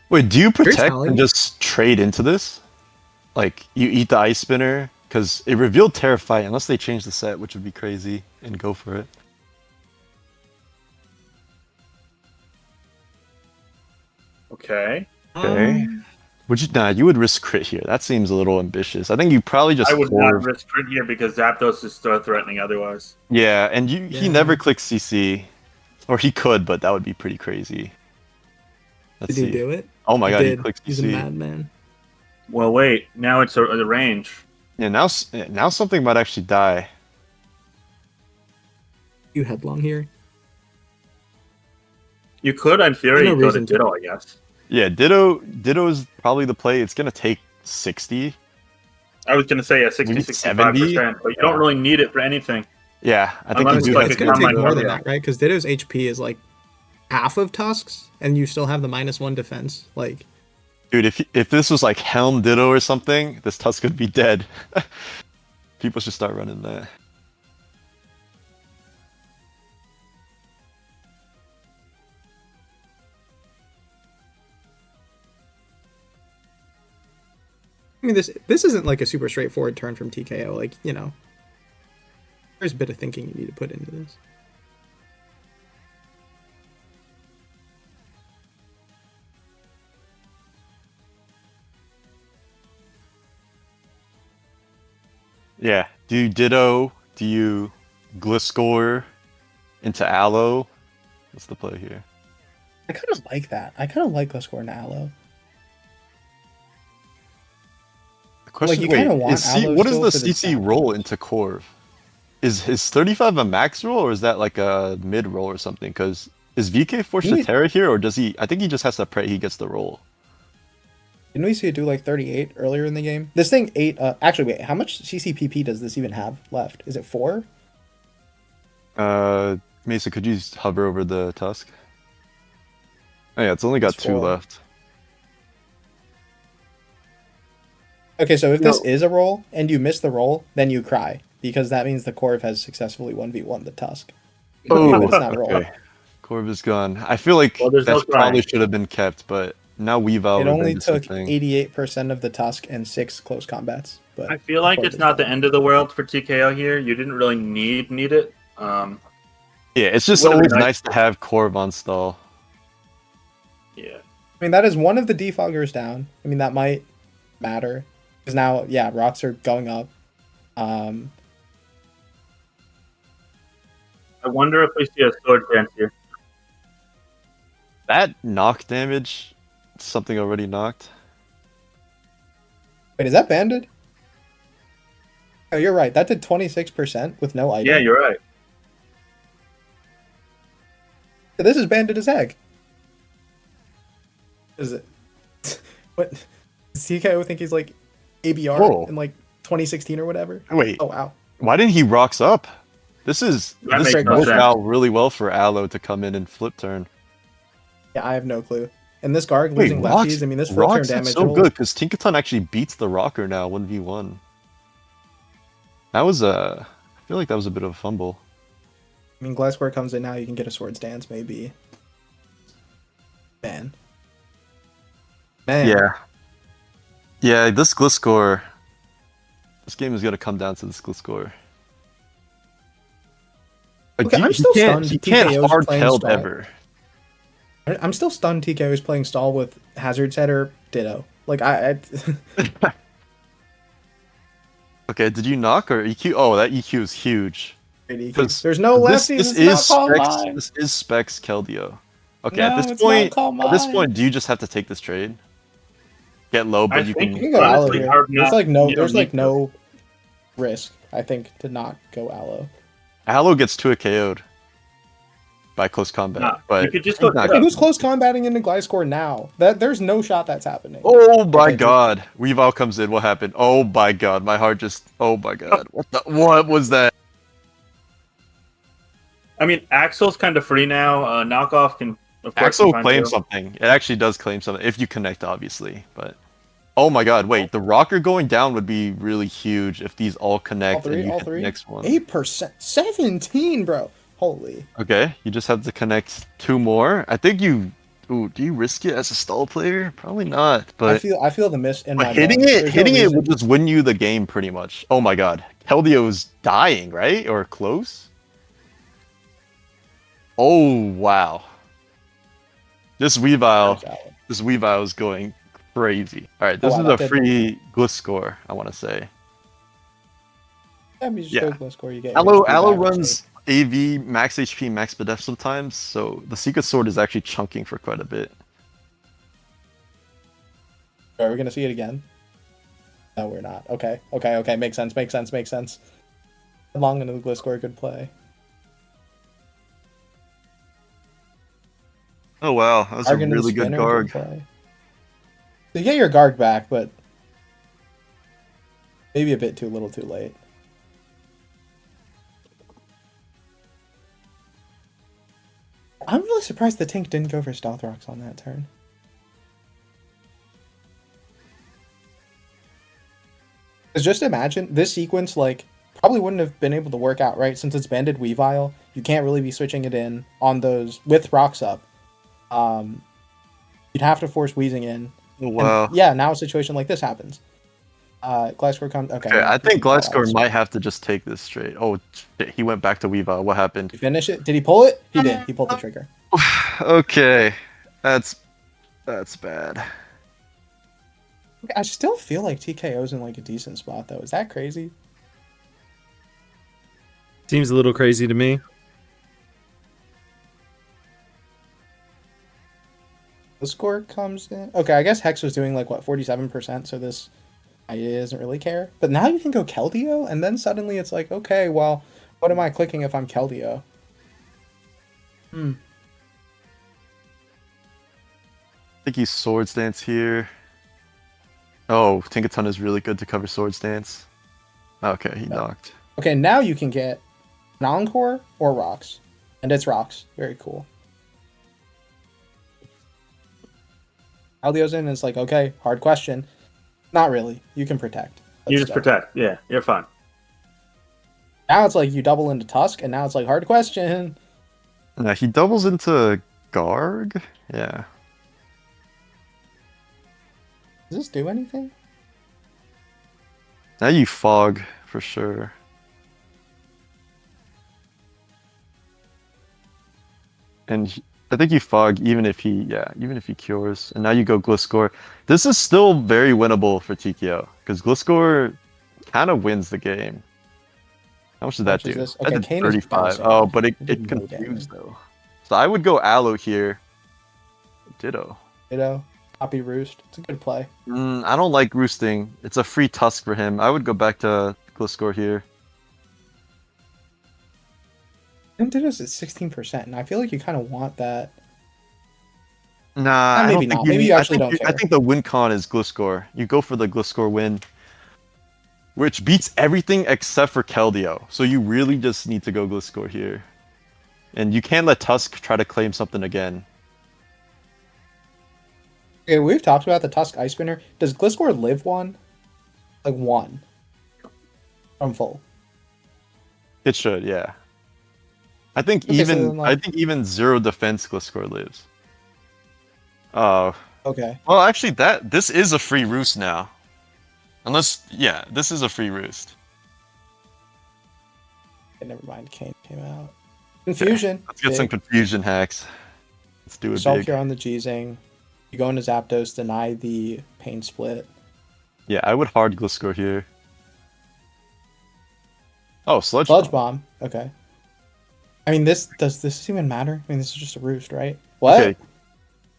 Wait, do you protect telling. and just trade into this? Like, you eat the Ice Spinner? Because it revealed Terrify, unless they change the set, which would be crazy, and go for it. Okay. Okay. You would risk crit here. That seems a little ambitious. I think you probably just I would core- not risk crit here because Zapdos is so threatening otherwise. Yeah, and he Yeah. never clicks CC. Or he could, but that would be pretty crazy. Let's Did see. he do it? Oh my He god, he did. clicked He's a CC. madman. Well, wait. Now it's the range. Yeah, now something might actually die. You headlong here. You could, in theory, There's no go to reason to. Ditto, I guess. Yeah, Ditto is probably the play. It's gonna take 60. I was going to say, 60, 65%, but you don't really need it for anything. Yeah, I think Unless you it's do like have It's to gonna Combine take go more Combine than Combine. that, right? Because Ditto's HP is like half of Tusk's, and you still have the -1 defense. Like, Dude, if this was like Helm Ditto or something, this Tusk could be dead. People should start running that. I mean, this isn't like a super straightforward turn from TKO. Like, you know, there's a bit of thinking you need to put into this. Yeah. Do you Ditto? Do you Gliscor into Aloe? What's the play here? I kind of like that. I kind of like Gliscor and Aloe. The question, you kinda want Aloe what is still the for the CC stat. roll into Corv? Is 35 a max roll or is that like a mid roll or something? Because is VK forced to He- Terra here or does he? I think he just has to pray he gets the roll. Didn't we see it do like 38 earlier in the game? This thing 8. Actually, wait. How much CCPP does this even have left? Is it 4? Mesa, could you just hover over the Tusk? Oh yeah, it's only got It's 2 4. left. Okay, so if this No. is a roll and you miss the roll, then you cry because that means the Corv has successfully 1v1 the Tusk. Oh, it's not roll. okay. Corv is gone. I feel like Well, there's no that's probably crying. should have been kept, but now Weavile It only reversed took something. 88% of the Tusk and 6 close combats. But I feel like Corv it's is not the done. end of the world for TKO here. You didn't really need it. Yeah, it's just Would've always been nice to have Corv on stall. Yeah. I mean, that is one of the defoggers down. I mean, that might matter because now, yeah, rocks are going up. I wonder if we see a sword dance here. That knock damage, something already knocked. Wait, is that banded? Oh, you're right. That did 26% with no item. Yeah, you're right. This is banded as heck. Is it? What? Does TKO think he's like ABR Whoa. in like 2016 or whatever? Wait, Oh wow. why didn't he rocks up? This That makes great no worked sense. out really well for Aloe to come in and flip turn. Yeah, I have no clue. And this Garg Wait, losing rocks? lefties, I mean, this full turn Rocks is damage. so good because Tinkaton actually beats the Rocker now 1v1. That was I feel like that was a bit of a fumble. I mean, Gliscor comes in now, you can get a Swords Dance, maybe. Man. Yeah. Yeah, this Gliscor. This game is gonna come down to this Gliscor. Okay, I'm still stunned He can't TKO's hard playing held stall. ever. I'm still stunned TKO is playing stall with Hazard Setter Ditto. Like, I Okay, did you knock or EQ? Oh, that EQ is huge. there's no lefties, This it's is not call Specs. mine. This is Specs Keldeo. Okay, No, at it's this not point, call mine. do you just have to take this trade? Get low, but I you think You can. can go Aloe honestly, here. hard There's not- like no, you there's don't like need to. no risk, I think, to not go Aloe. Aloe gets 2 KO'd by close combat, Nah, but you could just he's go not Ditto. Okay, who's close combating into Gliscor now? There's no shot that's happening. Oh my Okay, god! Weavile comes in. What happened? Oh my god! My heart just. Oh my god! What was that? I mean, Axel's kind of free now. Knockoff can, of course, Axel find claims Ditto. something. It actually does claim something if you connect, obviously. But oh my god! Wait, the rocker going down would be really huge if these all connect and you all hit the three. next one. 8%, 17, bro. Holy. Okay, you just have to connect 2 more. I think you. Ooh, do you risk it as a stall player? Probably not. But I feel the miss in But my hitting bones. it, There's hitting no it reason. would just win you the game pretty much. Oh my god, Keldio's dying, right? Or close? Oh wow, this Weavile is going crazy. All right, this wow, is that a did- free Gliscor, I want to say. Yeah, you just Yeah. go Gliscor, you get your Aloe HP back, runs AV max HP, max Bedef sometimes, so the Secret Sword is actually chunking for quite a bit. so- Are we gonna see it again? No, we're not. Okay. Makes sense. Long into the Gliscor, good play. Oh wow, that was a Garg into the really good spinner, Garg. play. You get your Garg back, but maybe a bit too little too late. I'm really surprised the Tink didn't go for Stealth Rocks on that turn. Because just imagine, this sequence, like, probably wouldn't have been able to work out, right? Since it's banded Weavile, you can't really be switching it in on those with rocks up. You'd have to force Wheezing in. Oh And, wow. yeah, now a situation like this happens. Gliscor comes. Okay, Okay, I think Gliscor Gliscor might have to just take this straight. Oh, shit, he went back to Weavile. What happened? finish it. Did he pull it? He did. He pulled the trigger. Okay, that's bad. Okay, I still feel like TKO's in like a decent spot though. Is that crazy? Seems a little crazy to me. The score comes in. Okay, I guess Hex was doing like what 47%, so this idea doesn't really care. But now you can go Keldeo, and then suddenly it's like, okay, well, what am I clicking if I'm Keldeo? I think he's Swords Dance here. Oh, Tinkaton is really good to cover Swords Dance. Okay, he knocked. Okay, now you can get an Encore or Rocks, and it's Rocks. Very cool. Keldeo's in, and it's like, okay, hard question. Not really. You can protect. You Let's just go. protect. Yeah, you're fine. Now it's like you double into Tusk, and now it's like hard question. Yeah, he doubles into Garg. Yeah. Does this do anything? Now you fog for sure. And I think you fog even if he cures. And now you go Gliscor. This is still very winnable for TKO because Gliscor kind of wins the game. How much did that How much do? is this? That Okay, did Kane is 35. bouncing. Oh, but it did no confused damage. though. So I would go Aloe here. Ditto. You know, Poppy Roost. It's a good play. I don't like roosting. It's a free tusk for him. I would go back to Gliscor here. And Ditto's at 16%, and I feel like you kind of want that. Nah, I maybe don't think not. you Maybe need- you I actually think don't I care. think the win con is Gliscor. You go for the Gliscor win. which beats everything except for Keldeo. So you really just need to go Gliscor here. And you can't let Tusk try to claim something again. Okay, we've talked about the Tusk Ice Spinner. Does Gliscor live one? Like one. From full. It should, yeah. I think Okay, so then, like- I think even 0 defense Gliscor lives. Oh. Okay. Well, actually, this is a free roost now. Unless, yeah, this is a free roost. Okay, never mind. Kane came out. Confusion. Let's get some confusion hacks. Let's do it Self big. here on the Jizing. You go into Zapdos, deny the Pain Split. Yeah, I would hard Gliscor here. Oh, Sludge Bomb. Okay. I mean, does this even matter? I mean, this is just a roost, right? What? Okay.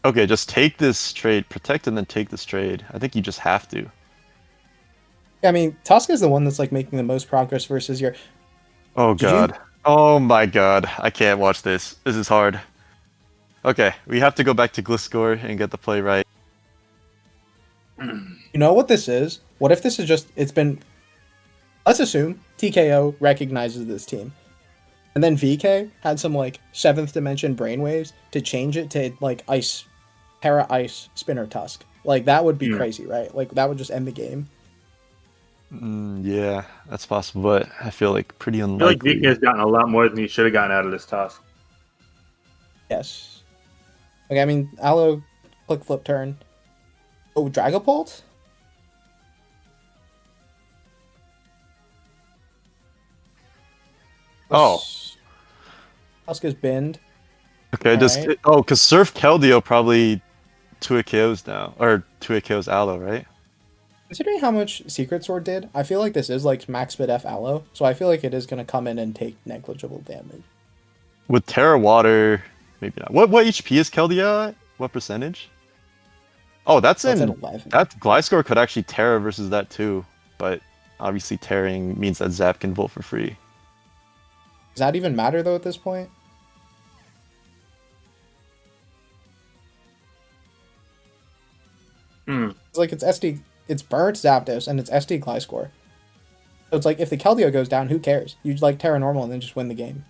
Okay, just take this trade, protect, and then take this trade. I think you just have to. Yeah, I mean, Tusk is the one that's like making the most progress versus your. Oh Did you- god. Oh my god. I can't watch this. This is hard. Okay, we have to go back to Gliscor and get the play right. You know what this is? What if this is just? It's been. Let's assume TKO recognizes this team, and then VK had some like 7th dimension brainwaves to change it to like Ice, Terra Ice Spinner Tusk. Like that would be crazy, right? Like that would just end the game. Yeah, that's possible, but I feel like pretty I feel like unlikely. VK has gotten a lot more than he should have gotten out of this Tusk. Yes. Okay, I mean, Aloe, click flip turn. Oh, Dragapult? Oh. Tusk is binned. Okay, Alright. because Surf Keldeo probably 2 KOs now, or 2 KOs Aloe, right? Considering how much Secret Sword did, I feel like this is like max bid F Aloe, so I feel like it is going to come in and take negligible damage. With Terra Water, maybe not. What HP is Keldeo at? What percentage? Oh, that's That's in. at 11. That Gliscor could actually Terra versus that too, but obviously Terraing means that Zap can volt for free. Does that even matter though at this point? It's like it's burnt Zapdos and it's SD Gliscor. So it's like if the Keldeo goes down, who cares? You like Terra Normal and then just win the game.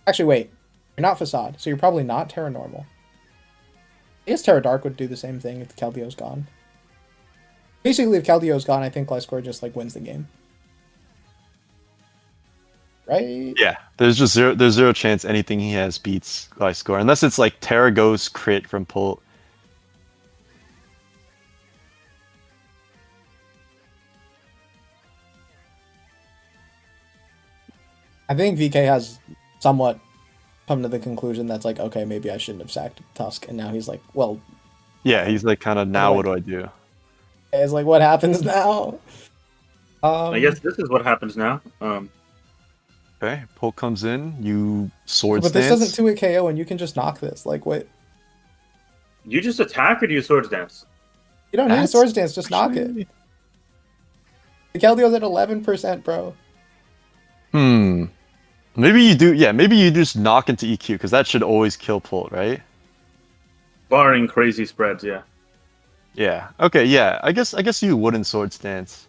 Actually, wait. You're not Facade, so you're probably not Terra Normal. I guess Terra Dark would do the same thing if the Keldeo's gone. Basically, if Keldeo's gone, I think Gliscor just like wins the game. Right? Yeah, there's zero chance anything he has beats Gliscor unless it's like Terra Ghost crit from Pult. I think VK has somewhat come to the conclusion that's like, okay, maybe I shouldn't have sacked Tusk, and now he's like, well, Yeah, he's like kind of now. Like- What do I do? it's like, what happens now? I guess this is what happens now. Okay, Pult comes in. You sword but this stance. doesn't 2-hit KO, and you can just knock this. Like, what? You just attack or do you Swords Dance? You don't need a That's Swords Dance, just knock it. actually- The Keldeo's at 11%, bro. Maybe you do. Yeah, maybe you just knock into EQ because that should always kill Pult, right? Barring crazy spreads, yeah. Yeah. Okay. Yeah. I guess you wouldn't sword stance.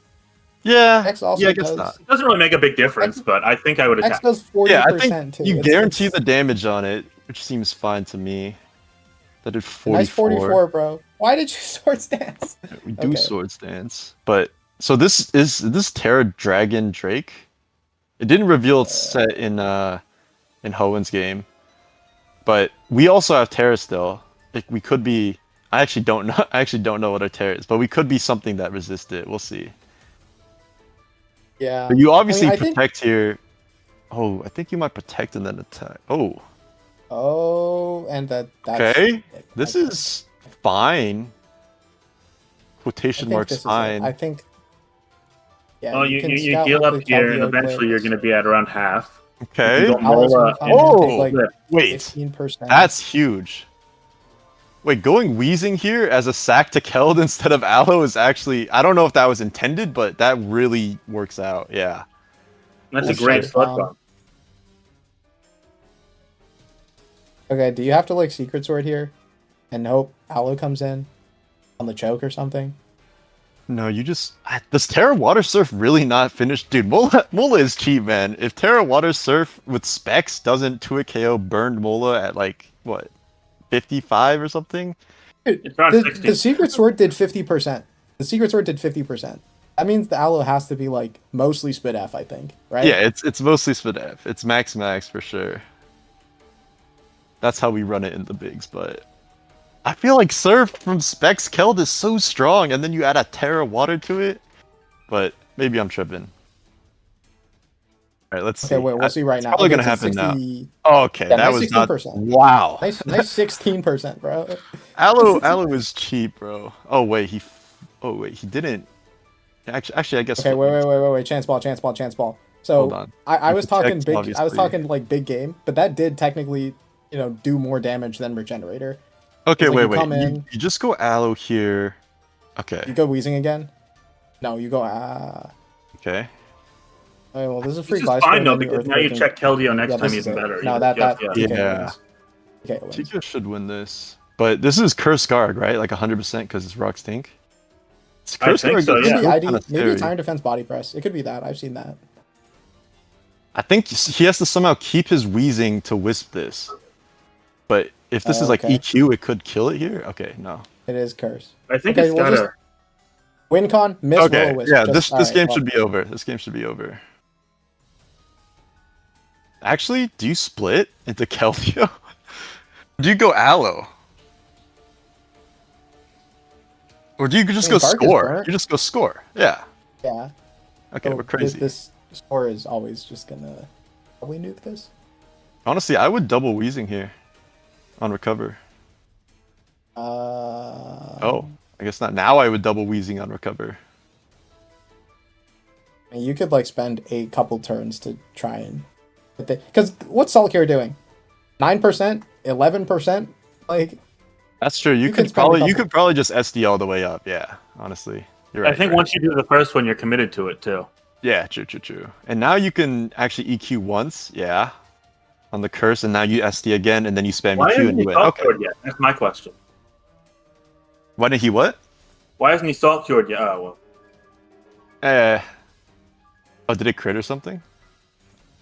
Yeah. X also yeah. I guess does. not. It doesn't really make a big difference, but I think I would X attack. does 40%, Yeah, I think too. you It's- guarantee it's the damage on it, which seems fine to me. That did 44. Nice 44, bro. Why did you Swords Dance? We do Okay. sword stance, but so this Terra Dragon Drake. It didn't reveal its set in Hoen's game, but we also have Terra still. We could be. I actually don't know. I actually don't know what our Terra is, but we could be something that resists it. We'll see. Yeah. But you obviously I think- protect here. Oh, I think you might protect and then attack. Oh, Oh, and that's okay. it. This I- is fine. I Quotation think marks this is it. fine. I think. Yeah. Oh, you can you scout heal with up the here, and Keldeo eventually you're glitch. going to be at around half. Okay. You can go Aloe's Mola. gonna come and take, Oh, like, wait. 15%. That's huge. Wait, going Wheezing here as a sack to Keld instead of Aloe is actually... I don't know if that was intended, but that really works out. Yeah. That's a Bullshit. great slug bomb. Okay, do you have to like Secret Sword here and hope Aloe comes in? on the choke or something. No, you just does Terra Water Surf really not finish? Dude, Mola is cheap, man. If Terra Water Surf with specs doesn't 2-hit KO burned Mola at like what 55 or something? Dude, It's around 60. the Secret Sword did 50%. The Secret Sword did 50%. That means the Aloe has to be like mostly spit F, I think, right? Yeah, it's mostly spit F. It's max for sure. That's how we run it in the bigs, but I feel like Surf from Specs Keld is so strong, and then you add a Terra Water to it. But maybe I'm tripping. All right, let's see. Okay, wait, we'll see right it's now. Probably Okay, gonna it's happen 60... now. Oh, okay, Yeah, that nice was not. 16%. Wow. Nice 16%, bro. Aloe is cheap, bro. Oh wait, he didn't. Actually, I guess. Okay, wait. Chance ball. So Hold on. I was talking Protect, big. I was obviously. talking like big game, but that did technically, do more damage than Regenerator. Okay, It's like you wait. come You, in- you just go Aloe here. Okay. You go Wheezing again? No, you go Okay. Oh, well, this is a This free is buy fine square, though maybe because now you Earthquake check Keldeo next yeah, time this is even it. better. No, Yeah, that yeah. TK Yeah. wins. TK wins. Chico should win this. But this is Curse Guard, right? Like 100% because it's Rock Stink. It's I Curse think Guard so, gets yeah. Maybe so ID, kinda maybe scary. Time Defense Body Press. It could be that. I've seen that. I think he has to somehow keep his Wheezing to Wisp this. But if this is like Okay. EQ, it could kill it here? Okay, no. It is Curse. I think Okay, it's we'll gotta. Win con, miss Okay, Will-O-Wisp. yeah, Just- this alright, game well, should be over. This game should be over. Actually, do you split into Keldeo? Do you go Aloe? Or do you just I mean, go Bark is score? burnt. You just go score. Yeah. Yeah. Okay, So we're crazy. This score is always just gonna probably nuke this. Honestly, I would double Wheezing here on recover. Oh, I guess not. Now I would double Wheezing on recover. I mean, you could like spend a couple turns to try and, because what's Solcure doing? 9%, 11%, like. That's true. You You can could spend a probably couple. just SD all the way up. Yeah, honestly, you're right. I think right. once you do the first one, you're committed to it too. Yeah, true. And now you can actually EQ once, yeah, on the curse, and now you SD again, and then you spam Why EQ hasn't and he you win. salt Okay. cured yet? That's my question. Why did he what? Why hasn't he salt cured yet? Oh well. Oh, did it crit or something?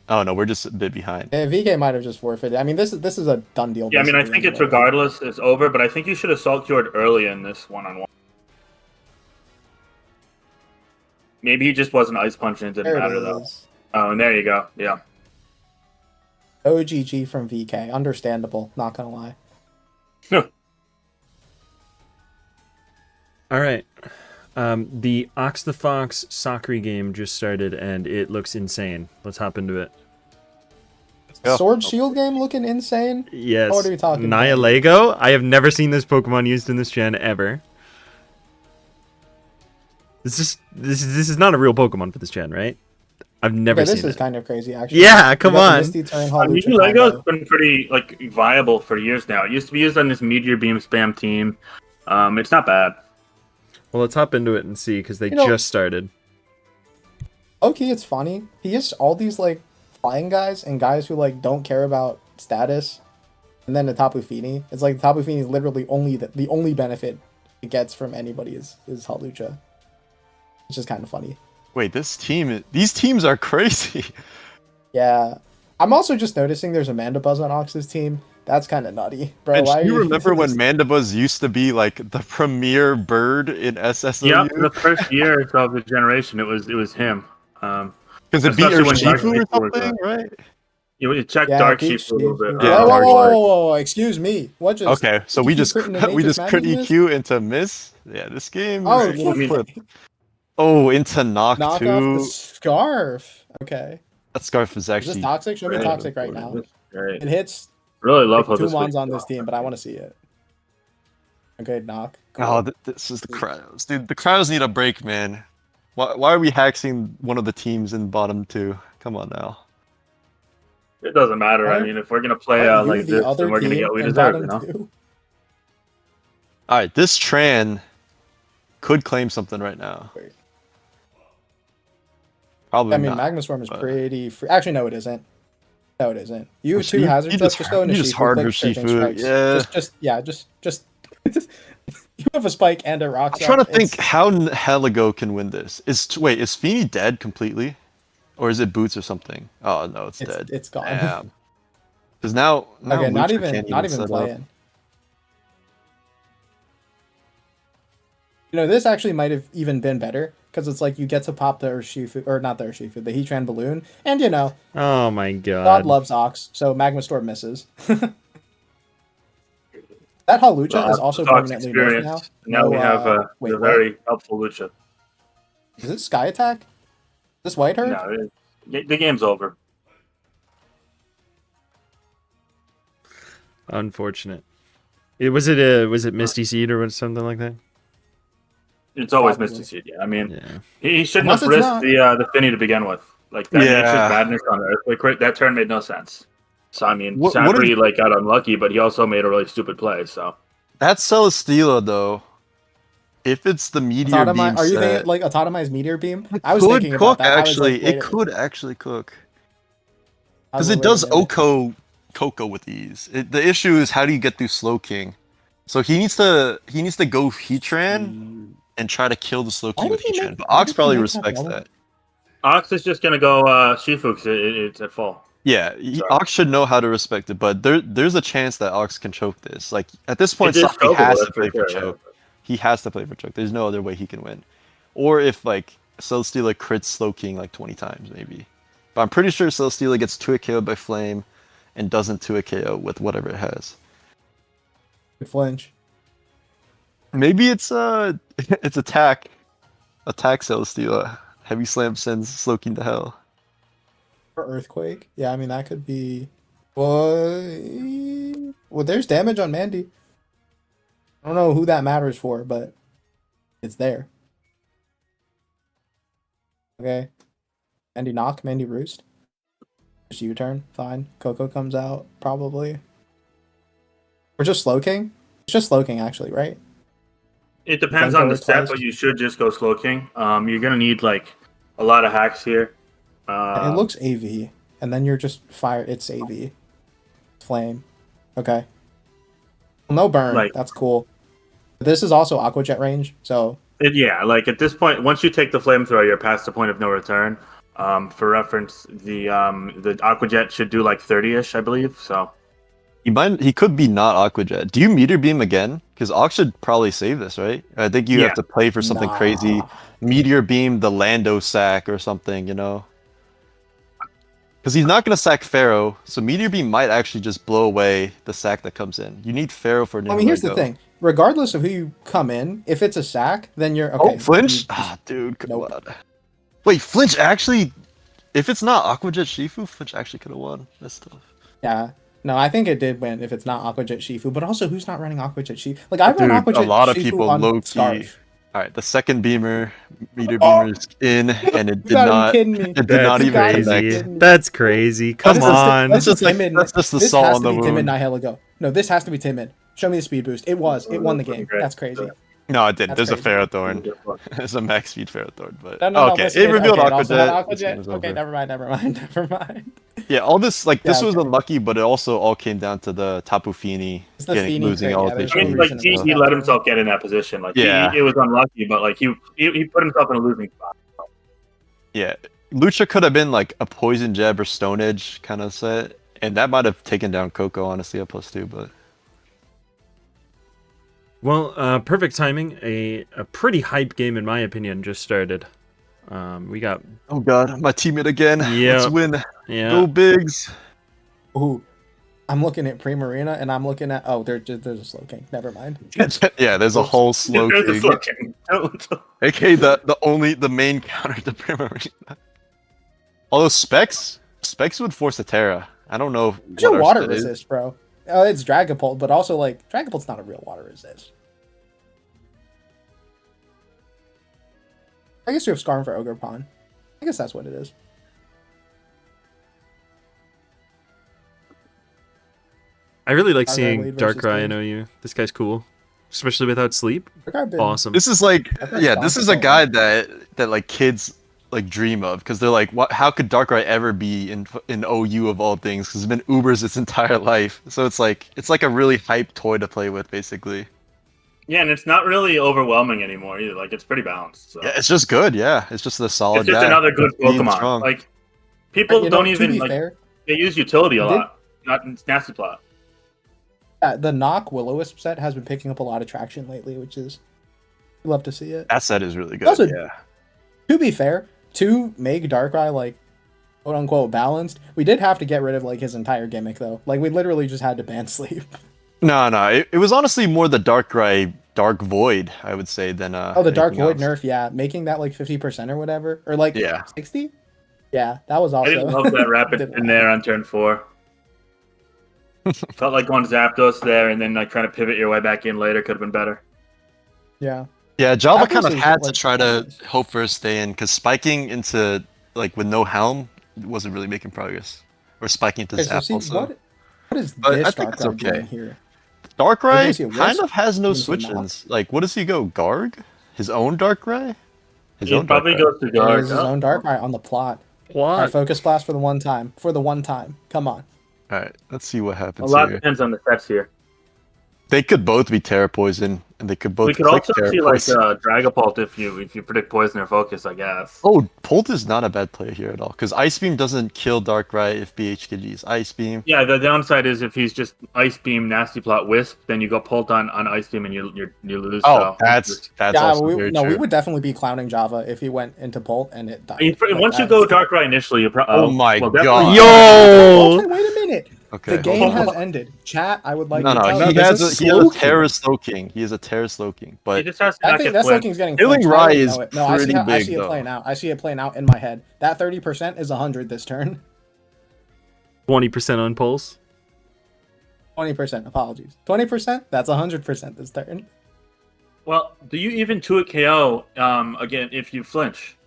Oh no, we're just a bit behind. Yeah, VK might have just forfeited. I mean, this is a done deal. Yeah, I mean, I basically, think it's anyway. regardless. It's over, but I think you should have salt cured early in this one-on-one. Maybe he just wasn't ice punching. It didn't There matter it though. is. Oh, and there you go. Yeah. OGG from VK. Understandable. Not gonna lie. All right. The Ox the Fox Sakri game just started, and it looks insane. Let's hop into it. Yeah. Sword Shield game looking insane. Yes. What are we talking about? Nihilego? I have never seen this Pokemon used in this gen ever. This is not a real Pokemon for this gen, right? I've never Okay, seen this is it. kind of crazy, actually. Yeah, You come got the on. Misty Turn, I mean, Hawlucha Lego's combo. been pretty viable for years now. It used to be used on this Meteor Beam spam team. It's not bad. Well, let's hop into it and see, because they You know- just started. Okay, it's funny. He has all these flying guys and guys who don't care about status, and then the Tapu Fini. It's like Tapu Fini is literally only the only benefit it gets from anybody is Hawlucha, which is kind of funny. Wait, these teams are crazy. Yeah, I'm also just noticing there's a Mandibuzz on Ox's team. That's kind of nutty, bro. And Why do you are remember when Mandibuzz used to be like the premier bird in SSOU? Yeah, the first year of the generation, it was him. Because it beat especially when Dark Urshifu or Shifu was something, right? You check Yeah, Dark Peach Sheep a little bit. Shifu. Yeah, whoa, Dark whoa, excuse me. What just? Okay, so did we you just crit into we Nature's just crit Madness? EQ into miss. Yeah, this game Oh, is a little yeah. flip. Oh, into knock Knock off the too. scarf. Okay. That scarf is Is actually this toxic? Show me great. toxic right now. Great. It hits Really love how two this mons week- on this team, but I want to see it. Okay, knock. Oh, this is the cryos, dude. The cryos need a break, man. Why are we hacking one of the teams in bottom two? Come on now. It doesn't matter. I Right. mean, if we're gonna play Are you like the this, other then we're gonna team get what we in deserve. You bottom know. two? All right, this Tran could claim something right now. Wait. Probably I mean, not. Magnusworm is but- pretty free. Actually, no, it isn't. No, it isn't. You have two You- hazard you sets. just- Just go into you just Shifu, hard click for Searching Shifu, Strikes. yeah. Just You have a spike and a rock. I'm trying to think how Heligo can win this. Is Feeny dead completely? Or is it Boots or something? Oh no, it's dead. It's gone. Damn. Because now Okay, not Lucha even can't not even set up. playing. You know, this actually might have even been better because it's like you get to pop the Urshifu, or not the Urshifu, the Heatran balloon, and you know, Oh my God god. loves Ox, so Magma Storm misses. That Halucha is also Fox permanently nerfed now. experience. Now we have wait, a what? very helpful Lucha. Is it Sky Attack? Is this White Herd? No, the game's over. Unfortunate. Was it Misty Seed or something like that? It's always Probably. Misty Seed. Yeah, I mean, Yeah. he shouldn't Unless have it's risked not. the Finny to begin with. Like that Yeah. Nature's Madness on the Earthquake crit, that turn made no sense. So I mean, What Sapri is- got unlucky, but he also made a really stupid play. So That's Celesteela though. If it's the Meteor Beam Are you set, thinking like Autotomized Meteor Beam? I was could thinking cook about that. I was actually. like, wait It a- could actually cook. I was Because like, it wait a does minute. Coco with ease. The issue is how do you get through Slow King? So he needs to go Heatran and try to kill the Slow King Why with did he Heatran. make- But why Ox did he probably make that respects yellow? that. Ox is just gonna go Shifu because it's at full. Yeah, Sorry. Ox should know how to respect it, but there's a chance that Ox can choke this. Like at this point, It is Saki has chokeable, to that's play for for sure, choke. He has to play for choke. There's no other way he can win. Or if like Celesteela crits Slow King like 20 times maybe. But I'm pretty sure Celesteela gets 2 KO by Flame and doesn't 2 KO with whatever it has. Good flinch. Maybe it's it's attack Celesteela. Heavy Slam sends Slow King to hell. For Earthquake? Yeah, I mean that could be. Well, there's damage on Mandy. I don't know who that matters for, but it's there. Okay. Mandy knock, Mandy roost. Just U-turn, fine. Coco comes out, probably. Or just Slow King? It's just Slow King, actually, right? It depends on the Flamethrower set, twice. but you should just go Slow King. You're gonna need like a lot of hacks here. It looks AV, and then you're just fire. It's AV. Flame. Okay. Well, no burn. Like- That's cool. But this is also Aqua Jet range, so Yeah, like at this point, once you take the flamethrower, you're past the point of no return. For reference, the Aqua Jet should do like 30-ish, I believe. So He could be not Aqua Jet. Do you Meteor Beam again? Because Ox should probably save this, right? I think you Yeah. have to play for something crazy. Meteor Beam the Lando sack or something, you know? Because he's not going to sack Pharaoh, so Meteor Beam might actually just blow away the sack that comes in. You need Pharaoh for I mean, here's the thing. Regardless of who you come in, if it's a sack, then you're okay. Oh, Flinch? you- Ah, dude, come Nope. on. Wait, Flinch actually... If it's not Aqua Jet Shifu, Flinch actually could have won. That's tough. Yeah. No, I think it did win if it's not Aqua Jet Shifu, but also who's not running Aqua Jet Shifu? Like I run Dude, Aqua a Jet lot of Shifu people on low-key- Scarf. Alright, the second Beamer, Meteor Oh! Beamer's in, and it You did gotta not... be kidding me. It did That's not even gotta be crazy. connect. kidding me. That's crazy. Come That's just- on. that's just like timid. that's just the This salt has on to the be timid, wound. Nihiligo. No, this has to be timid. Show me the speed boost. It was. It won the game. That's crazy. No, it didn't. That's There's a crazy. Ferrothorn. There's a max speed Ferrothorn, but No, okay, listen, it revealed okay, Aqua also had Jet. Aqua This game Jet. is Okay, over. never mind. Yeah, all this this Yeah, was okay. unlucky, but it also all came down to the Tapu Fini It's the getting Fini losing crit, all yeah, his there's I mean, no HP. like reason to he do let that. himself get in that position. Like Yeah. it was unlucky, but like he put himself in a losing spot. Yeah, Lucha could have been like a Poison Jab or Stone Edge kind of set, and that might have taken down Coco honestly at +2. But Well, perfect timing. A pretty hype game in my opinion just started. We got oh god, my teammate again. Yeah. Let's win. yeah. Go Bigs. Ooh, I'm looking at Primarina and I'm looking at there's a Slow King. Never mind. Yeah, there's a whole slow There's a king. Slow King. Okay, the main counter to Primarina. Although Specs would force a Terra. I don't know There's no our water set is. resist, bro. It's Dragapult, but also like Dragapult's not a real water resist. I guess you have Scarm for Ogre Pawn. I guess that's what it is. I really like Darkrai seeing lead versus Darkrai in Things. OU. This guy's cool, especially without sleep. Darkrai been- Awesome. This is like, I thought yeah, this is a Darkrai- guy that like kids like dream of because they're like, what? How could Darkrai ever be in OU of all things? Because it's been Ubers its entire life. So it's like a really hype toy to play with, basically. Yeah, and it's not really overwhelming anymore either. Like it's pretty balanced. So. Yeah, it's just good. Yeah, it's just a solid. It's just deck. another good It's being Pokemon. strong. Like people You don't know, to even be like fair, they use utility a I did- lot, not nasty plot. the Knock Will-O-Wisp set has been picking up a lot of traction lately, which is love to see it. That set is really good. Also, yeah. To be fair, to make Darkrai like quote unquote balanced, we did have to get rid of like his entire gimmick though. Like we literally just had to ban sleep. No. It was honestly more the Dark Void, I would say, than Oh, the Dark anything Void else. nerf, yeah, making that like 50% or whatever, or like Yeah. 60. Yeah, that was I also. didn't love that rapid Didn't in like there on turn 4. Felt like going Zapdos there and then like trying to pivot your way back in later could have been better. Yeah. Yeah, Java Zapdos kind of is, had to like, try to nice. hope for a stay in because spiking into like with no helm wasn't really making progress, or spiking into Okay, so Zap see also. what is But I this think it's Darkrai okay. doing here? Darkrai see a kind Wisp? of has no You're gonna see a switch-ins. Like, what does he go? Garg? His own Darkrai? His He own probably Darkrai. goes to He guard. is his own Darkrai on the plot. All What? right, Focus Blast for the one time. For the one time. Come on. All right, let's see what A happens lot here. depends on the sets here. They could both be Terra Poison, and they could both We could click also Terra see like Poison. Dragapult if you predict poison or focus, I guess. Oh, Polt is not a bad player here at all, because Ice Beam doesn't kill Darkrai if BHKG's Ice Beam. Yeah, the downside is if he's just Ice Beam, Nasty Plot, Wisp, then you go Pult on Ice Beam and you lose. Oh, so that's Yeah, also very we true. would definitely be clowning Java if he went into Bolt and it died. I mean, Like, once you that's- go Darkrai initially, you Oh my definitely- God. Yo! Okay, wait a minute. Okay, The hold game on. has ended. Chat, I would like No, to no, tell he you. has this a is Slowking. Terra Slowking. He is a Terra Slowking, He but just has to I not think get that flinched. Slowking's getting Killing flinched. I Rai didn't is know it. No, I see, pretty I big, see it though. playing out. I see it playing out in my head. That 30% is 100 this turn. 20% on pulse. 20%, apologies. 20%, that's 100% this turn. Well, do you even 2-hit KO again if you flinch?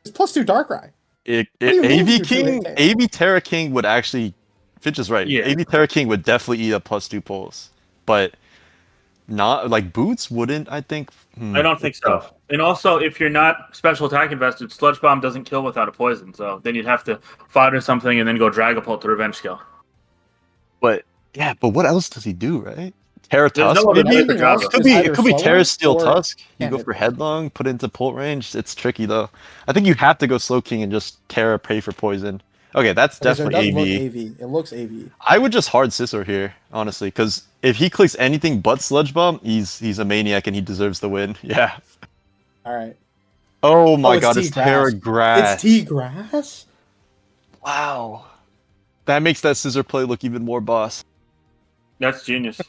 It's +2 Darkrai. it, do you mean AV you King, 2-hit AV Terra King would actually, Finch is right. Yeah. AV Terra King would definitely eat a +2 pulse, but not like Boots wouldn't. I think. I don't think so. And also, if you're not special attack invested, Sludge Bomb doesn't kill without a poison. So then you'd have to fodder something and then go Dragapult to revenge kill. But yeah, but what else does he do, right? Terra There's Tusk, no other maybe? way for Java. It could be, Either slower Terra Steel or Tusk. You can't go hit for poison. Headlong, put into Pult range. It's tricky though. I think you have to go Slow King and just Terra pray for poison. Okay, that's Okay, so it does definitely look AV. AV. It looks AV. I would just hard Scissor here, honestly, because if he clicks anything but Sludge Bomb, he's a maniac and he deserves the win. Yeah. All right. Oh my it's god, it's T-Grass. Terra Grass. It's T-Grass? Wow. That makes that Scissor play look even more boss. That's genius.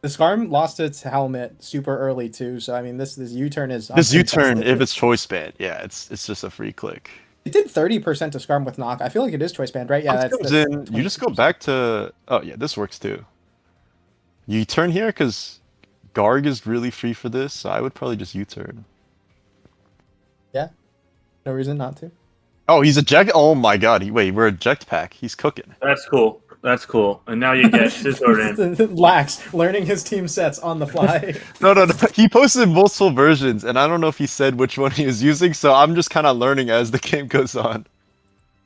The Skarm lost its helmet super early too, so I mean this U-turn is This U-turn, uncontested. if it's choice banned, yeah, it's just a free click. It did 30% to Skarm with knock. I feel like it is choice band, right? Yeah, Once that's, it comes that's in, you just go 20%. back to. Oh yeah, this works too. You turn here because Garg is really free for this, so I would probably just U-turn. Yeah. No reason not to. Oh, he's eject. Oh my god, wait, we're eject pack. He's cooking. That's cool. That's cool. And now you get Scizor in. Lax, learning his team sets on the fly. No. He posted multiple versions, and I don't know if he said which one he was using, so I'm just kind of learning as the game goes on.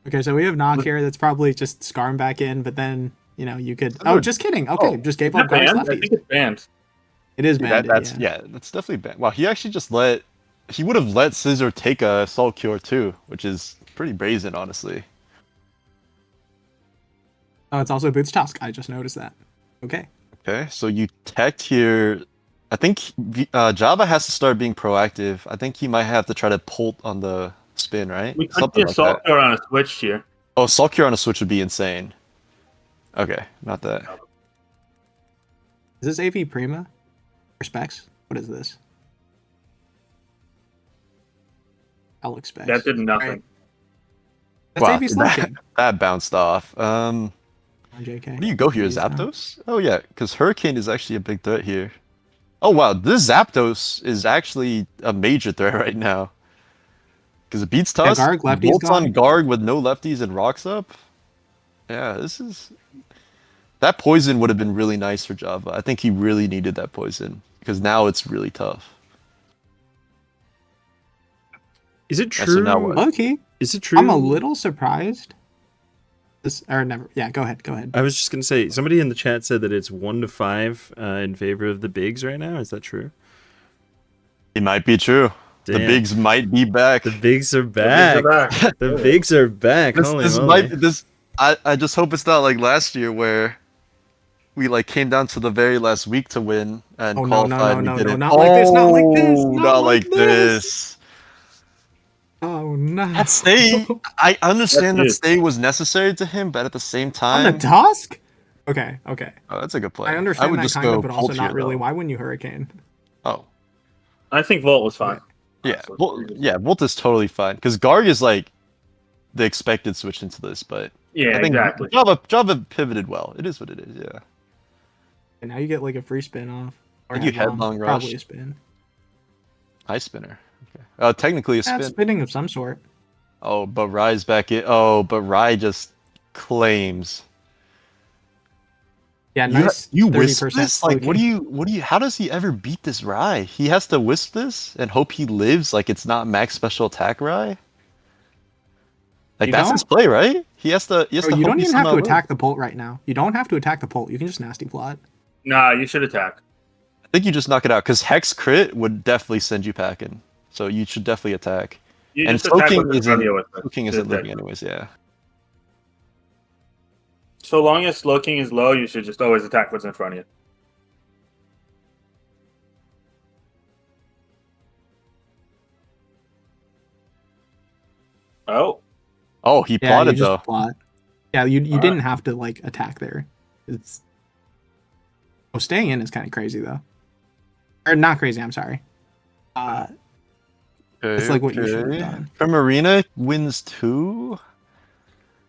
Okay, so we have knock here. That's probably just Skarm back in, but then you could. Oh, just kidding. Okay, Oh, just gave Is up that Gar's banned? I lefties. think it's banned. It is banned. That's definitely bad. Wow, he actually just let. He would have let Scissor take a Soul Cure too, which is pretty brazen, honestly. Oh, it's also Boots Tusk. I just noticed that. Okay. Okay, so you tech here. I think Java has to start being proactive. I think he might have to try to pull on the spin, right? We could Something get like Salt that. Cure on a switch here. Oh, Soul Cure on a switch would be insane. Okay, not that. Is this AV Prima? Or Specs? What is this? Alex Specs. That did nothing. Right. That's Wow, AV Slowking. that bounced off. JK. Where do you go here? He's not. Zapdos? Oh yeah, because Hurricane is actually a big threat here. Oh wow, this Zapdos is actually a major threat right now. Because it beats Tusk, Garg, lefties bolts on gone. Garg with no lefties and rocks up. Yeah, this is... That poison would have been really nice for Java. I think he really needed that poison. Because now it's really tough. Is it Yeah, so true? now what? Low-key. Is it true? I'm a little surprised This or never. Yeah, go ahead. Go ahead. I was just gonna say, somebody in the chat said that it's 1-5 in favor of the bigs right now. Is that true? It might be true. The Damn. bigs might be back. The bigs are The back. bigs are back. The bigs are back. Holy moly. I just hope it's not like last year where we like came down to the very last week to win and Oh, no, no, qualified. no, we no, didn't. not like this, not like this, not like this. Oh no. That stay, I understand that That's stay was necessary to him, but at the same On time, the Tusk? Okay, okay. oh, that's a good play. I understand would that just kind of, go but also Pulse not here, really. though. Why wouldn't you Hurricane? Oh, I think Volt was fine. yeah. honestly. Well, Volt is totally fine because Garg is like the expected switch into this, but Yeah, I think exactly. Java pivoted well. It is what it is. Yeah. And now you get like a free spin off. Or Think you headlong rush? Probably a spin. High spinner. Okay. Technically a Yeah, spin. spinning of some sort. Oh, but Rai's back in. Oh, but Rai just claims. Yeah, nice. You 30% wisp this? Like, what slow do you? How does he ever beat this Rai? He has to wisp this and hope he lives. Like it's not max special attack Rai. Like You that's don't? his play, right? He has to. He has Oh, to you hope don't he even have to somehow attack the Bolt right now. You don't have to attack the Bolt. You can just nasty plot. Nah, you should attack. lives. I think you just knock it out because Hex crit would definitely send you packing. So you should definitely attack. You And just attack soaking with the isn't- Romeo with it. King Just isn't living attack. anyways. Yeah. So long as Slow King is low, you should just always attack what's in front of you. Oh, Oh, he Yeah, plotted you just though. plot. Yeah, you Alright. didn't have to like attack there. It's staying in is kind of crazy though. Or not crazy, I'm sorry. It's like what you should have done. Primarina wins 2.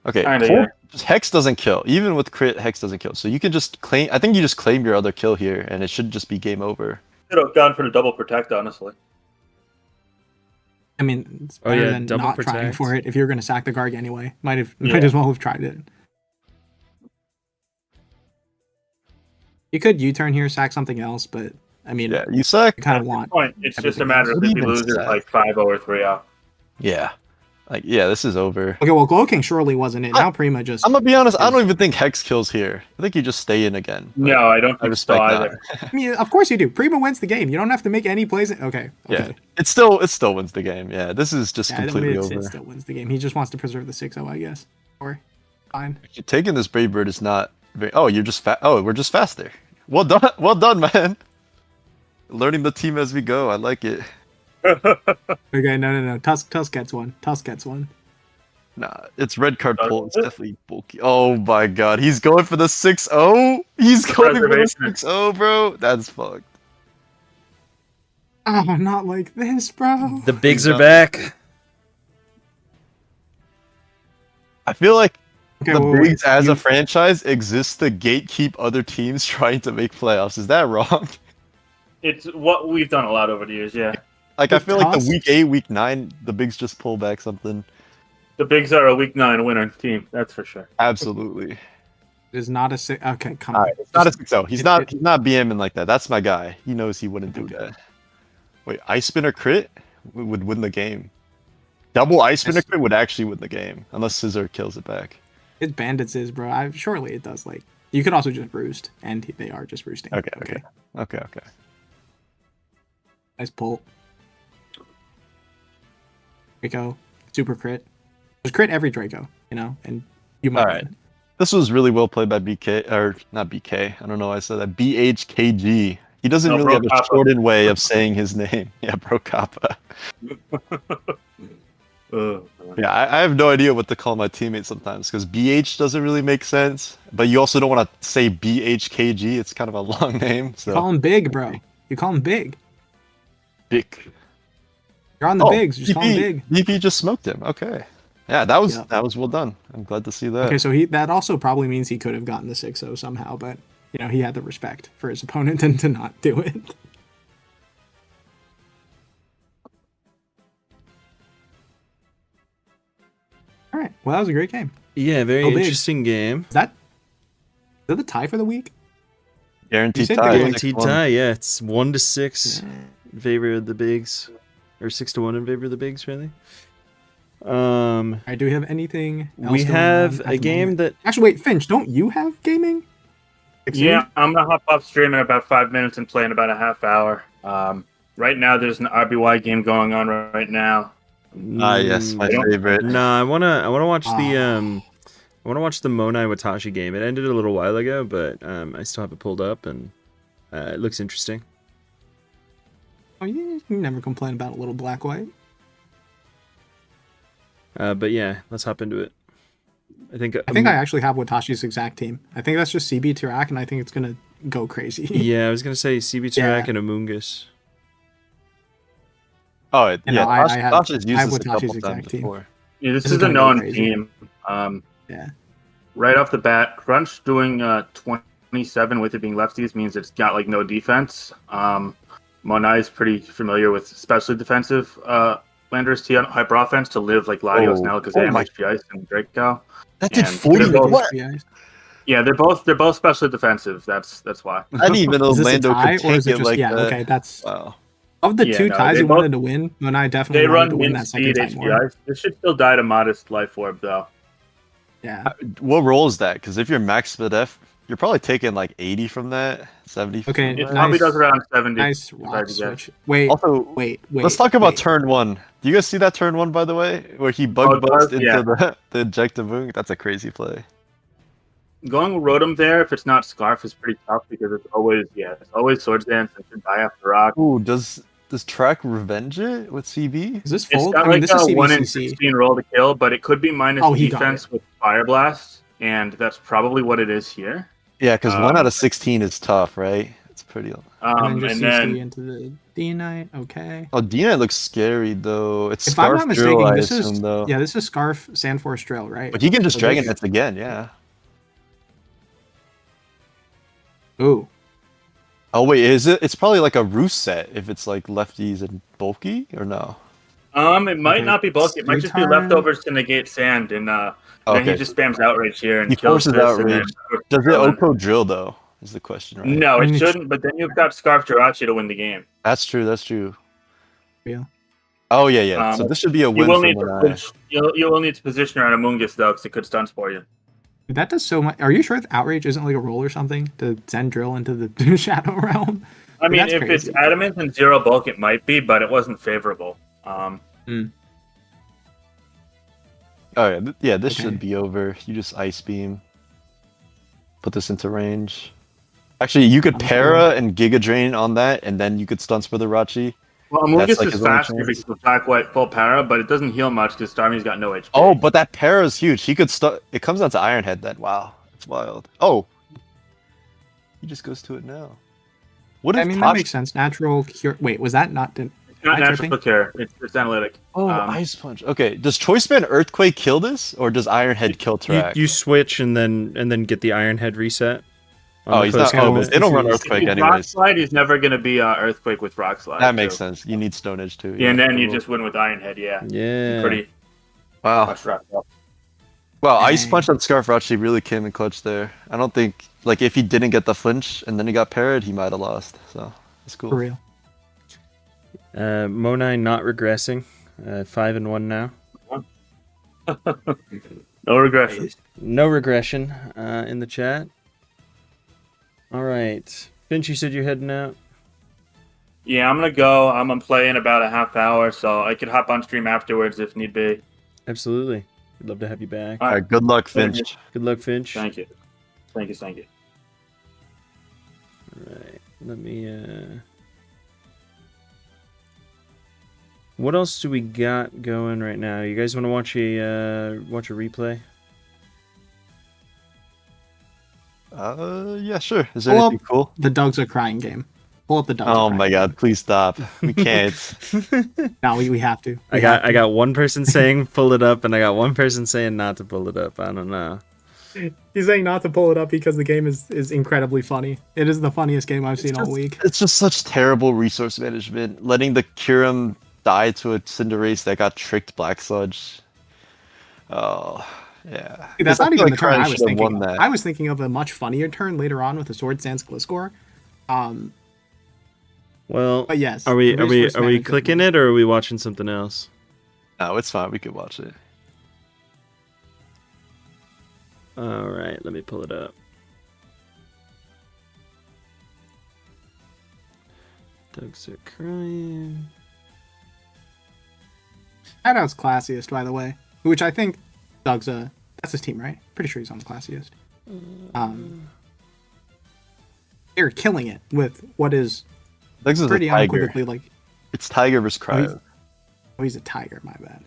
Okay, Kinda, Colt- yeah. just Hex doesn't kill. Even with crit, Hex doesn't kill. So you can just claim. I think you just claim your other kill here, and it should just be game over. should have gone for the double protect, honestly. I mean, it's Oh, better yeah, than double not trying protect. for it if you're going to sack the Garg anyway. Might Yeah. as well have tried it. You could U-turn here, sack something else, but I mean, Yeah, you suck. you kind At of this want. point, it's just a everything matter else. of What if he even loses sack? like 5-0 or 3-0. Yeah, like yeah, this is over. Okay, well, Glow King surely wasn't it. Now Prima just. I'm gonna be honest. I don't even think Hex kills here. I think you just stay in again. but No, I don't I think so respect either. that. I mean, of course you do. Prima wins the game. You don't have to make any plays. Okay. Yeah, Okay. it still wins the game. Yeah, this is just Yeah, I mean, completely it over. still wins the game. He just wants to preserve the 6-0, I guess. Or fine. Taking this Brave Bird is not very. Oh, you're just fast. Oh, we're just faster. Well done, well done, man. Learning the team as we go. I like it. Okay, no. Tusk gets one. Tusk gets one. Nah, it's red card pull. It's definitely bulky. Oh my god, he's going for the 6-0. He's going for the Preservation. 6-0, bro. That's fucked. Oh, not like this, bro. The bigs are back. I feel like Okay, the well, Bigs as you- a franchise exists to gatekeep other teams trying to make playoffs. Is that wrong? It's what we've done a lot over the years, yeah. Like I The feel like the Tusks- week 8, week 9, the Bigs just pull back something. The Bigs are a week 9 winner team, that's for sure. Absolutely. It is not a six. Okay, come All on. right, it's not a 6-0. He's it- not. it- He's not BMing like that. That's my guy. He knows he wouldn't do Okay. that. Wait, Ice Spinner crit would win the game. Double Ice Spinner Yes. crit would actually win the game unless Scissor kills it back. It's bandits is, bro. Surely it does. Like you could also just roost, and they are just roosting. Okay. Nice pull. Draco, super crit. Just crit every Draco, you know, and you might. All right. win. This was really well played by BK, or not BK. I don't know why I said that. BHKG. He doesn't No, really Bro have a Kappa. shortened way of saying his name. Yeah, Bro Kappa. Yeah, I have no idea what to call my teammates sometimes because BH doesn't really make sense. But you also don't want to say BHKG. It's kind of a long name. You So call him big, bro. You call him big. Big. You're on the bigs. Just call him big. DP just smoked him. Okay. Yeah, that was Yep. well done. I'm glad to see that. Okay, so that also probably means he could have gotten the 6-0 somehow, but you know he had the respect for his opponent and to not do it. All right. Well, that was a great game. Yeah, very Go big. interesting game. Is that the tie for the week? Guaranteed said the tie. Guaranteed 6-1. tie. Yeah, it's 1-6 in favor of the bigs, or 6-1 in favor of the bigs, really. Do we have anything else We going have on at a the game moment? that Actually, wait, Finch, don't you have gaming? Yeah, I'm gonna hop off stream in about 5 minutes and play in about a half hour. Right now there's an RBY game going on right now. Ah, yes, my favorite. No, I wanna watch the Ah. I wanna watch the Monai Watashi game. It ended a little while ago, but I still have it pulled up and it looks interesting. Oh, you never complain about a little black white. But yeah, let's hop into it. I think I actually have Watashi's exact team. I think that's just CB Tirak, and I think it's gonna go crazy. yeah, I was gonna say CB Tirak and Amoongus. Oh, You yeah. know, I have Tasha's used this a Watashi's couple times exact team. before. Yeah, this This is is a gonna go known crazy. team. Yeah. Right off the bat, Crunch doing 27 with it being lefties means it's got like no defense. Monai is pretty familiar with especially defensive Landers T on hyper offense to live like Latios now because they have HP Ice and Draco. That did And 40. they're both- What? Yeah, they're both specially defensive. That's why. I didn't even know Is this a Lando tie, could or is take it it just like that. okay? That's Wow. of the Yeah, two no, ties they you both- wanted to win. Monai definitely They wanted run to win min that second speed time more. HPI. This should still die to modest life orb though. Yeah. What role is that? Because if you're max speed F, you're probably taking like 80 from that, 70. Okay, from It that. probably Nice. does around 70. Nice if I rock had to guess. switch. Wait, Also, wait. let's talk about wait. turn one. Do you guys see that turn one, by the way, where he bug buzzed into yeah. the ejective boom? That's a crazy play. Going Rotom there, if it's not Scarf, is pretty tough because it's always Swords Dance and should die after Rock. Ooh, does Track revenge it with CB? Is this It's fold? got I mean, like this is a 1 in CBCC. 16 roll to kill, but it could be minus Oh, he got defense with Fire Blast, and that's probably what it is here. Yeah, because 1 out of 16 is tough, right? It's pretty. And then just And CC then into the D Knight. Okay. Oh, D-Knight looks scary though. It's If I'm Scarf not mistaken, Drill, I this assume is though. yeah, this is Scarf Sandforce Drill, right? But he can just So Dragon this- Nets again, yeah. Ooh. Oh wait, is it? It's probably like a roost set if it's like lefties and bulky, or no? it might Okay. not be bulky. It might just be Return. leftovers to negate sand, and then Okay. he just spams outrage here and He kills forces this. outrage. And then Does it Oko drill though? Is the question, right? No, I it mean, shouldn't. But then you've got Scarf Jirachi to win the game. That's true. That's true. Yeah. Oh yeah. So this should be a You win will for need to Lanai. you will need to position around Amoongus though, because it could stuns for you. That does so much. Are you sure that Outrage isn't like a roll or something to send Drill into the Shadow Realm? I mean, That's if crazy. it's adamant and zero bulk, it might be, but it wasn't favorable. Oh yeah, yeah. This Okay. should be over. You just ice beam. Put this into range. Actually, you could I'm para and Giga Drain on that, and then you could stuns for the Rachi. Well, That's Amoongus like is his only faster chance. because of black white full para, but it doesn't heal much because Starmie's got no HP. Oh, but that para is huge. He could start. It comes down to Iron Head then. Wow, that's wild. Oh, he just goes to it now. What if I mean, top- that makes sense. Natural cure. Wait, was that not? not I natural tripping? care. It's analytic. Oh, Ice Punch. Okay, does Choice Band Earthquake kill this, or does Iron Head kill Track? You switch and then get the Iron Head reset. on Oh, the he's not. post Okay, Oh, well, combat. they don't run confused. Earthquake If Rock anyways. Slide, he's never going to be Earthquake with Rock Slide. That makes too. sense. You need Stone Edge too. Yeah, and then you cool. just win with Iron Head. Yeah, Yeah. pretty Wow. much wrapped up. Wow, Ice Dang. Punch on Scarf Rachi really came in clutch there. I don't think like if he didn't get the flinch and then he got parried, he might have lost. So that's cool. For real. Monai not regressing. 5-1 now. No regression. No regression in the chat. All right. Finch, you said you're heading out. Yeah, I'm gonna go. I'm gonna play in about a half hour, so I could hop on stream afterwards if need be. Absolutely. We'd love to have you back. All All right, good luck, Finch. Good luck, Finch. Thank you. Thank you. All right. Let me. What else do we got going right now? You guys want to watch a replay? Yeah, sure. Is there Pull anything cool? The Dogs Are Crying game. Pull up the Dogs. Oh Are my Crying god, please stop. We can't. game. No, we have to. I got one person saying pull it up, and I got one person saying not to pull it up. I don't know. He's saying not to pull it up because the game is incredibly funny. It is the funniest game I've seen all week. It's just such terrible resource management. Letting the Kyurem die to a Cinderace that got tricked Black Sludge. Oh, yeah. That's not even the turn I was Won thinking. that. I was thinking of a much funnier turn later on with the Sword Dance Gliscor. Well, But yes. are we the are we resource are we management clicking was- it or are we watching something else? No, it's fine. We could watch it. All right, let me pull it up. Dogs are crying. Hideout's classiest, by the way, which I think Doug's that's his team, right? Pretty sure he's on the classiest. They're killing it with what is This is pretty a tiger. unequivocally like. It's Tiger versus Cryo. Oh, he's a tiger. My bad.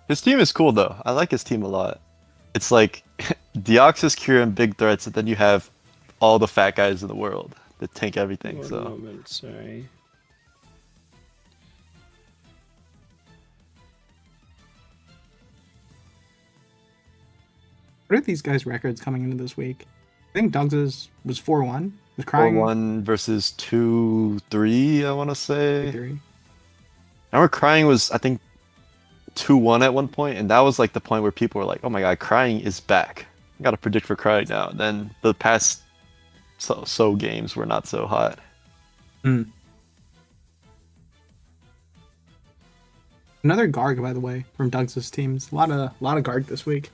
His team is cool though. I like his team a lot. It's like Deoxys, Kira, and big threats, and then you have all the fat guys in the world that tank everything. One So moment, sorry. What are these guys' records coming into this week? I think Doug's was 4-1. Was crying 4-1 versus 2-3, I want to say. 3. Our Crying was, I think, 2-1 at one point, and that was like the point where people were like, "Oh my god, Crying is back! I got to predict for Crying now." And then the past so games were not so hot. Another Garg, by the way, from Doug's teams. A lot of Garg this week.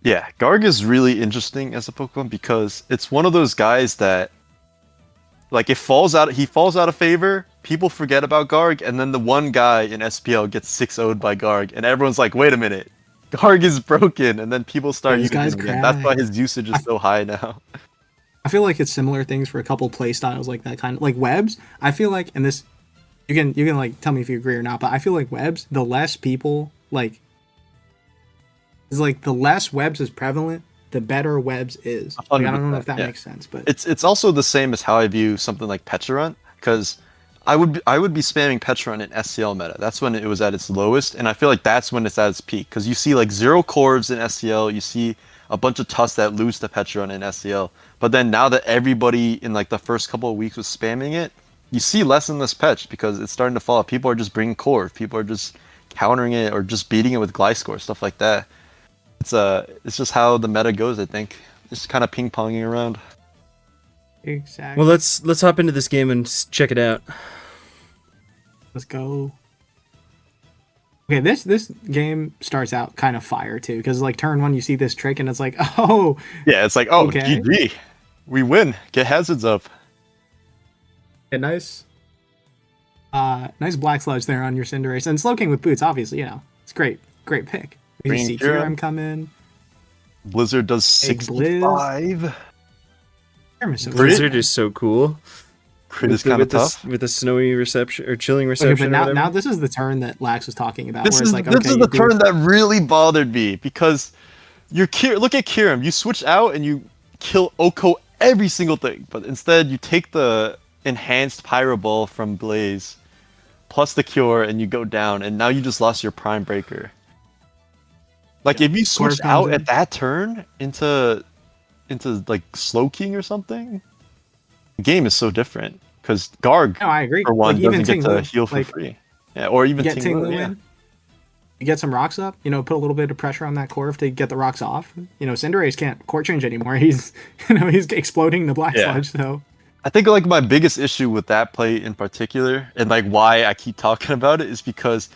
Yeah, Garg is really interesting as a Pokemon because it's one of those guys that, like, he falls out of favor. People forget about Garg, and then the one guy in SPL gets 6-0'd by Garg, and everyone's like, "Wait a minute, Garg is broken," and then people start These using guys him again. That's why crack. his usage is so high now. I feel like it's similar things for a couple play styles like that kind of like webs. I feel like, and this you can like tell me if you agree or not, but I feel like webs, the less people like is like the less webs is prevalent, the better webs is. Like, I don't know if that 100%, yeah. makes sense, but It's also the same as how I view something like Pecharunt, because I would be spamming Pecharunt in SCL meta. That's when it was at its lowest, and I feel like that's when it's at its peak, because you see like 0 Corvs in SCL, you see a bunch of Tusks that lose to Pecharunt in SCL, but then now that everybody in like the first couple of weeks was spamming it, you see less and less Petch because it's starting to fall off. People are just bringing Corv, people are just countering it or just beating it with Gliscor, stuff like that. It's just how the meta goes, I think. It's kind of ping-ponging around. exactly. Well, let's hop into this game and check it out. Let's go. Okay, this game starts out kind of fire too, because like turn 1 you see this trick and it's like, oh Yeah, it's like, oh, Okay. GG. We win. Get hazards up. a nice Black Sludge there on your Cinderace. And Slowking with boots, obviously, it's great pick. You Bringing see Kieran. Kieran come in. Blizzard does Big 65. Kieran is so Pretty- Blizzard is so cool. Crit is With the- kind of with the- tough. with the snowy reception or chilling Okay, reception. but or now whatever. this is the turn that Lax was talking about. This where is it's like, this okay, is you the do- turn that really bothered me because look at Kirim. You switch out and you kill Oko every single thing, but instead you take the enhanced Pyro Ball from Blaze plus the Cure and you go down, and now you just lost your Prime Breaker. Like if you switched comes out in. at that turn into like Slowking or something, the game is so different because Garg No, I agree. for one Like, even doesn't get to Ting Lu, heal for like, free. Yeah, or even You get Ting Lu yeah. in. You get some rocks up. Put a little bit of pressure on that Corv to get the rocks off. Cinderace can't court change anymore. He's he's exploding the Black Yeah. Sludge. So I think like my biggest issue with that play in particular, and like why I keep talking about it, is because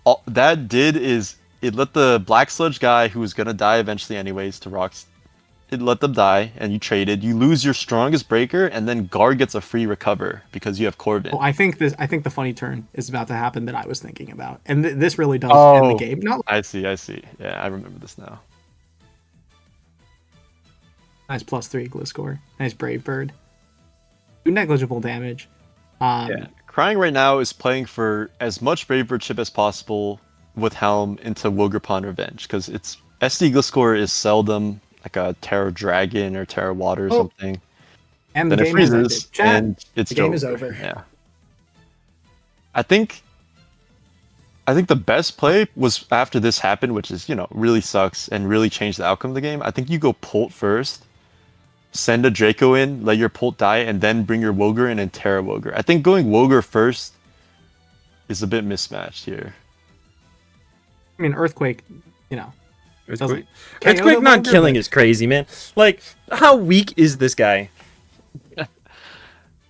all that did is it let the Black Sludge guy who was gonna die eventually anyways to rocks. It let them die, and you traded. You lose your strongest breaker, and then Guard gets a free recover because you have Corbin. well, I think the funny turn is about to happen that I was thinking about, and this really does end the game. Not I see. Yeah, I remember this now. nice +3 Gliscor. Nice Brave Bird. Do negligible damage. Yeah, Crying right now is playing for as much Brave Bird chip as possible with Helm into Wilgerpon Revenge because it's SD Gliscor is seldom like a Terra Dragon or Terra Water or something. And the Then it game has ended. freezes Chat, and it's the game is over. Yeah. I think the best play was after this happened, which is, really sucks and really changed the outcome of the game. I think you go Pult first, send a Draco in, let your Pult die, and then bring your Woger in and Terra Woger. I think going Woger first is a bit mismatched here. I mean, Earthquake, Earthquake, KO Earthquake the not Vulgar, killing but- is crazy, man. Like, how weak is this guy?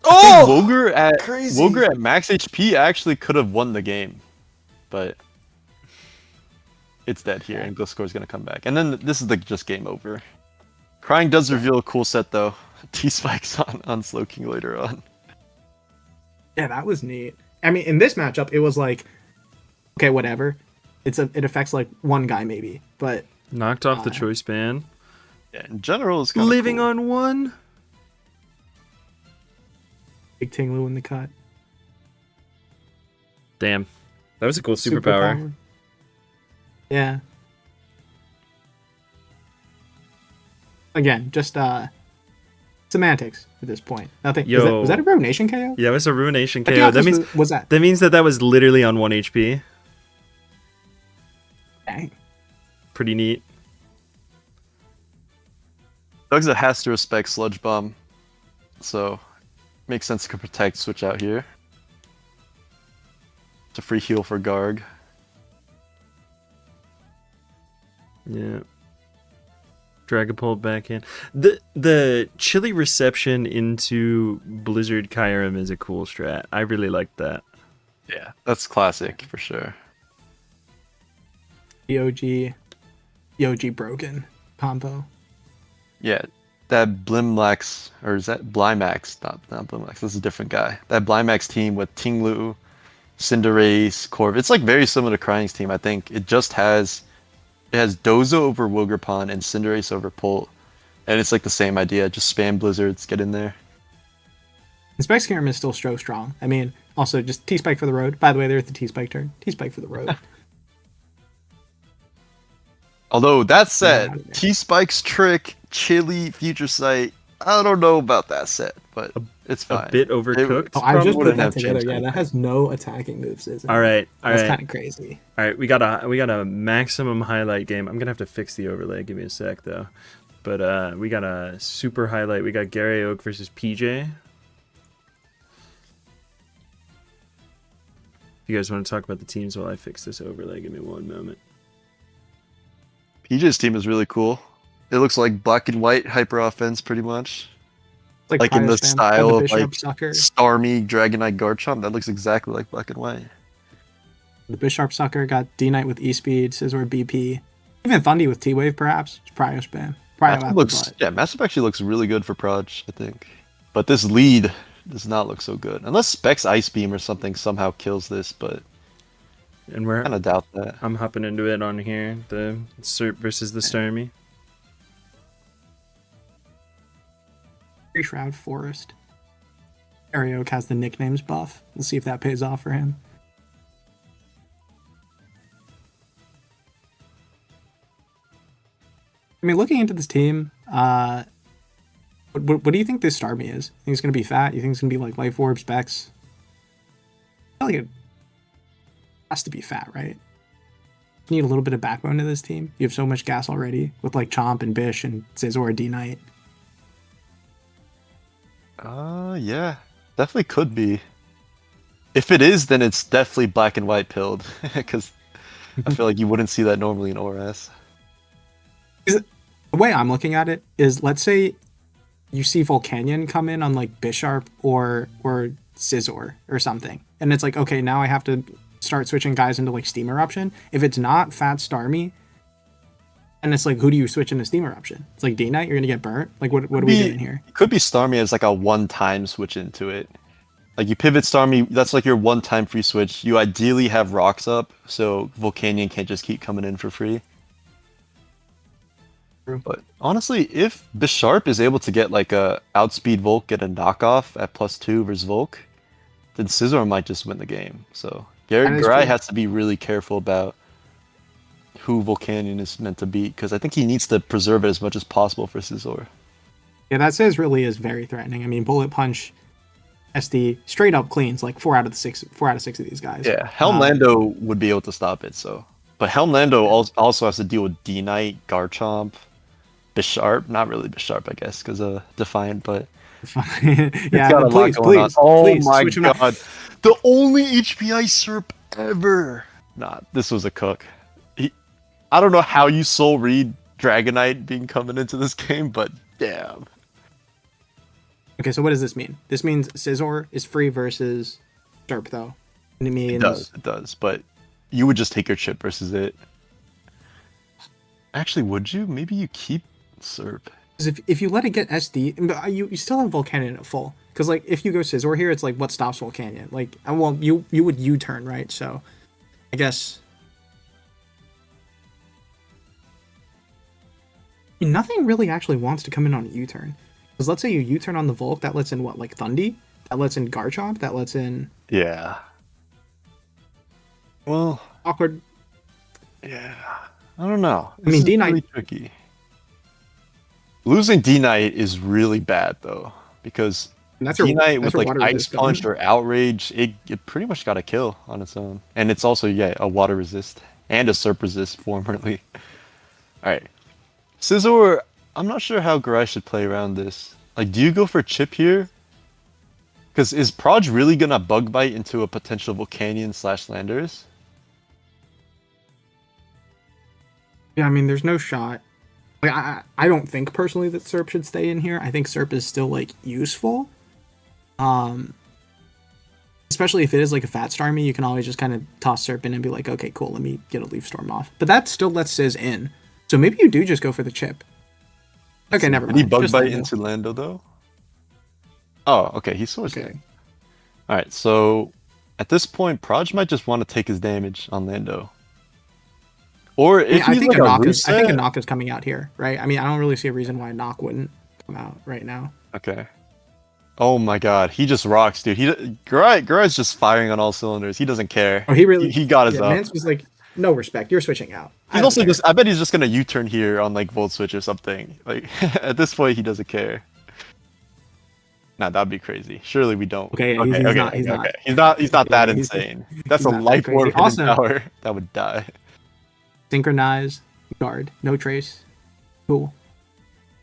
I think crazy. Wilger at max HP actually could have won the game, but it's dead here, and Gliscor's gonna come back. And then this is just game over. Crying does reveal a cool set though. T-Spikes on Slowking later on. Yeah, that was neat. I mean, in this matchup, it was like, okay, whatever. It affects like one guy maybe, but Knocked off the choice ban. Yeah, in general, it's kind of Living cool. on one. Big Tinglu in the cut. Damn. That was a cool superpower. Yeah. Again, just semantics at this point. Nothing. Yo. Was that a Ruination KO? Yeah, it was a Ruination I think KO. That means was that? that means that was literally on 1 HP. Dang. Pretty neat. Dougsa has to respect Sludge Bomb, so makes sense to protect switch out here. It's a free heal for Garg. Yeah. Dragapult back in. The chilly reception into Blizzard Kyurem is a cool strat. I really like that. Yeah, that's classic for sure. The OG broken combo. Yeah, that Blimlax, or is that Blymax? Not Blimlax, this is a different guy. That Blymax team with Tinglu, Cinderace, Corv. It's like very similar to Crying's team, I think. It has Dozo over Wilgerpon and Cinderace over Pult. And it's like the same idea, just spam Blizzards, get in there. And Specs Kyurem is still so strong. I mean, also just T-Spike for the road. By the way, there's the T-Spike turn. T-Spike for the road. Although, that said, T-Spike's trick, Chili, Future Sight, I don't know about that set, but it's fine. A bit overcooked. Oh, I just Probably put wouldn't that have together. changed Yeah, that anything. has no attacking moves, is it? All right. That's kind of crazy. All right, we got a maximum highlight game. I'm gonna have to fix the overlay. Give me a sec though. But we got a super highlight. We got Gary Oak versus PJ. If you guys want to talk about the teams while I fix this overlay, give me one moment. PJ's team is really cool. It looks like black and white hyper offense, pretty much. It's Like in the Cryospam, style the of Bishop like Sucker. Starmie, Dragonite, Garchomp. That looks exactly like black and white. The Bisharp Sucker got D-Knight with E-Speed, Scizor BP. Even Thundy with T-Wave, perhaps. It's Pryo Spam. Pryo Matchup out looks, the butt. yeah, matchup actually looks really good for Proj, I think. But this lead does not look so good. Unless Specs Ice Beam or something somehow kills this, but And we're I kind of doubt that. I'm hopping into it on here. The Serp versus the Starmie. Tree Shroud Forest. Arioke has the nicknames buff. We'll see if that pays off for him. I mean, looking into this team, what do you think this Starmie is? You think it's going to be fat? You think it's going to be like Life Orb, Specs? I feel like it has to be fat, right? You need a little bit of backbone to this team. You have so much gas already with like Chomp and Bish and Scizor, D-Knight. Yeah, definitely could be. If it is, then it's definitely black and white pilled, because I feel like you wouldn't see that normally in ORS. The way I'm looking at it is, let's say you see Volcanion come in on like Bisharp or Scizor or something, and it's like, okay, now I have to start switching guys into like Steam Eruption. If it's not Fat Starmie, and it's like, who do you switch into Steam Eruption? It's like D-Knight, you're gonna get burnt. Like, what are we doing here? It could be Starmie as like a one-time switch into it. Like you pivot Starmie, that's like your one-time free switch. You ideally have rocks up, so Volcanion can't just keep coming in for free. True. But honestly, if Bisharp is able to get like a outspeed Volk, get a knockoff at +2 versus Volk, then Scizor might just win the game. So That Garrett is Garai true. has to be really careful about who Volcanion is meant to beat, because I think he needs to preserve it as much as possible for Scizor. Yeah, that says really is very threatening. I mean, Bullet Punch, SD straight up cleans like 4 out of 6 of these guys. Yeah, Helmlando would be able to stop it. So, but Helmlando also has to deal with D-Knight, Garchomp, Bisharp. Not really Bisharp, I guess, because Defiant, but Yeah, got a lot please, going on. please, Oh please, my switch him out. god, the only HPI Serp ever. Nah, this was a cook. I don't know how you soul read Dragonite being coming into this game, but damn. Okay, so what does this mean? This means Scizor is free versus Derp, though. And it means It does, but you would just take your chip versus it. Actually, would you? Maybe you keep Serp. because if you let it get SD, but you still have Volcanion at full. Because like if you go Scizor here, it's like what stops Volcanion? Like well, you would U-turn, right? So I guess nothing really actually wants to come in on a U-turn. Because let's say you U-turn on the Volk, that lets in what, like Thundy? That lets in Garchomp? That lets in Yeah. Well, awkward. yeah. I don't know. I mean, This is D-Knight- really tricky. Losing D-Knight is really bad though, because And that's your D-Knight with like water Ice resist Punch going. or Outrage, it pretty much got a kill on its own. And it's also, yeah, a water resist and a Serp resist formerly. Alright. Scizor, I'm not sure how Garai should play around this. Like, do you go for chip here? Because is Proj really gonna bug bite into a potential Volcanion / Landers? Yeah, I mean, there's no shot. Like, I don't think personally that Serp should stay in here. I think Serp is still like useful. Especially if it is like a fat Starmie, you can always just kind of toss Serp in and be like, okay, cool, let me get a Leaf Storm off. But that still lets Sizz in. So maybe you do just go for the chip. Okay, never Did mind. he bug Just bite Lando. into Lando though? Oh, okay, he's sourcing. Okay. Alright, so at this point, Proj might just want to take his damage on Lando. Or I, mean, if I he's think like a a knock is. I think a reset- knock is coming out here, right? I mean, I don't really see a reason why a knock wouldn't come out right now. Okay. Oh my god, he just rocks, dude. Garai's just firing on all cylinders. He doesn't care. Oh, he really. He got his yeah, up. Mance was like, no respect. You're switching out. I He's don't also care. just. I bet he's just gonna U-turn here on like Volt Switch or something. Like at this point, he doesn't care. Nah, that'd be crazy. Surely we don't. Okay, yeah, he's not- he's not. He's not that Yeah, he's- insane. That's he's a not that life crazy. orb hidden Also- power that would die. Synchronize, guard, no trace. Cool.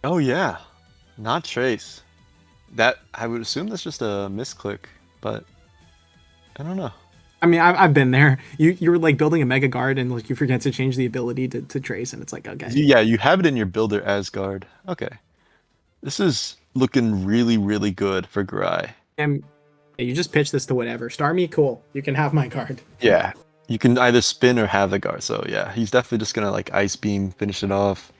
Oh yeah, not trace. That I would assume that's just a misclick, but I don't know. I mean, I've been there. You were like building a Mega Guard and like you forget to change the ability to trace, and it's like, okay. Yeah, you have it in your builder as guard. Okay, this is looking really, really good for Garai. And yeah, you just pitch this to whatever. Starmie, cool. You can have my card. Yeah, you can either spin or have the guard. So yeah, he's definitely just gonna like Ice Beam, finish it off.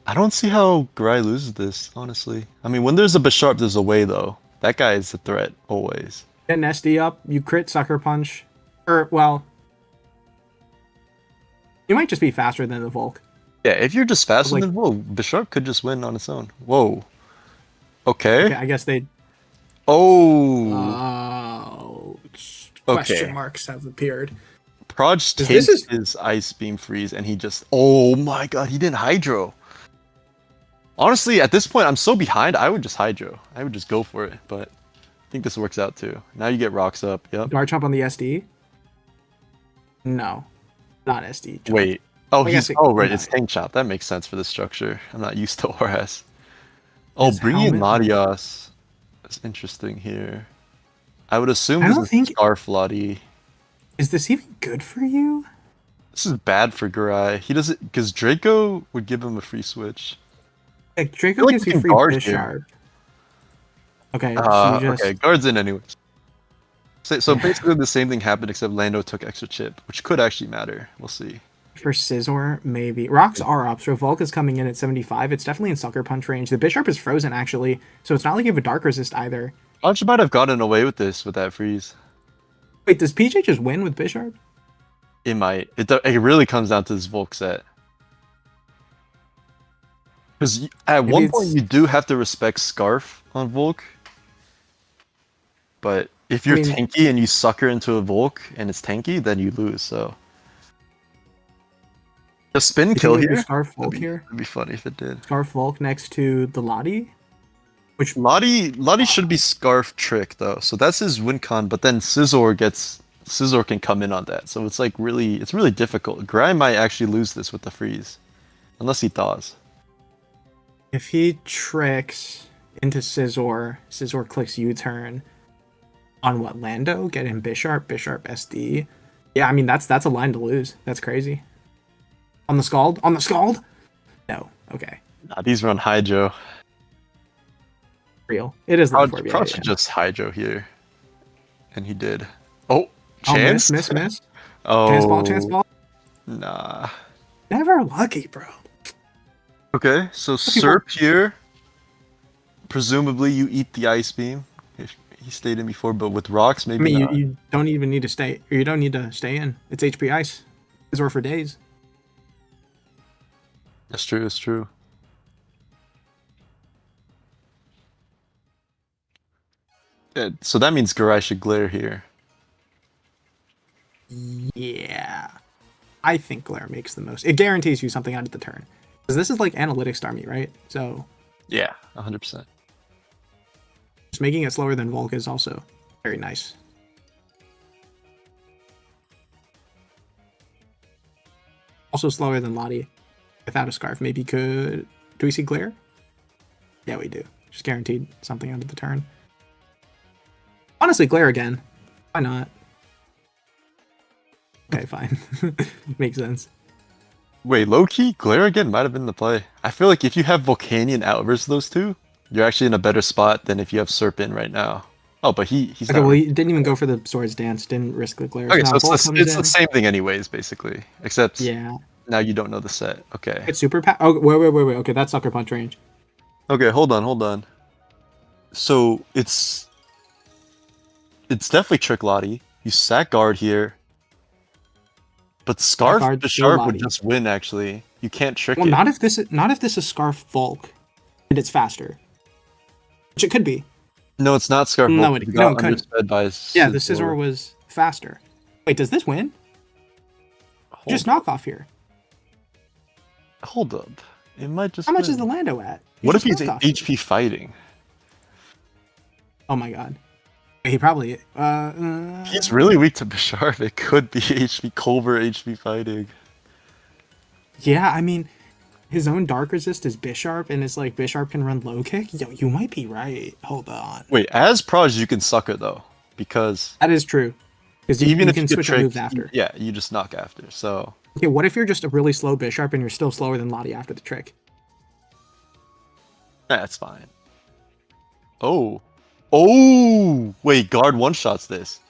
I don't see how Garai loses this, honestly. I mean, when there's a Bisharp, there's a way though. That guy is a threat always. Get an SD up, you crit Sucker Punch. Or, well, you might just be faster than the Volk. Yeah, if you're just faster Like- than whoa, Bisharp could just win on its own. Whoa. Okay. Okay, I guess they. Oh. Oh. Question Okay. marks have appeared. Proj This takes is- his Ice Beam freeze and he just. Oh my god, he didn't Hydro. Honestly, at this point, I'm so behind. I would just Hydro. I would just go for it, but I think this works out too. Now you get rocks up. Yep. Garchomp on the SD? No. Not SD. Chomp. Wait. Oh, I he's. guess it- Oh, right. no. It's Tank Chop. That makes sense for the structure. I'm not used to ORS. Oh, His bringing in helmet- Latios. That's interesting here. I would assume I this don't is think- Scarf Lottie. Is this even good for you? This is bad for Garai. He doesn't because Draco would give him a free switch. Like, Draco feel like gives we you can free guard Bisharp. Okay, so you just. Okay, guards in anyways. So basically the same thing happened except Lando took extra chip, which could actually matter. We'll see. For Scizor, maybe. Rocks are up, so Volk is coming in at 75. It's definitely in Sucker Punch range. The Bisharp is frozen, actually, so it's not like you have a Dark Resist either. Proj might have gotten away with this with that freeze. Wait, does PJ just win with Bisharp? It might. It really comes down to this Volk set. Because at Maybe one it's- point you do have to respect Scarf on Volk. But if you're mean- tanky and you sucker into a Volk and it's tanky, then you lose, so. A spin You kill think it'd be here? Scarf Volk here? It'd be funny if it did. Scarf Volk next to the Lottie? Which Lottie should be Scarf Trick though, so that's his win con. But then Scizor can come in on that, so it's like it's really difficult. Garai might actually lose this with the freeze, unless he thaws. if he tricks into Scizor, Scizor clicks U-turn on what, Lando? Get him Bisharp SD. Yeah, I mean that's a line to lose. That's crazy. On the Scald? No. Okay. Nah, these run Hydro. Real. It is level 4. Proud should just hydro here. And he did. Oh, Oh, chance? miss. Oh, Chance ball. nah. Never lucky, bro. Okay, so Serp here. Presumably you eat the ice beam. If he stayed in before, but with rocks, I maybe mean, not. you don't even need to stay. Or you don't need to stay in. It's HP ice. It's or for days. That's true. That's true. Yeah, so that means Garai should glare here. Yeah. I think Glare makes the most. It guarantees you something out of the turn. Because this is like analytics army, right? So Yeah, 100%. just making it slower than Volk is also very nice. Also slower than Lottie without a scarf. Maybe could. Do we see Glare? Yeah, we do. Just guaranteed something out of the turn. Honestly, Glare again. Why not? Okay, fine. Makes sense. Wait, low-key, glare again might have been the play. I feel like if you have Volcanion outburst those two, you're actually in a better spot than if you have Serpent right now. Oh, but he's Okay, not. well, he didn't even go for the Swords Dance. Didn't risk the Glare. Okay, now so Volk it's, comes it's the in. same thing anyways, basically. Except Yeah. now you don't know the set. Okay. It's super power. Oh, wait. Okay, that's Sucker Punch range. Okay, hold on. So it's definitely Trick Lottie. You sack guard here. But Scarf guard, the still Sharp would Lottie. just win actually. You can't trick Well, it. not if this is Scarf Volk, and it's faster. Which it could be. No, it's not Scarf. No, Volk. it- You no, got it couldn't. undersped by Yeah, the Scizor was faster. Wait, does this win? Just knockoff here. Hold up. It might just How much win. is the Lando at? What if just he's knockoff here. HP fighting? Oh my god. He probably. He's really weak to Bisharp. It could be HP Culver HP fighting. Yeah, I mean, his own Dark Resist is Bisharp, and it's like Bisharp can run low kick. Yo, you might be right. Hold on. Wait, as Proj you can sucker though, because That is true. Because even you if can you get switch your tricked, moves after. yeah, you just knock after. So Okay, what if you're just a really slow Bisharp and you're still slower than Lottie after the trick? that's fine. Oh, wait, guard one shots this.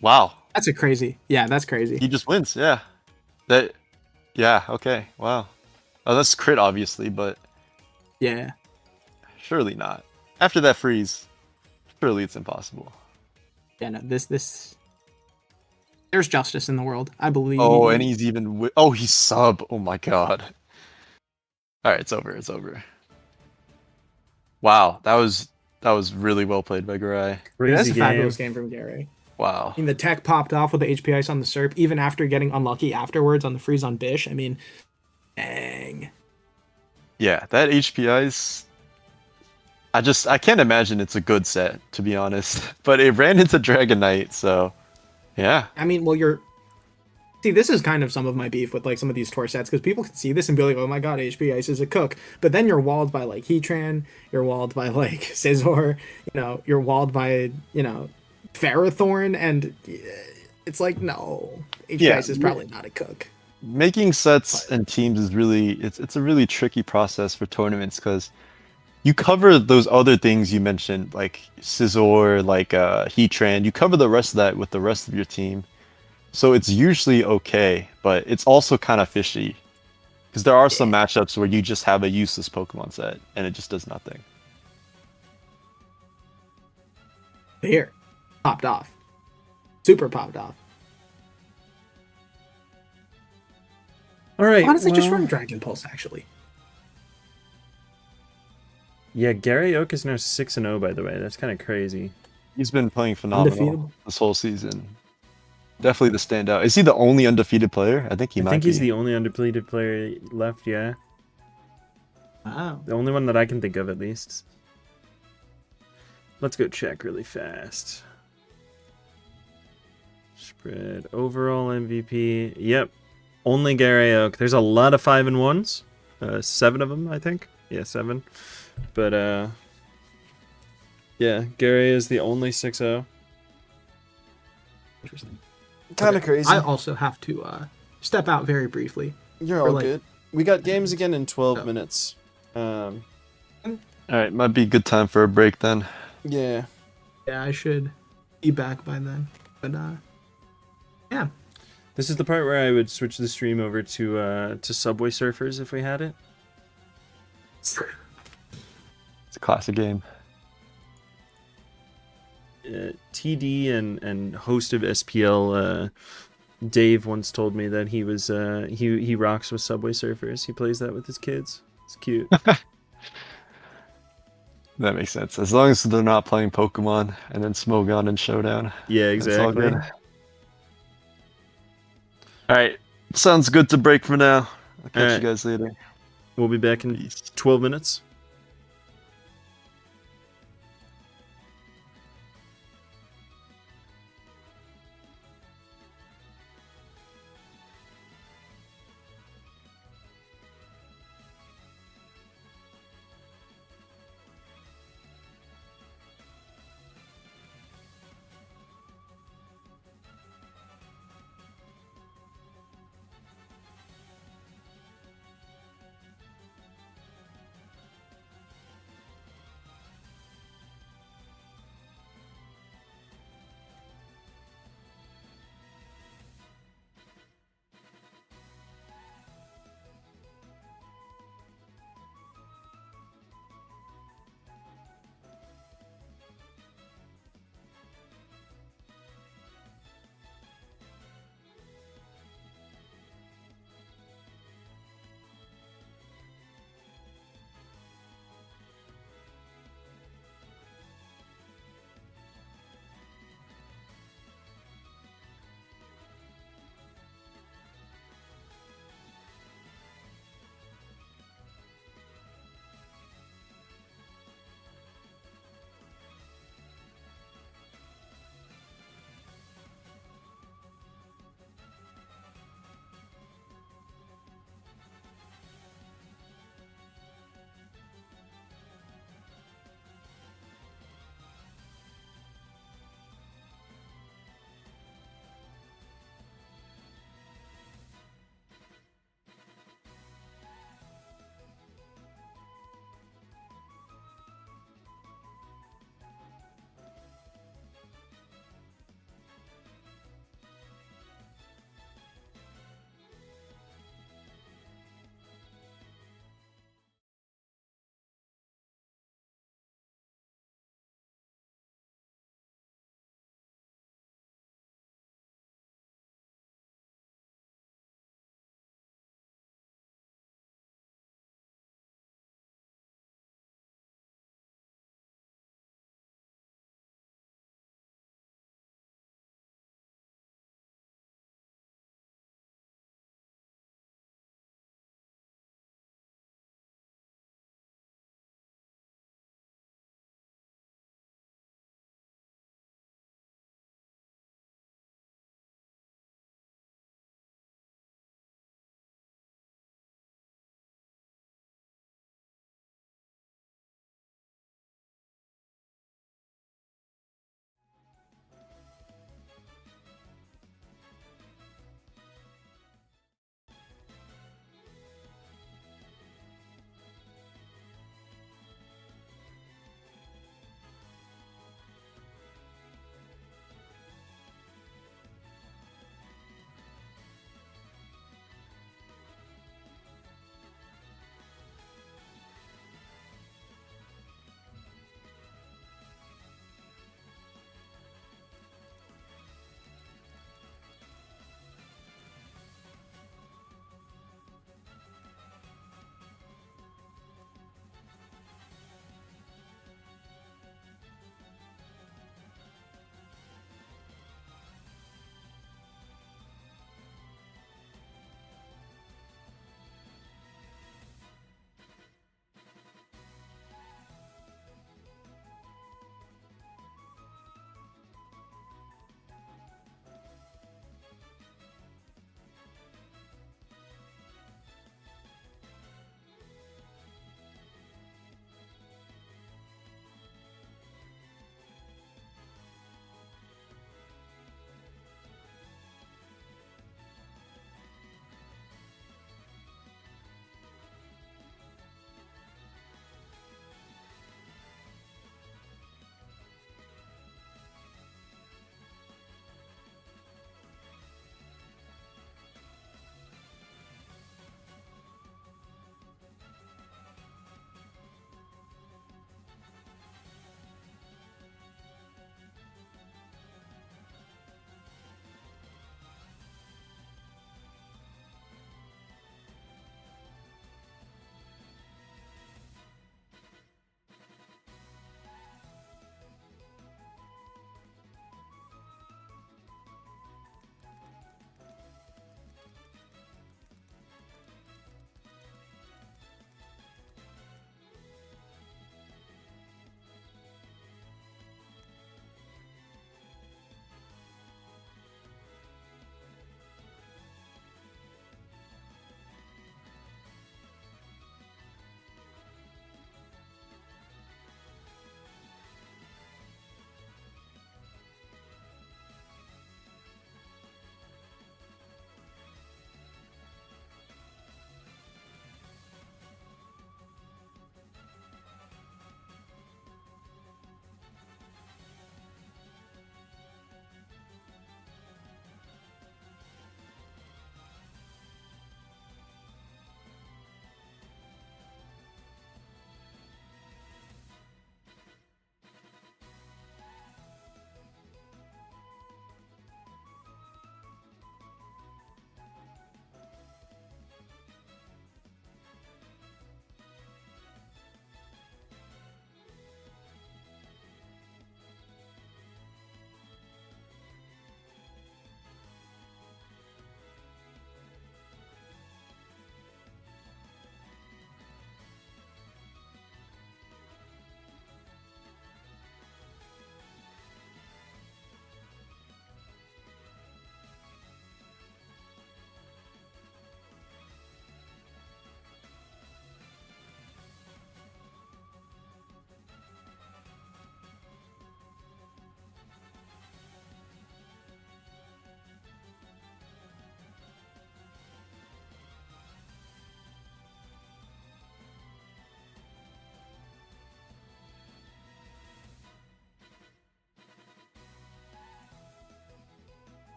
Wow, That's a crazy. Yeah, that's crazy. he just wins. Yeah, yeah, okay, wow. Oh, that's crit obviously, but Yeah. surely not. After that freeze, surely it's impossible. Yeah, no, this there's justice in the world. I believe. Oh, and he's even he's sub. Oh my god. All right, it's over. Wow, that was really well played by Garai. Yeah, Crazy that's a game. fabulous game from Gary. Wow. I mean, the tech popped off with the HP ice on the Serp, even after getting unlucky afterwards on the freeze on Bish. I mean, dang. Yeah, that HPI's. I can't imagine it's a good set, to be honest. But it ran into Dragon Knight, so yeah. I mean, well, see, this is kind of some of my beef with like some of these tour sets because people can see this and be like, "Oh my god, HP Ice is a cook," but then you're walled by like Heatran, you're walled by like Scizor, you're walled by Ferrothorn, and it's like no, HP Ice is probably not a cook. Making sets and teams is really it's a really tricky process for tournaments because you cover those other things you mentioned, like Scizor, like Heatran. You cover the rest of that with the rest of your team. So it's usually okay, but it's also kind of fishy. Because there are some matchups where you just have a useless Pokemon set, and it just does nothing. Here, popped off, super popped off. All right. Honestly, just well, run Dragon Pulse actually. Yeah, Gary Oak is now 6-0, by the way. That's kind of crazy. He's been playing phenomenal Undefeated. this whole season. Definitely the standout. Is he the only undefeated player? I think he might I think be. he's the only undepleted player left, yeah. Wow. The only one that I can think of, at least. Let's go check really fast. Spread overall MVP. Yep. Only Gary Oak. There's a lot of 5-1s. 7 of them, I think. Yeah, 7. But, yeah, Gary is the only 6-0. Interesting. Kind of crazy. I also have to step out very briefly. You're for, all like- good. We got games again in 12 Oh. minutes. All right, might be a good time for a break then. Yeah. Yeah, I should be back by then. But yeah. This is the part where I would switch the stream over to Subway Surfers if we had it. It's a classic game. TD and host of SPL Dave once told me that he was he rocks with Subway Surfers. He plays that with his kids. It's cute. That makes sense. As long as they're not playing Pokemon and then Smogon and Showdown. Yeah, It's all exactly. good. All right. Sounds good to break for now. I'll catch Alright. you guys later. We'll be back in Peace. 12 minutes.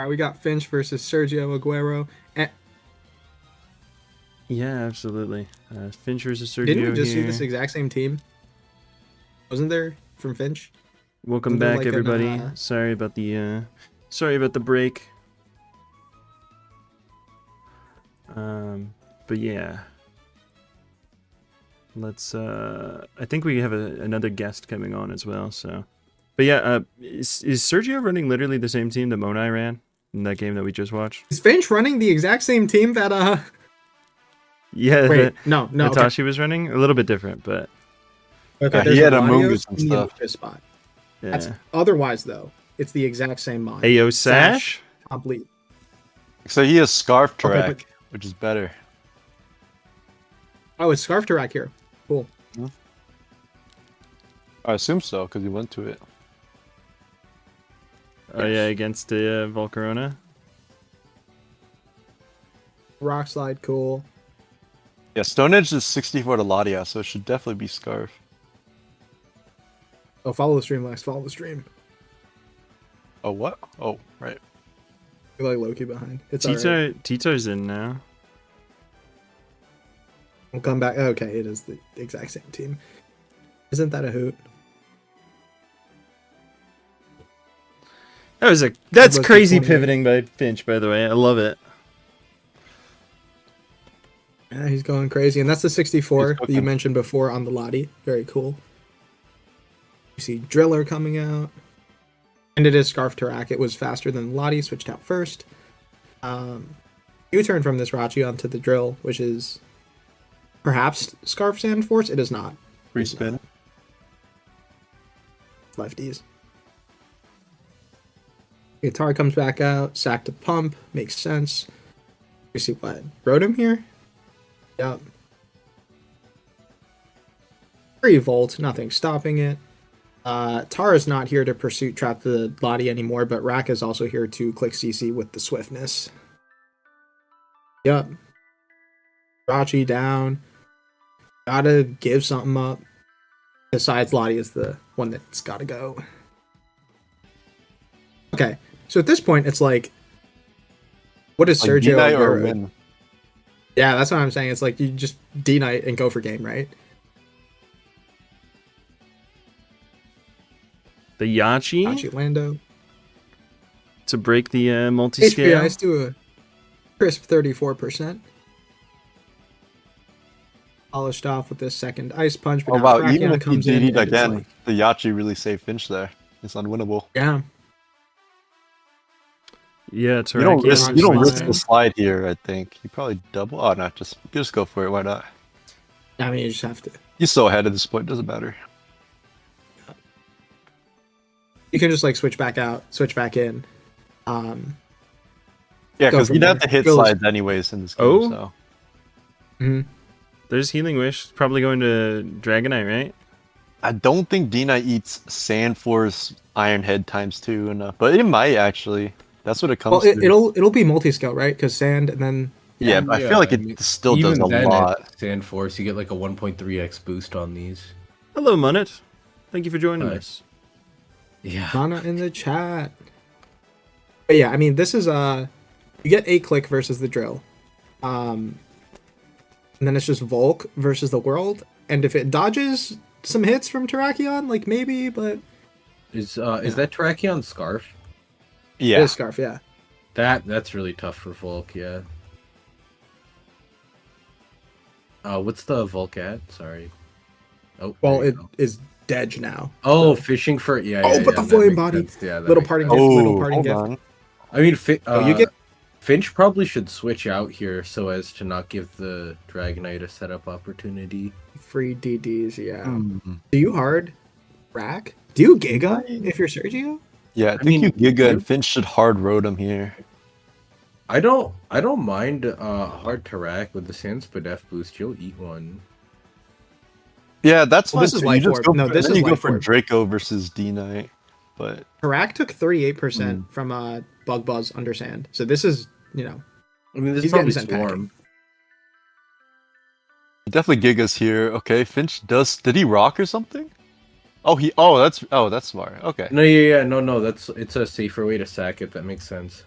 All right, we got Finch versus Sergio Aguero. And Yeah, absolutely. Finch versus Sergio didn't we just see here. this exact same team? Wasn't there from Finch? Welcome Wasn't there back, like an, everybody. Sorry about the break. But yeah. Let's I think we have another guest coming on as well, so. But yeah, is Sergio running literally the same team that Monai ran in that game that we just watched? Is Finch running the exact same team that Yeah, Wait, no, okay. Natashi was running a little bit different, but Okay, he there's had a a Latios Mungus and in the stuff. Amocha spot. yeah. That's otherwise though. It's the exact same mod. Ayo Sash? Top lead. So he has Scarf Okay, Track, but- which is better. Oh, it's Scarf Tarak here. Cool. I assume so, because he went to it. Oh yeah, against the Volcarona. Rock Slide, cool. Yeah, Stone Edge is 64 to Ladia, so it should definitely be Scarf. Oh, follow the stream, Lex. Follow the stream. Oh, what? Oh, right. You're like Loki behind. It's alright. Tito's in now. We'll come back. Okay, it is the exact same team. Isn't that a hoot? That's Let's do crazy 28. pivoting by Finch, by the way. I love it. Yeah, he's going crazy. And that's the 64 He's that you cooking. mentioned before on the Lottie. Very cool. You see Driller coming out. And it is Scarf Tarak. It was faster than the Lottie, switched out first. U-turn from this Rachi onto the Drill, which is perhaps Scarf Sand Force. It is not. Free spin. Lefties. Guitar comes back out. Sack to pump. Makes sense. You see what? Rotom here? Yep. 3 volt. Nothing stopping it. Tara's not here to pursuit trap the Lottie anymore, but Rack is also here to click CC with the swiftness. Yep. Rachi down. Gotta give something up. Besides, Lottie is the one that's gotta go. Okay, so at this point, it's like, what is Like Sergio D-Knight or Aguero? win. Yeah, that's what I'm saying. It's like you just D-Knight and go for game, right? The Yachi Hachi Lando. to break the multi-scale. HPIs to a crisp 34%. Polished off with this second Ice Punch. But Oh, now wow. Tracheon Even if he comes in DD'd and it's again, like, the Yachi really saved Finch there. It's unwinnable. yeah. Yeah, You don't risk, on you don't slide. risk the slide here, I think. You probably double. Oh, no, just go for it. Why not? I mean, you just have to. He's so ahead at this point. Doesn't matter. You can just like switch back out, switch back in. Yeah, Go because from you'd have there. to hit Goes- slides anyways in this game. Oh. So. Mhm. There's Healing Wish. Probably going to Dragonite, right? I don't think Dina eats Sand Force Iron Head ×2 enough, but it might actually. That's what it comes Well, to. it'll be multi-scale, right? Because sand and then yeah, but I Yeah, feel like I it mean, still does even a then lot. At Sand Force, you get like a 1.3x boost on these. Hello, Munnet. Thank you for joining Hi. us. Yeah. Mana in the chat. But yeah, I mean, this is you get 8 click versus the drill, and then it's just Volk versus the world, and if it dodges some hits from Terrakion, like maybe, but Is that Terrakion Scarf? it Yeah, is Scarf, yeah. That's really tough for Volk, yeah. What's the Volk at? Sorry. Oh, Well, there you it go. is Dedge now. Oh, fishing for yeah. Oh, yeah, but yeah, the that flame makes body. sense. Yeah, that Little makes parting sense. gift, little Oh, parting hold gift. on. I mean, you get- Finch probably should switch out here so as to not give the Dragonite a setup opportunity. Free DDs, yeah. Mm. Do you hard rack? Do you Giga if you're Sergio? Yeah, I think mean, you Giga you- and Finch should hard road him here. I don't mind hard Tarak with the Sandspit F boost. You'll eat one. Yeah, that's Well, fine. this is too. life You just orb. go No, for, this then is you go life for orb. Draco versus D-Knight. But Tarak took 38% from Bug Buzz under sand. So this is, I mean, this He's is probably getting sent packing. Swarm. definitely Giga's here. Okay, Finch did he rock or something? That's smart. Okay. No, yeah, no. It's a safer way to sack it. That makes sense.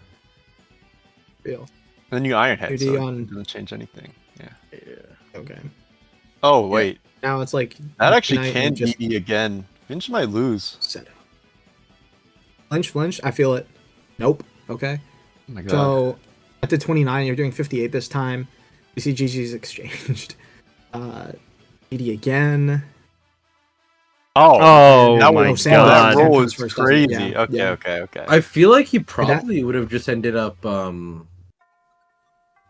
Real. And then you Iron Head, 2D so on- it doesn't change anything. Yeah. Yeah. Okay. Oh wait, Now it's like that actually Knight can and just BD again. Finch might lose. set up. Flinch. I feel it. Nope. Okay. Oh my god. So at the 29, you're doing 58 this time. You see GG's exchanged. BD again. Oh that my one- Sam god. That roll comes was first, doesn't it? crazy. Yeah, Okay, yeah. okay. I feel like he that- probably would have just ended up.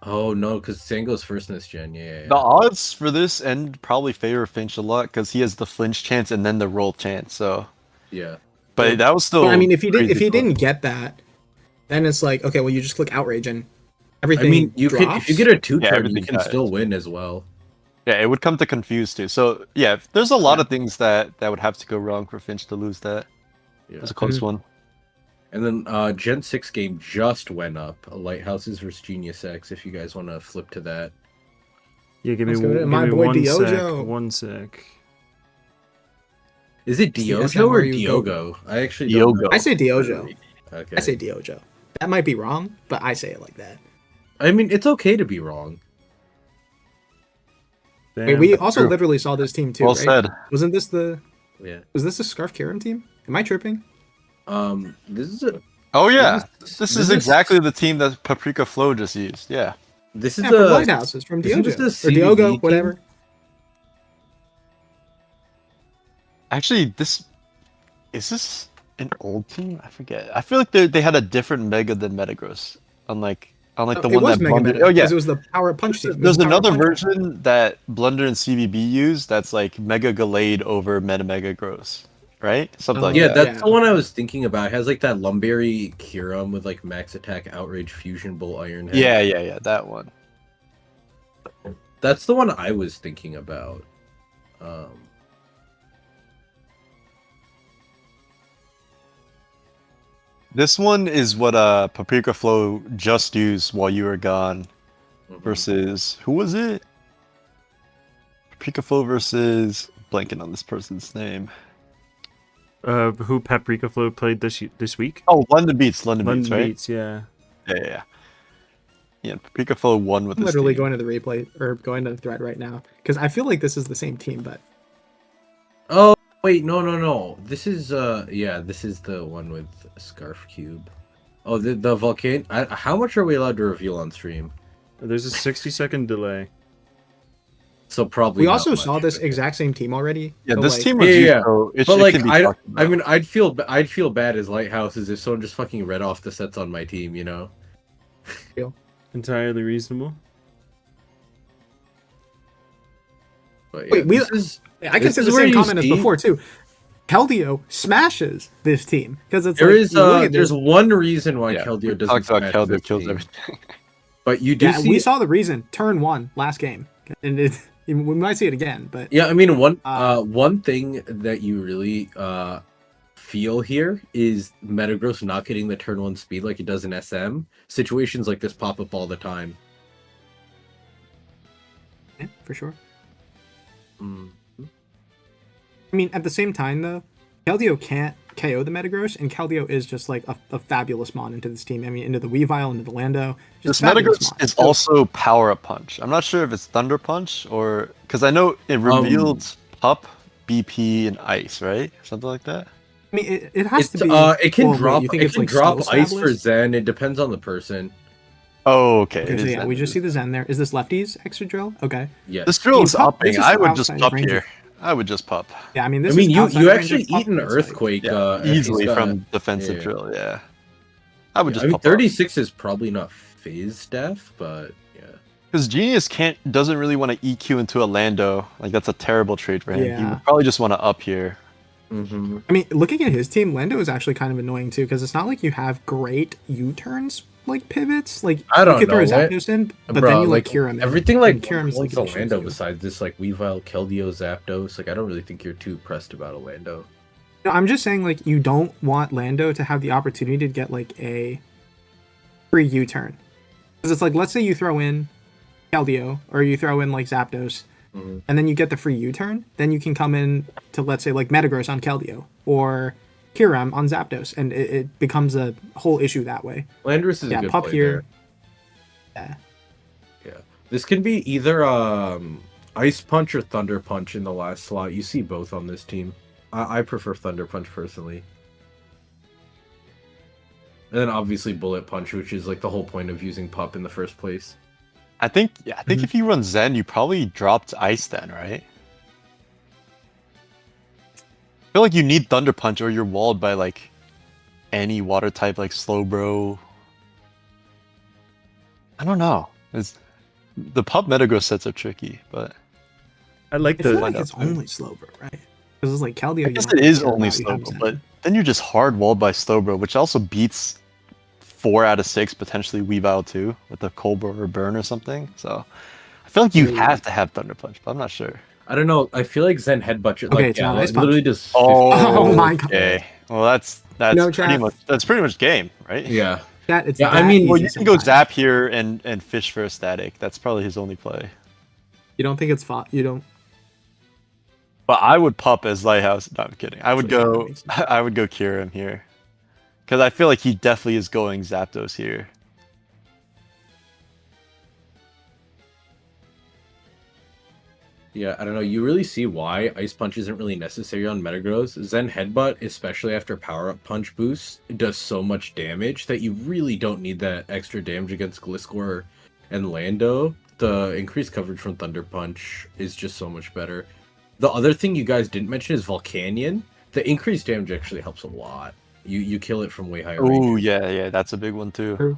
Oh no, because Sam goes first in this gen. Yeah. The odds for this end probably favor Finch a lot because he has the flinch chance and then the roll chance. So, Yeah. but that was still. But I mean, if he crazy. didn't get that, then it's like, okay, well, you just click outrage and I everything. mean, you can if you get a 2 Yeah, turn, you everything can dies. still win as well. Yeah, it would come to confuse too. So yeah, there's a lot of things that would have to go wrong for Finch to lose that. Yeah. It's a close one. And then Gen 6 game just went up. Lighthouses versus Genius X. If you guys want to flip to that. Yeah, give me, Let's go to give my me boy one Diogo. sec. 1 sec. Is it It's the Diogo or SMRU Diogo? I actually don't Diogo. know. I say Diogo. Okay. I say Diogo. That might be wrong, but I say it like that. I mean, it's okay to be wrong. Wait, Damn. we also true. literally saw this team too, Well right? said. Wasn't this the? Yeah. Was this the Scarf Karam team? Am I tripping? This is a Oh yeah, this this is is- exactly the team that Paprika Flow just used. Yeah. this is Yeah, the from Lighthouses, from isn't Diogo this or the Diogo, CBD whatever. team? Actually, this is this an old team? I forget. I feel like they had a different mega than Metagross, unlike the it one was that Mega Blunder. Meta, Oh yeah, because it was the Power Punch team. It was there's the Power another Punch one. version that Blunder and CBB use that's like Mega Gallade over Mega Gross, right? Something like Yeah, that. that's Yeah. the one I was thinking about. It has like that Lumberry Kiram with like Max Attack, Outrage, Fusion Bull, Iron Head. Yeah, that one. That's the one I was thinking about. This one is what Paprika Flow just used while you were gone. Versus who was it? Paprika Flow versus blanking on this person's name. Who Paprika Flow played this week? Oh, London Beats, right? Beats, yeah. Yeah. Yeah, Paprika Flow won with I'm this literally team. going to the replay or going to the thread right now because I feel like this is the same team, but Oh wait, no. This is this is the one with Scarf Cube. Oh, the volcano. How much are we allowed to reveal on stream? There's a 60-second delay. So probably. we not also much, saw this okay. exact same team already. Yeah, so, this like, team was Yeah, used, yeah. so it, But it like, can be I talked about. mean, I'd feel bad as Lighthouses if someone just fucking read off the sets on my team, you know. Entirely reasonable. But Wait, we- this is I can This say is the where same you comment as see- before too. Keldeo smashes this team because it's there like is you look at there's this- one reason why Yeah, we Keldeo doesn't talked about smash Keldeo this kills team. everything. But you do yeah, see we saw the reason turn 1 last game, and we might see it again. But Yeah, I mean Uh, one thing that you really feel here is Metagross not getting the turn 1 speed like it does in SM. Situations like this pop up all the time. yeah, for sure. Mm. I mean, at the same time though, Keldeo can't KO the Metagross, and Keldeo is just like a fabulous mon into this team. I mean, into the Weavile, into the Lando. This Just fabulous Metagross mon. is So- also Power Up Punch. I'm not sure if it's Thunder Punch or because I know it revealed Pup, BP, and Ice, right? Something like that. I mean, it has to be. It can well, wait, drop you think it it's, can like, drop slow ice for established? Zen. It depends on the person. Oh, okay. Okay, it so is yeah, that. we just see the Zen there. Is this lefties extra drill? Okay. Yes. This drill is I mean, Pup, upping. this is I would just outside pup range of- here. I would just pup. Yeah, I mean, I this mean, is you outside you range actually of Pup, eat an but it's like- earthquake Yeah, if he's easily got- from defensive yeah. drill. Yeah, I would Yeah, just. I mean, pup 36 is probably not phase def, but yeah. because Genius doesn't really want to EQ into a Lando. Like that's a terrible trade for him. He Yeah. would probably just want to up here. Mm-hmm. I mean, looking at his team, Lando is actually kind of annoying too because it's not like you have great U-turns like pivots. Like I don't you could throw know, Zapdos in, but Bro, then you like cure him. everything like Kiram's like like Orlando besides this like Weavile, Keldeo, Zapdos. Like I don't really think you're too pressed about Orlando. No, I'm just saying like you don't want Lando to have the opportunity to get like a free U-turn because it's like let's say you throw in Keldeo or you throw in like Zapdos. Mhm. And then you get the free U-turn, then you can come in to, let's say, like Metagross on Keldeo or Kiram on Zapdos, and it becomes a whole issue that way. Landorus is a Yeah, good Pup play here. there. Yeah. This can be either Ice Punch or Thunder Punch in the last slot. You see both on this team. I prefer Thunder Punch personally. And then obviously Bullet Punch, which is like the whole point of using Pup in the first place. I think if you run Zen, you probably dropped Ice then, right? I feel like you need Thunder Punch or you're walled by like any water type like Slowbro. I don't know. The Pup Metagross sets are tricky, but I like I feel the like it's only Slowbro, right? Because it's like Keldeo. I guess it is only Slowbro, but then you're just hard walled by Slowbro, which also beats 4 out of 6 potentially Weavile too with the Colbur or Burn or something. So I feel like you have to have Thunder Punch, but I'm not sure. I don't know. I feel like Zen Headbutt, Okay, like it's not yeah, Ice literally Punch. does. Oh my God. Okay. Well, that's No, pretty chat. much game, right? Yeah. That it's Yeah, I that mean, Well, easy you can go sometimes. Zap here and fish for a static. That's probably his only play. You don't think it's fun? You don't. But I would Pup as Lighthouse. No, I'm kidding. I would Actually, yeah, that go. makes sense. I would go Kyurem here, because I feel like he definitely is going Zapdos here. Yeah, I don't know. You really see why Ice Punch isn't really necessary on Metagross. Zen Headbutt, especially after Power Up Punch boost, it does so much damage that you really don't need that extra damage against Gliscor and Lando. The increased coverage from Thunder Punch is just so much better. The other thing you guys didn't mention is Volcanion. The increased damage actually helps a lot. You kill it from way higher range. Oh yeah, that's a big one too. True.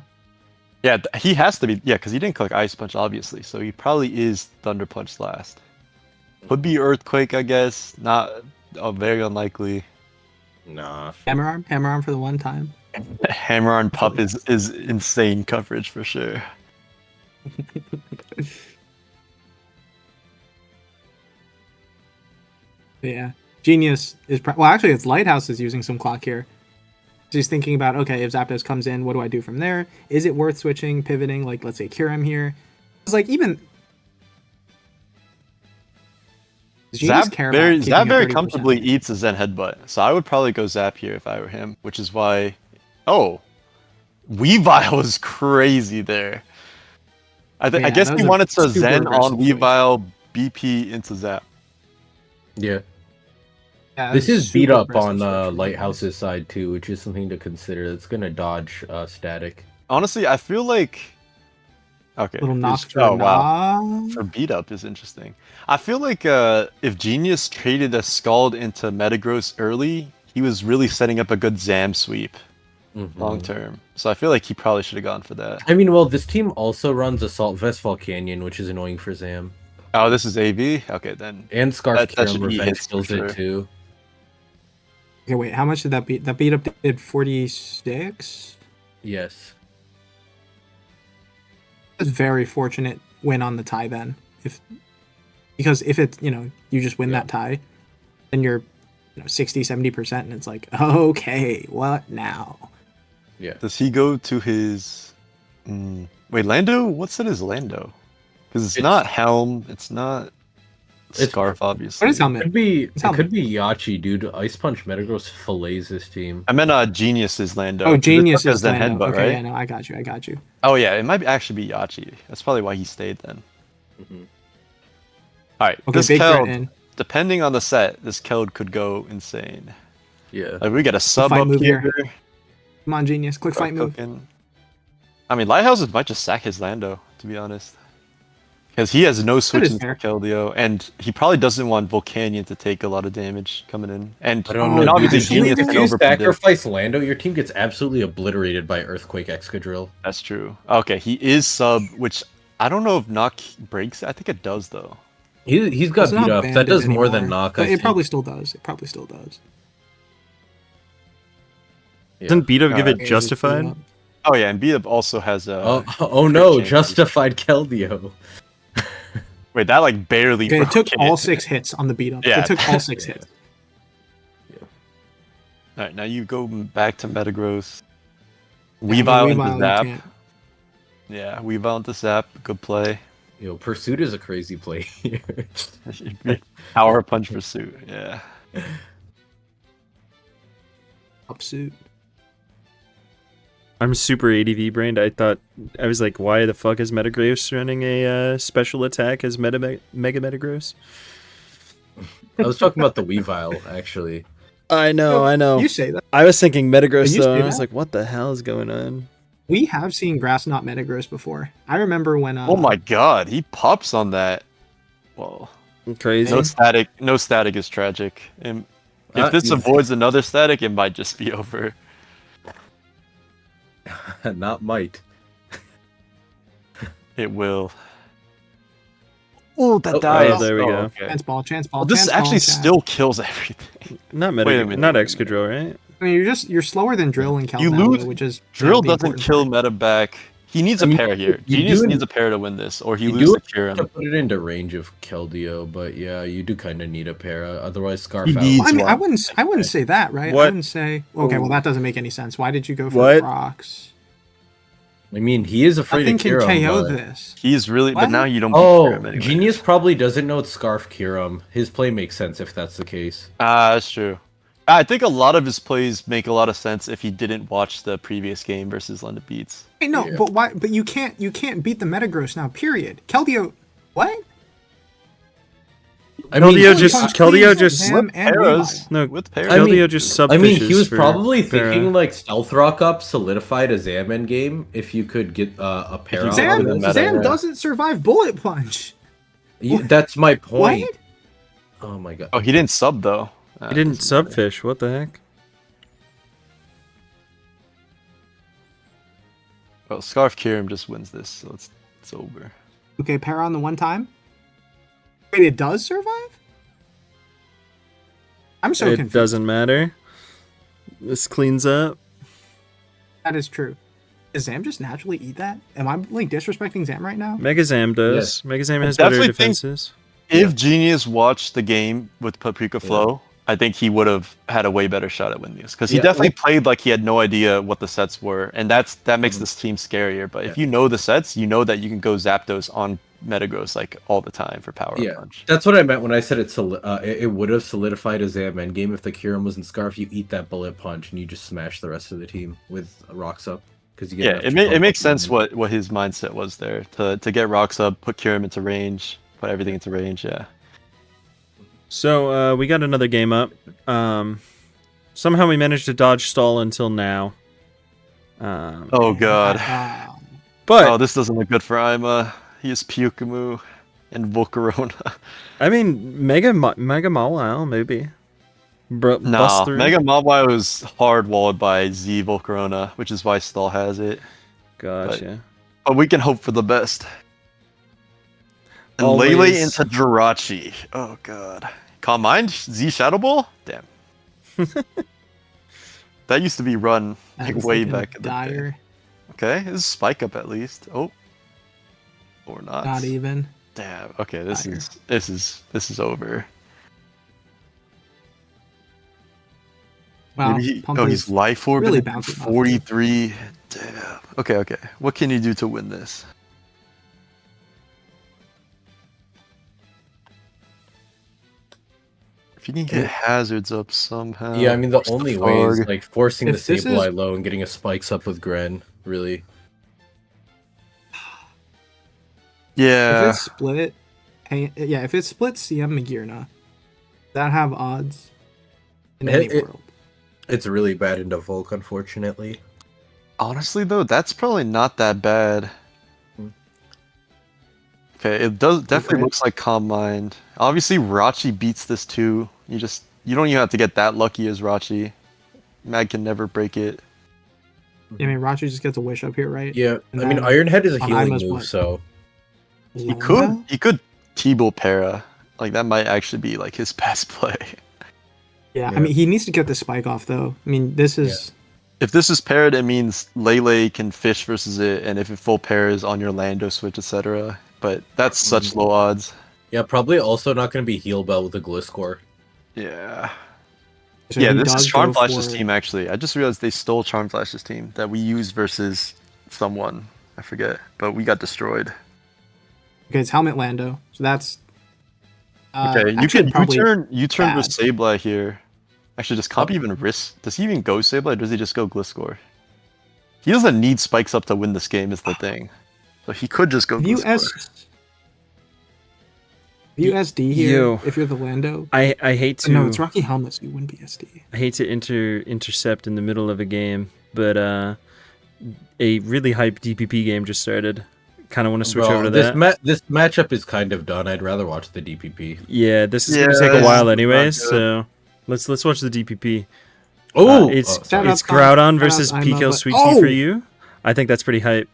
Yeah, he has to be. Yeah, because he didn't click Ice Punch obviously, so he probably is Thunder Punch last. Could be Earthquake, I guess. Not very unlikely. Nah. Hammer arm for the one time. Hammer on Pup is insane coverage for sure. Yeah, Genius is well. Actually, it's Lighthouse is using some clock here. She's thinking about, okay, if Zapdos comes in, what do I do from there? Is it worth switching, pivoting? Like, let's say Kyurem here. It's like even does Genius Zap care very, about keeping Zap a very 30%? comfortably eats a Zen Headbutt, so I would probably go Zap here if I were him, which is why... Oh! Weavile is crazy there. I Yeah, guess that he was a wanted to super Zen on aggressive switch. Weavile, BP into Zap. Yeah. Yeah, This that's is beat super up aggressive on switch from Genius. Lighthouse's side too, which is something to consider. It's gonna dodge static. Honestly, I feel like... Okay. Little knock for oh, wow. knock. For beat up is interesting. I feel like if Genius traded a Scald into Metagross early, he was really setting up a good Zam sweep long term. So I feel like he probably should have gone for that. I mean, well, this team also runs Assault Vest Volcanion, which is annoying for Zam. Oh, this is AV? Okay, then. And Scarf That should Kyurem be Revenge hits for kills sure. it too. Okay, wait, how much did that beat? That beat up did 46. Yes. It's very fortunate win on the tie then, because if it you just win that tie, then you're 60-70%, and it's like, okay, what now? Yeah. Does he go to his... Wait, Lando? What set is Lando? Because it's not Helm, it's not Scarf, obviously. What is helmet? It It's helmet. could be Yachi, dude. Ice Punch Metagross fillets this team. I meant Genius is Lando. Oh, 'cause it Genius took us is then Lando. Headbutt, Okay, right? yeah, no, I got you. Oh yeah, it might actually be Yachi. That's probably why he stayed then. Mhm. Alright, Okay, this big threat Keld, in. depending on the set, this Keld could go insane. Yeah. Like we got a sub fight up move here. here. Come on, Genius, quick fight move. Cooking. I mean, Lighthouses might just sack his Lando, to be honest. Because he has no switch is into fair. Keldeo, and he probably doesn't want Volcanion to take a lot of damage coming in. And, I don't know, and obviously dude. Genius If can you overpredict. sacrifice Lando, your team gets absolutely obliterated by Earthquake Excadrill. That's true. Okay, he is sub, which I don't know if knock breaks. I think it does though. He's got It's beat not up. That banded does more than anymore, knock. but I it think. probably still does. It probably still does. Yeah. Doesn't beat up give Alright. it justified? Oh yeah, and beat up also has a. Oh no! changes. Justified Keldeo. Wait, that like barely. Okay, it took broke all 6 hits on the beat up. Yeah. It took all 6 hits. All right, now you go back to Metagross. Yeah, Weavile Weavile, into you Zap. can't. Yeah, Weavile into Zap. Good play. Yo, Pursuit is a crazy play here. Power punch pursuit. Yeah. Up suit. I'm super ADV brained. I was like, why the fuck is Metagross running a special attack as Mega Metagross? I was talking about the Weavile, actually. I know, No, I know. You say that. I was thinking Metagross You though, say and I was that? like, what the hell is going on? We have seen grass not Metagross before. I remember when. Oh my god, he pops on that. Well, Crazy. no static is tragic. And Uh, if this avoids another static, it might just be over. Not might. It will. Oh, that Oh, dies. oh, there we go. Okay. Chance ball, chance ball. Well, this chance actually ball, chat. still kills everything. Not Wait a Meta, minute, not wait a Excadrill, right? I mean, you're slower than Drill and You Calvado, lose- which is Drill the doesn't important kill part. meta back. He needs I a mean, pair here. you Genius do- needs a pair to win this, or he You loses do the Kyurem. to put it into range of Keldeo, but yeah, you do kind of need a para. Otherwise, Scarf He out. needs I mean, I one. wouldn't say that, right? What? I wouldn't say. Okay, well that doesn't make any sense. Why did you go for What? rocks? I mean, he is afraid Nothing of can Kyurem, KO but... this. He's really, What? but now you don't beat Oh, Kyurem anyway. Genius probably doesn't know it's Scarf Kyurem. His play makes sense if that's the case. That's true. I think a lot of his plays make a lot of sense if he didn't watch the previous game versus London Beats. Hey, no, Yeah. but why? But you can't beat the Metagross now. Period. Keldeo, what? I mean, Keldeo Holy just- punch Keldeo cleans just- Zam and Paras. Weavile. No, With Paras. I mean- Keldeo just sub. I mean, he was for probably Para. thinking like Stealth Rock up solidified a Zam Endgame if you could get a para. you out Zam, of the it. meta, Zam yeah. doesn't survive Bullet Punch. That's my point. What? Oh my god. Oh, he didn't sub though. He didn't subfish. What the heck? Well, Scarf Kyurem just wins this, so it's over. Okay, para on the one time. Wait, it does survive? I'm so It confused. doesn't matter. This cleans up. That is true. Does Zam just naturally eat that? Am I like disrespecting Zam right now? Megazam does. Yes. Megazam has better definitely think- defenses. If Genius watched the game with Paprika Flow, I think he would have had a way better shot at winning this because he Yeah, definitely like- played like he had no idea what the sets were, and that makes this team scarier. But if you know the sets, you know that you can go Zapdos on Metagross like all the time for power Yeah, up punch. that's what I meant when I said it would have solidified a Zam Endgame if the Kyurem was in Scarf. You eat that bullet punch and you just smash the rest of the team with rocks up because you get Yeah, enough it makes Pokemon sense in. what his mindset was there to get rocks up, put Kyurem into range, put everything into range. Yeah. So we got another game up. Somehow we managed to dodge stall until now. Oh god. But Oh, this doesn't look good for Ima. He has Pyukamu and Volcarona. I mean, Mega Mawile maybe. Bust Nah, through. Mega Mobile was hard walled by Z Volcarona, which is why Stall has it. Gotcha. But we can hope for the best. And Always. Lele into Jirachi. Oh god. Calm Mind? Z Shadow Ball? Damn. That used to be run like way back in the day. dire. Okay, this is Spike Up at least. Oh. Or not. Not even. Damn. Okay, this Dire. is over. Wow, Maybe Pump he's is life orb really at bouncing off 43. Damn. Okay. What can you do to win this? If you can get hazards up somehow. Yeah, I mean the only way is Fog. like forcing the If this Sableye is- low and getting a spikes up with Gren. Really. If Yeah. it's split, if it's split CM Magirna, does that have odds in any It- world? It's really bad into Volk, unfortunately. Honestly though, that's probably not that bad. Okay, it definitely Okay. looks like Calm Mind. Obviously Rachi beats this too. You don't even have to get that lucky as Rachi. Mag can never break it. I mean, Rachi just gets a wish up here, right? Yeah, And I mean then Ironhead is a on healing Ima's move, what? so He Lomba? could T-Bull Para. Like that might actually be like his best play. Yeah, Yeah. I mean, he needs to get the spike off though. I mean, this is If this is paired, it means Lele can fish versus it, and if it full pairs on your Lando switch, etc. But that's such low odds. yeah, probably also not going to be Heal Bell with a Gliscor. Yeah. so Yeah, he this is does Charm go Flash's for- team actually. I just realized they stole Charm Flash's team that we used versus someone. I forget, but we got destroyed. Okay, it's Helmet Lando, so that's Okay, you actually can probably you turn bad. with Sableye here. Actually, does Comp even risk? Does he even go Sableye, or does he just go Gliscor? He doesn't need spikes up to win this game is the thing. So he could just go Gliscor. You SD here Yo. if you're the Lando. I hate to. No, it's Rocky Helmet, so you wouldn't be SD. I hate to intercept in the middle of a game, but a really hype DPP game just started. Kind of want to switch over to that. This matchup is kind of done. I'd rather watch the DPP. Yeah, this is gonna take a while anyways. So let's watch the DPP. Oh, it's sorry. Groudon versus PKL Sweet Tea for you. I think that's pretty hype.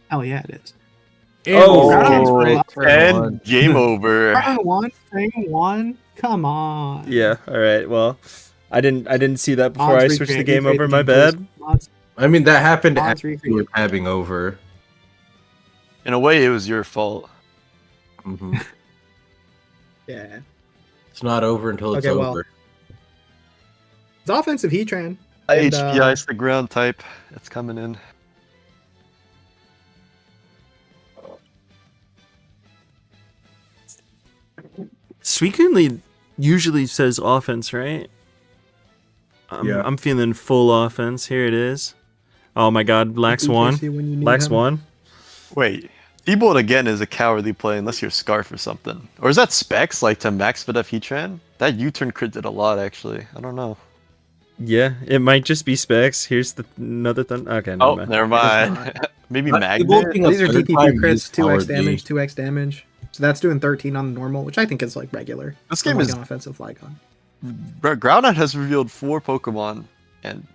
Hell yeah, it is. And game over. Frame one. Come on. Yeah. All right. Well, I didn't see that before I switched the game over. My bad. I mean, that happened after you were tabbing over. In a way, it was your fault. Mm-hmm. Yeah. It's not over until it's over. It's offensive Heatran. HPI is the ground type. It's coming in. Suicune usually says offense, right? I'm feeling full offense. Here it is. Oh my god, Lax One. Lax One. Wait, T-Bolt again is a cowardly play unless you're Scarf or something. Or is that Specs, like to max FDF Heatran? That U-turn crit did a lot, actually. I don't know. Yeah, it might just be Specs. Here's another thing. Okay, never mind. Maybe Magnet? These are DPP crits, 2x damage, 2x damage. So that's doing 13 on the normal, which I think is like regular. This game is an offensive Flygon. Groudon has revealed 4 Pokemon, and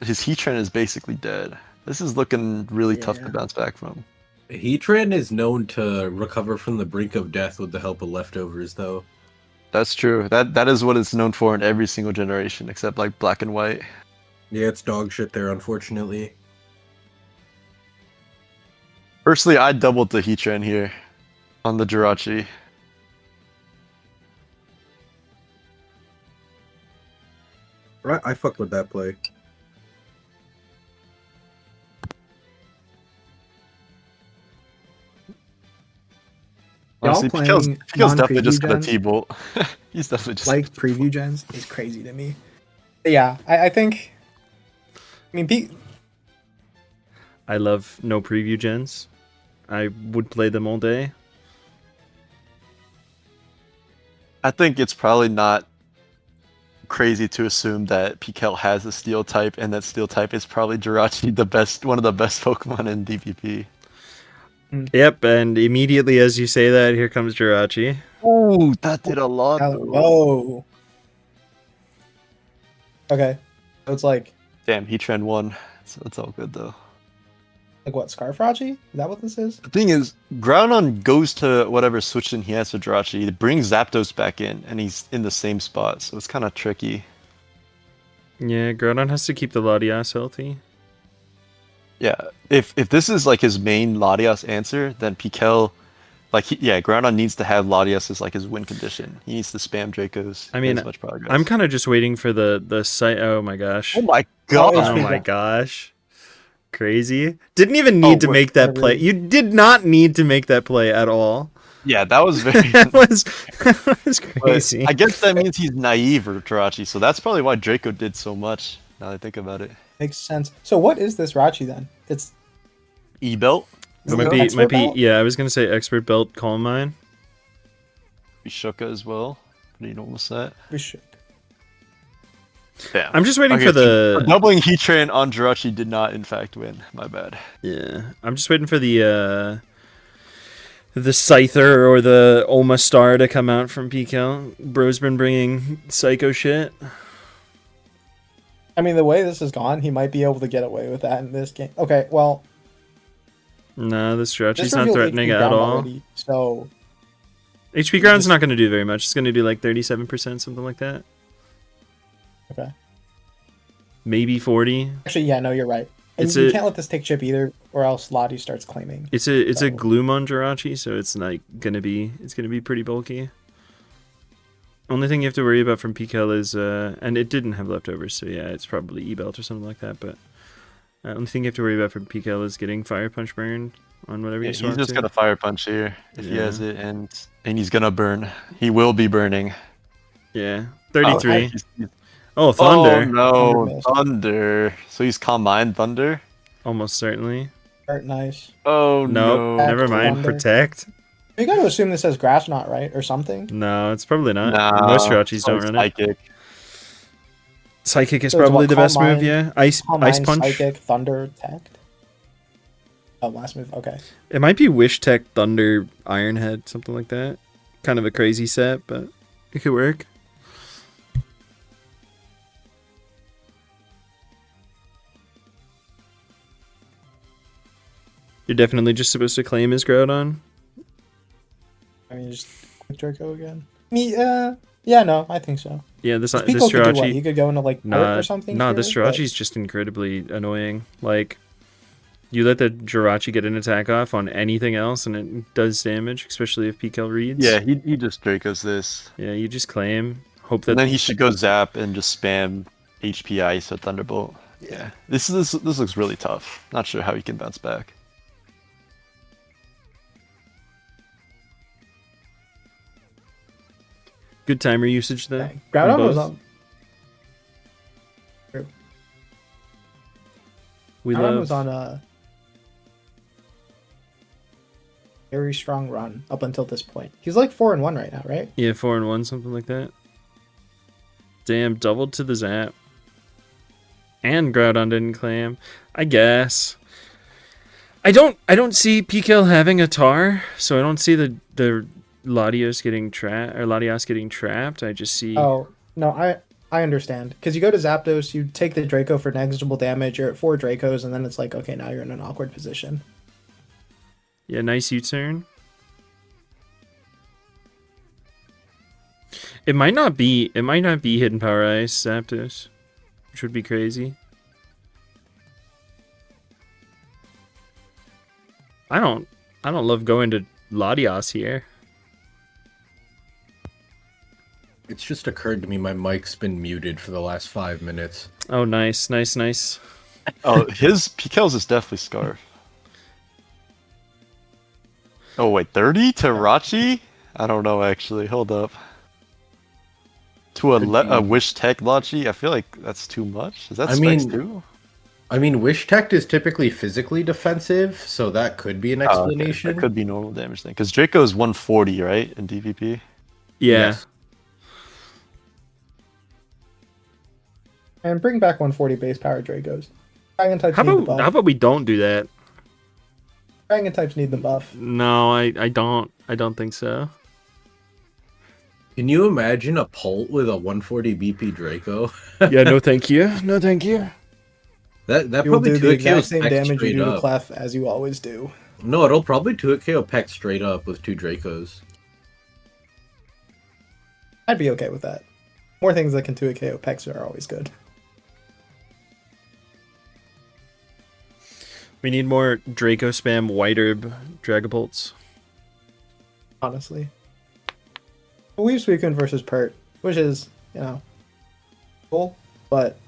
his Heatran is basically dead. This is looking really tough to bounce back from. Heatran is known to recover from the brink of death with the help of leftovers, though. That's true. That is what it's known for in every single generation, except like Black and White. Yeah, it's dog shit there, unfortunately. Personally, I doubled the Heatran here on the Jirachi. I fucked with that play. Honestly, Pika's definitely just gonna T-Bolt. He's definitely just like preview gens is crazy to me. But yeah, I think. I mean, I love no preview gens. I would play them all day. I think it's probably not crazy to assume that Pikachu has a Steel type, and that Steel type is probably Jirachi, one of the best Pokemon in DPP. Yep, and immediately as you say that, here comes Jirachi. Oh, that did a lot. Whoa. Okay, so it's like. Damn, Heatran won. So it's all good though. Like what, Scarfrachi? Is that what this is? The thing is, Groudon goes to whatever switch in he has to Jirachi. It brings Zapdos back in, and he's in the same spot, so it's kind of tricky. Yeah, Groudon has to keep the Latias healthy. Yeah, if this is like his main Latias answer, then Pikachu, Groudon needs to have Latias as like his win condition. He needs to spam Dracos. I mean, as much progress. I'm kind of just waiting for the site. Oh my gosh. Oh my god. Oh my gosh. Crazy. Didn't even need to make that play. You did not need to make that play at all. Yeah, that was very. that was crazy. But I guess that means he's naive or Jirachi, so that's probably why Draco did so much. Now that I think about it. Makes sense. So what is this Rachi then? It's E-Belt. It might be. Yeah, I was gonna say Expert Belt, Calm Mine. Bishoka as well. Pretty normal set. Bishoka. Yeah. I'm just waiting for the doubling Heatran on Jirachi did not in fact win. My bad. Yeah, I'm just waiting for the Scyther or the Oma Star to come out from PKL. Bro's been bringing psycho shit. I mean, the way this has gone, he might be able to get away with that in this game. Okay, well. No, this Jirachi's not threatening at all. Already, so. HP Ground's not going to do very much. It's going to do like 37%, something like that. Okay. Maybe 40. Actually, yeah, no, you're right. And you can't let this take chip either, or else Lottie starts claiming. It's a Gloomon Jirachi, so it's like gonna be pretty bulky. Only thing you have to worry about from PKL is and it didn't have leftovers, so yeah, it's probably E-Belt or something like that. But only thing you have to worry about from PKL is getting Fire Punch burned on whatever you swap. He's just gonna Fire Punch here if he has it, and he's gonna burn. He will be burning. Yeah, 33. Oh, Oh Thunder. no, Thunder missed. Thunder. So he's Calm Mind Thunder? Almost certainly. Art nice. Oh Nope. no. Never mind. Thunder. Protect. You got to assume this says grass knot, right, or something. No, it's probably not. Nah, Most Jirachis so don't run it. Psychic. Psychic is So it's probably what, the best Calm move, Mind? yeah. Ice Calm Ice Mind, Punch. Psychic, Thunder, Tact. Oh, last move. Okay. It might be Wish Tech, Thunder, Iron Head, something like that. Kind of a crazy set, but it could work. You're definitely just supposed to claim his Groudon. I mean, just quick Draco again. Yeah, no, I think so. Yeah, this Pico this could do what? He Jirachi. could go into like Art Nah, or something. nah, here, this but- Jirachi's just incredibly annoying. Like, you let the Jirachi get an attack off on anything else, and it does damage, especially if PKL reads. Yeah, he just Dracos this. Yeah, you just claim. Hope that. And then he should go Zap and just spam HP Ice at Thunderbolt. Yeah, this looks really tough. Not sure how he can bounce back. Good timer usage there. Okay. Groudon from was both. on. We Groudon love. was on a very strong run up until this point. He's like 4-1 right now, right? Yeah, 4-1, something like that. Damn, doubled to the Zap. And Groudon didn't claim. I guess. I don't see PKL having a Tar, so I don't see the Latios getting trapped or Latias getting trapped. I just see. Oh no, I understand because you go to Zapdos, you take the Draco for negligible damage. You're at 4 Dracos, and then it's like, okay, now you're in an awkward position. Yeah, nice U-turn. It might not be Hidden Power Ice Zapdos, which would be crazy. I don't love going to Latias here. It's just occurred to me my mic's been muted for the last 5 minutes. Oh, nice. Oh, his PKL's is definitely Scarf. Oh wait, 30 to Rachi? I don't know actually. Hold up. To a Wish Tech Lachi? I feel like that's too much. Is that I specs mean, too? I mean, Wish Tech is typically physically defensive, so that could be an Oh, okay. explanation. That could be normal damage then. Because Draco is 140, right? In DPP? Yeah. Yes. And bring back 140 base power Dracos. Dragon types How need the about buff. we don't do that? Dragon types need the buff. No, I don't think so. Can you imagine a Pult with a 140 BP Draco? Yeah, no thank you. No thank you. That You will probably do the 2 exact KOs same Peck damage you straight do to up. Clef as you always do. No, it'll probably 2 KO Peck straight up with 2 Dracos. I'd be okay with that. More things that can 2 KO Pex are always good. We need more Draco spam White Herb Dragapults. Honestly. Weave Suicune versus Pert, which is, cool, but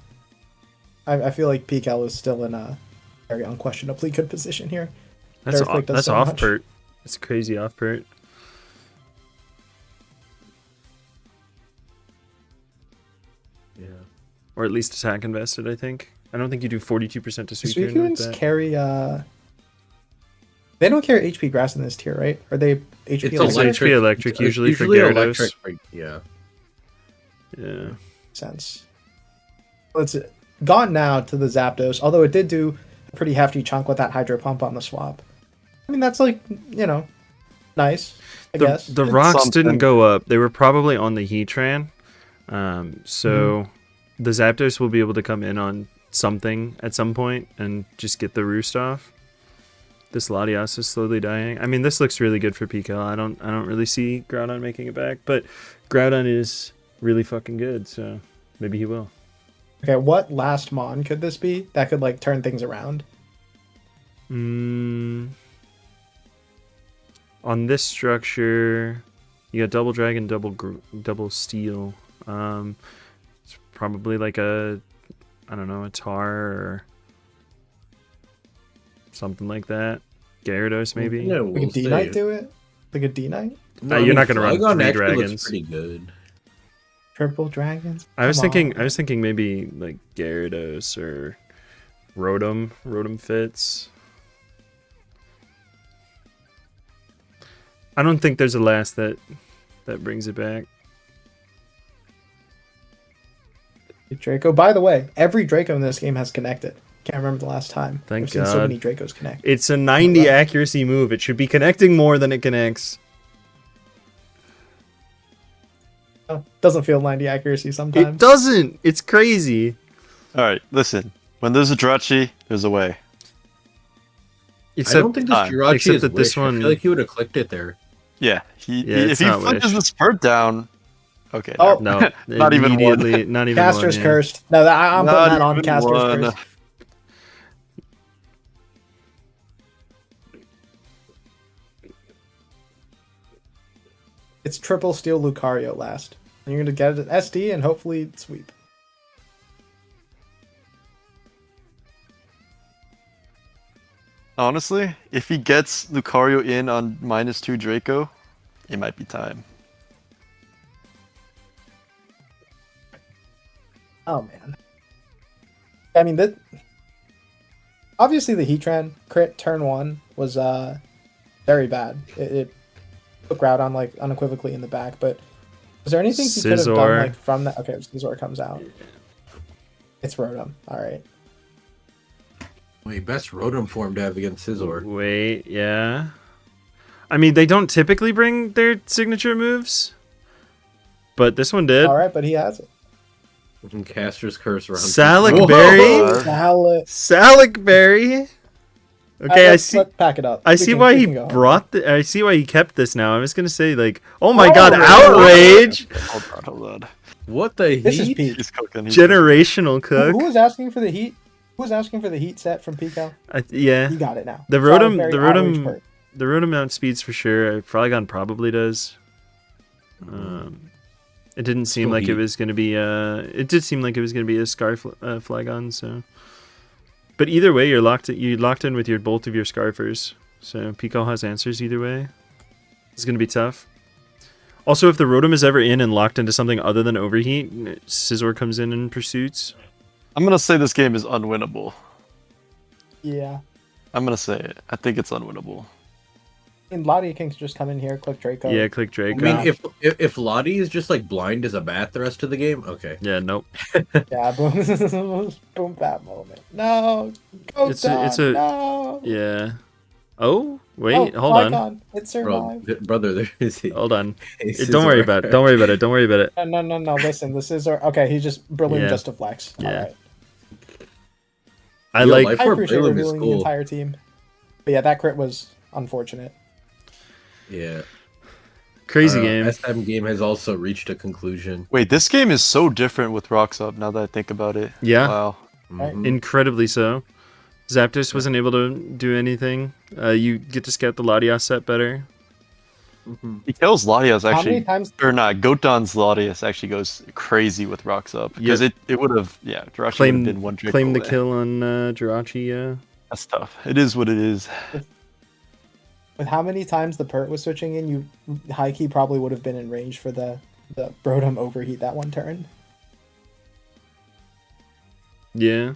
I feel like PKL is still in a very unquestionably good position here. That's Earthquake does that's so off much. pert. It's crazy off pert. Yeah. Or at least attack invested, I think. I don't think you do 42% to Suicune. Suicunes carry, they don't carry HP Grass in this tier, right? Are they HP It's Electric? HP electric, It's usually for Gyarados. Yeah. Yeah. Sense. It's gone now to the Zapdos, although it did do a pretty hefty chunk with that Hydro Pump on the swap. I mean, that's like, nice, I guess. The It's rocks something. didn't go up. They were probably on the Heatran. So the Zapdos will be able to come in on something at some point and just get the roost off. This Latias is slowly dying. I mean, this looks really good for PKL. I don't really see Groudon making it back, but Groudon is really fucking good, so maybe he will. Okay, what last Mon could this be that could like turn things around? On this structure, you got double dragon, double steel. It's probably like a Tar or something like that. Gyarados maybe. Yeah, Like a we'll D-Knight see. do it? Like a D-Knight? You're not gonna run Flygon 3 actually looks dragons. pretty good. Triple dragons. I was Come thinking. on. I was thinking maybe like Gyarados or Rotom. Rotom fits. I don't think there's a last that brings it back. Draco. By the way, every Draco in this game has connected. Can't remember the last time. Thank I've seen so God. many Dracos connect. It's a 90 Right. accuracy move. It should be connecting more than it connects. Oh, doesn't feel 90 accuracy It sometimes. doesn't. It's crazy. All right, listen. When there's a Jirachi, there's a way. I Except don't think this time. Jirachi Except is that this Wish. I one- feel like he would have clicked it there. Yeah, Yeah, if it's he not flinches Wish. the spurt down, okay. Oh, no, Not even one. immediately. Not even Caster's one, yeah. cursed. No, I'm Not putting that on even Caster's one. cursed. It's triple steal Lucario last. And you're gonna get it at SD and hopefully sweep. Honestly, if he gets Lucario in on -2 Draco, it might be time. Oh man. I mean that obviously the Heatran crit turn 1 was very bad. It took Groudon like unequivocally in the back, but was there anything he could have done Scizor. like from that? Okay, Scizor comes out. It's Rotom. Alright. Wait, best Rotom form to have against Scizor. Wait, yeah. I mean, they don't typically bring their signature moves, but this one did. Alright, but he has it. And Caster's curse around. Salic Whoa! Berry? Salad. Salic Berry. Okay, I see. Let's pack it up. I We see can- why we he can go home. brought the. I see why he kept this now. I was gonna say like, oh my Oh, god, outrage! Hold on. What the This is heat? peak. He's cooking. He's Generational Who cook. was asking for the heat? Who was asking for the heat set from Pico? Yeah, He got it now. The Salad Rotom- Berry the outrage Rotom- perk. the Rotom outspeeds for sure. Flygon probably does. It didn't seem Still like it heat. was gonna be. It did seem like it was gonna be a Flygon. So, but either way, you're locked. You locked in with your both of your Scarfers. So Pico has answers either way. It's gonna be tough. Also, if the Rotom is ever in and locked into something other than Overheat, Scizor comes in and pursuits. I'm gonna say this game is unwinnable. Yeah. I'm gonna say it. I think it's unwinnable. And Lottie can just come in here, click Draco. Yeah, click I Draco. mean, if Lottie is just like blind as a bat the rest of the game, okay. Yeah, nope. Yeah, boom, boom, bat moment. No, go It's a- no. Yeah. Oh wait, Oh, hold on. Flygon. It survived. Brother, there is he. Hold on. Hey, Don't worry Scizor. about it. Don't worry about it. Don't worry about it. No. Listen, this is our okay. He just Berlin Yeah. just to flex. Yeah. All right. I Yo, like. life- I For appreciate Berlin is revealing the cool. entire team. But yeah, that crit was unfortunate. Yeah. Crazy game. SM game has also reached a conclusion. Wait, this game is so different with Rocks Up now that I think about it. Yeah. Wow. Right. Mhm. Incredibly so. Zapdos wasn't able to do anything. You get to scout the Latias set better. Mhm. He kills Latias How many actually, times? or not, Goton's Latias actually goes crazy with Rocks Up. Because Yep. it would have, yeah, Jirachi would have Claim, been one trick claim the away. kill on Jirachi. Yeah. That's tough. It is what it is. With how many times the Pert was switching in, you high key probably would have been in range for the Rotom overheat that one turn. Yeah.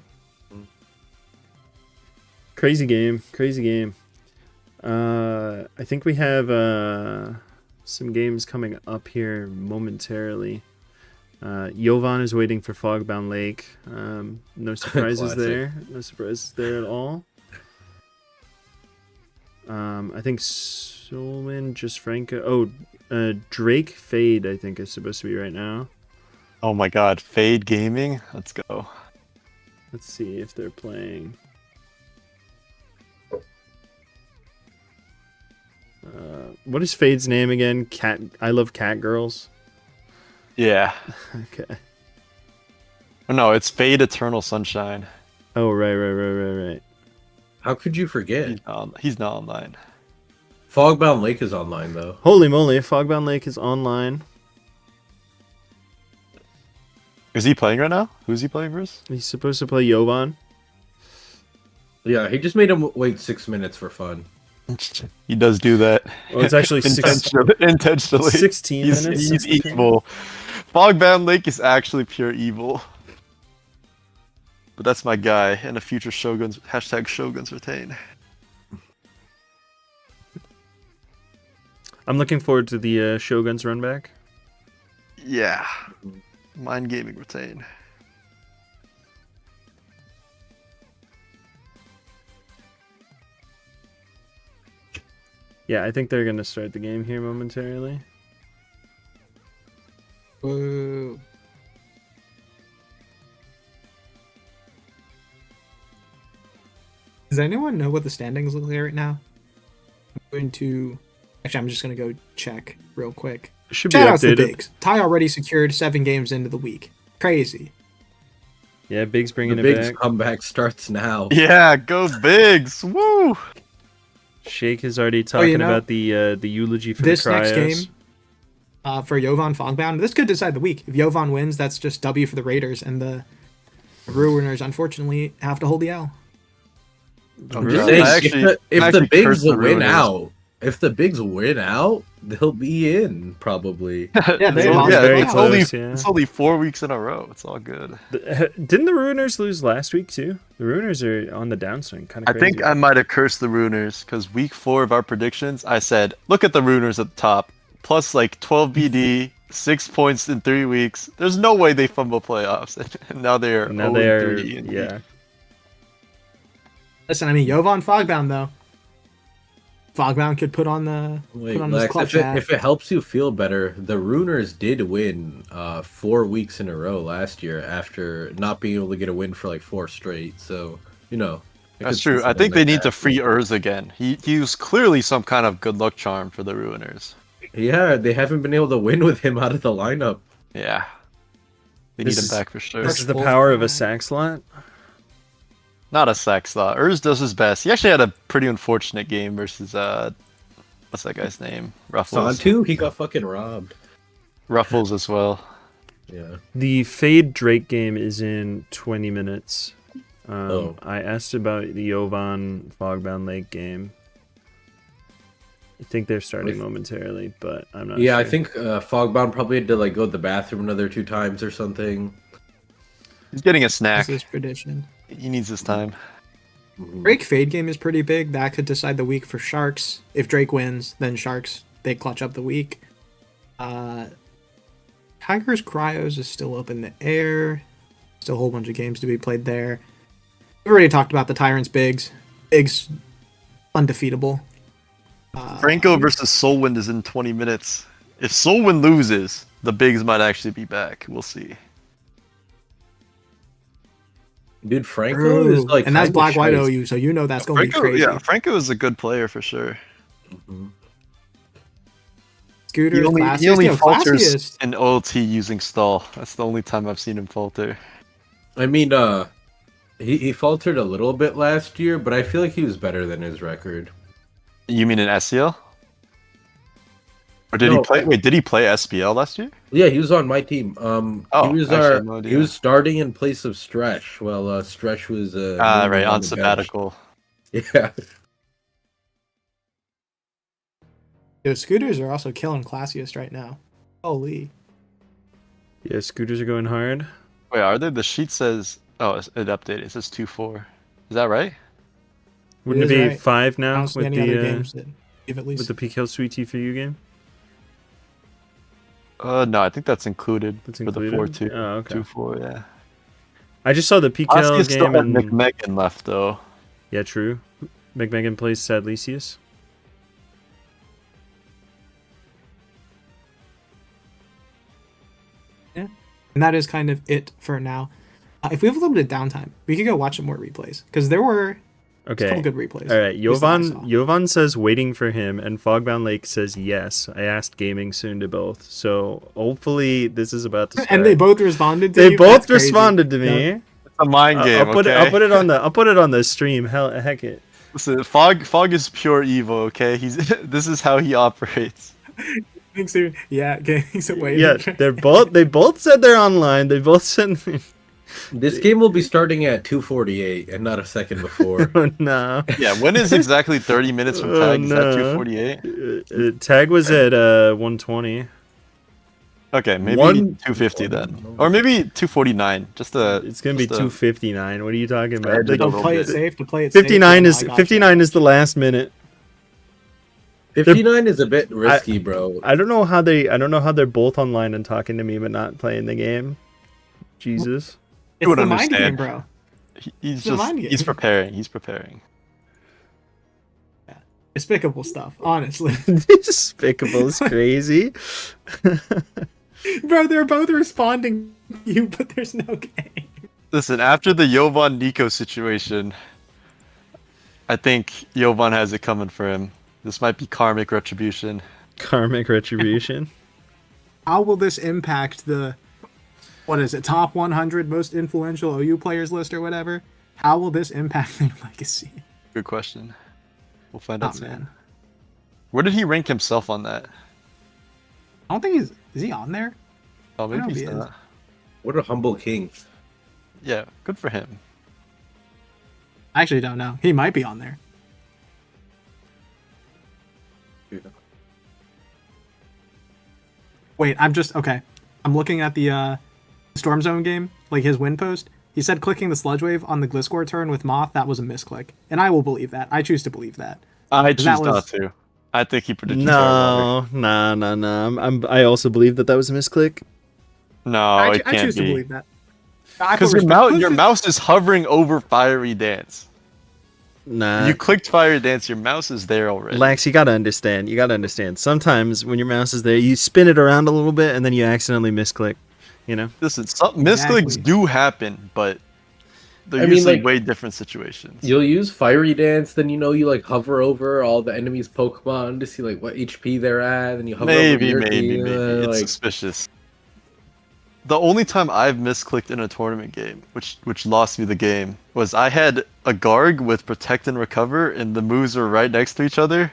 Crazy game. Crazy game. I think we have some games coming up here momentarily. Jovan is waiting for Fogbound Lake. No surprises Classic. there. No surprises there at all. I think Solman, just Franco. Oh, Drake Fade, I think, is supposed to be right now. Oh my god, Fade Gaming? Let's go. Let's see if they're playing. What is Fade's name again? Cat. I love cat girls. Yeah. Okay. Oh, no, it's Fade Eternal Sunshine. Oh right. How could you forget? He's not online. Fogbound Lake is online though. Holy moly! Fogbound Lake is online. Is he playing right now? Who's he playing versus? He's supposed to play Jovan. Yeah, he just made him wait 6 minutes for fun. He does do that. Well, it's actually Intentionally. 16 He's minutes. evil. Fogbound Lake is actually pure evil. But that's my guy, and a future Shoguns hashtag Shoguns retain. I'm looking forward to the Shogun's run back. Yeah. Mind gaming retain. Yeah, I think they're gonna start the game here momentarily. Whoa. Does anyone know what the standings look like right now? I'm going to. Actually, I'm just going to go check real quick. It should be Shout out to updated. Biggs. Ty already secured 7 games into the week. Crazy. Yeah, Big's The bringing it Big's back. comeback starts now. Yeah, go Bigs! Woo! Shake is already talking about the eulogy for This the Cryos. next game for Jovan Fogbound, this could decide the week. If Jovan wins, that's just W for the Raiders, and the Ruiners, unfortunately, have to hold the L. I'm Really? just saying, I actually- if I the actually Bigs cursed the win Ruiners. out, they'll be in probably. Yeah, they It's lost very it's close, only yeah. it's only 4 weeks in a row. It's all good. Didn't the Ruiners lose last week too? The Ruiners are on the downswing, kind I of crazy. think I might have cursed the Ruiners because week 4 of our predictions, I said, look at the Ruiners at the top, plus like 12 BD, 6 points in 3 weeks. There's no way they fumble playoffs, and now they are Now they are, 0-3 in yeah. Listen, I mean, Jovan Fogbound, though. Fogbound could put on the Wait, put on his Lex, clutch if hat. it helps you feel better, the Ruiners did win 4 weeks in a row last year after not being able to get a win for like 4 straight. So, I That's could see true. I something think they like need that. to free Urz again. He was clearly some kind of good luck charm for the Ruiners. Yeah, they haven't been able to win with him out of the lineup. Yeah. They This need him is- back for sure. This is the Full power of a time. sack slot. Not a sack slot. Urz does his best. He actually had a pretty unfortunate game versus what's that guy's name? Ruffles. Santu, he got fucking robbed. Ruffles as well. Yeah. The Fade Drake game is in 20 minutes. Oh. I asked about the Jovan Fogbound Lake game. I think they're starting momentarily, but I'm not Yeah, sure. I think Fogbound probably had to like go to the bathroom another 2 times or something. He's getting a snack. This is tradition. He needs his time. Drake Fade game is pretty big. That could decide the week for Sharks. If Drake wins, then Sharks, they clutch up the week. Tigers Cryos is still up in the air. Still a whole bunch of games to be played there. We already talked about the Tyrants Bigs. Bigs undefeatable. Franco versus Soulwind is in 20 minutes. If Soulwind loses, the Bigs might actually be back. We'll see. Dude, Franco is like, and that's kinda Black White shite. OU, so you know that's gonna be Franco, crazy. yeah, Franco is a good player for sure. Mhm. Scooters, He only Classiest. falters Classiest. in OLT using stall. That's the only time I've seen him falter. I mean, he faltered a little bit last year, but I feel like he was better than his record. You mean in SCL? Or did he No, play? Wait, did he play SPL last year? Yeah, he was on my team. Oh, he was actually, I had no idea. he was starting in place of Stretch. Well, Stretch was Right, on the bench. sabbatical. Yeah. Yo, Scooters are also killing Classiest right now. Holy. Yeah, scooters are going hard. Wait, are they? The sheet says. Oh, it updated. It says 2-4. Is that right? Wouldn't it is be right. 5 I now don't see with any other the games that give at least. with the PKL Sweet Tea for you game? No, I think that's included That's for included. the 4-2. Oh, okay. 2-4, yeah. I just saw the PKL Oscar still game had and McMegan left though. yeah, true. McMegan plays Sadlesius. And that is kind of it for now. If we have a little bit of downtime, we could go watch some more replays because there were a couple Okay. good replays. All right. least that I saw. Jovan says waiting for him, and Fogbound Lake says yes. I asked gaming soon to both, so hopefully this is about to start. And they both responded to They you? both That's crazy. responded to me. No, It's a mind game. I'll put okay? it. I'll put it on the stream. Heck it. Listen, Fog is pure evil. Okay, he's this is how he operates. thanks, dude. Yeah, okay. He's away. Yeah, they both said they're online. They both said This game will be starting at 2:48 and not a second before. oh, no. Yeah, when is exactly 30 minutes from Oh, tag? Is that no. 2:48? Tag was at 120. Okay, maybe One- 250 then, or maybe 249. It's gonna be 259. What are you talking about? Edge it Like, a To little play it bit. safe, to play it 59 safe. is 59 is the last minute. 59 is a bit risky, bro. I don't know how they're both online and talking to me but not playing the game. Jesus. It's would the mind understand. game, bro. He's the mind he's game. preparing. He's preparing. Despicable stuff, honestly. Despicable is crazy. Bro, they're both responding to you, but there's no game. Listen, after the Jovan Nico situation, I think Jovan has it coming for him. This might be karmic retribution. Karmic retribution. How will this impact the, what is it, top 100 most influential OU players list or whatever? How will this impact their legacy? Good question. We'll find Oh, out soon. man. Where did he rank himself on that? I don't think is he on there? Oh, I maybe don't know he's if he is. not. What a humble king. Yeah, good for him. I actually don't know. He might be on there. Wait, okay. I'm looking at the Storm Zone game, like his win post. He said clicking the Sludge Wave on the Gliscor turn with Moth, that was a misclick. And I will believe that. I choose to believe that. I choose that was- not to. I think he predicted Terra No. I also believe that was a misclick. No, it I can't choose to be. believe that. I Because put your respect- mouse is hovering over Fiery Dance. Nah. You clicked Fiery Dance, your mouse is there already. Lax, you gotta understand. Sometimes when your mouse is there, you spin it around a little bit and then you accidentally misclick. You know? Listen, some Exactly. misclicks do happen, but they're I mean, usually like, way different situations. You'll use Fiery Dance, then you like hover over all the enemies' Pokemon to see like what HP they're at, and you hover over Maybe, your maybe. team, It's like suspicious. The only time I've misclicked in a tournament game, which lost me the game, was I had a Garg with Protect and Recover, and the moves were right next to each other,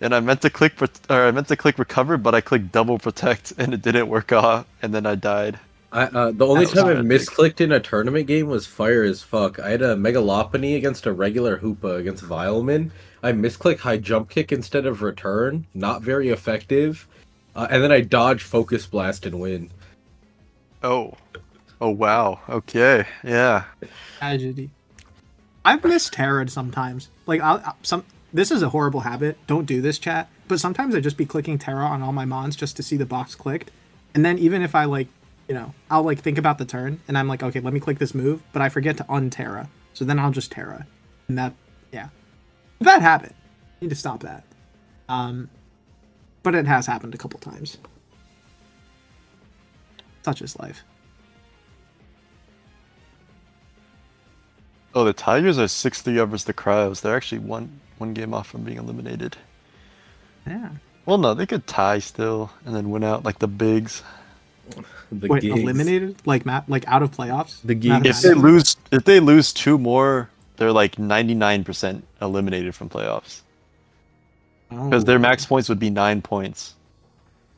and I meant to click Recover, but I clicked double Protect, and it didn't work out, and then I died. the only That was time I've tragic. misclicked in a tournament game was fire as fuck. I had a Megalopony against a regular Hoopa against Vileman. I misclick high jump kick instead of return, not very effective, and then I dodge Focus Blast and win. Oh wow. Okay, yeah. Tragedy. I've missed Terra sometimes. Like this is a horrible habit. Don't do this, chat. But sometimes I just be clicking Terra on all my mons just to see the box clicked. And then even if I I'll like think about the turn and I'm like, okay, let me click this move, but I forget to un-Terra. So then I'll just Terra. And that habit. Need to stop that. But it has happened a couple times. Such is life. Oh, the Tigers are 6-3 over the Cryos. They're actually one game off from being eliminated. Yeah. Well, no, they could tie still and then win out like the bigs. The Wait, gigs. eliminated? Like out of playoffs? The geeks. If they lose two more, they're like 99% eliminated from playoffs. Because their max points would be 9 points.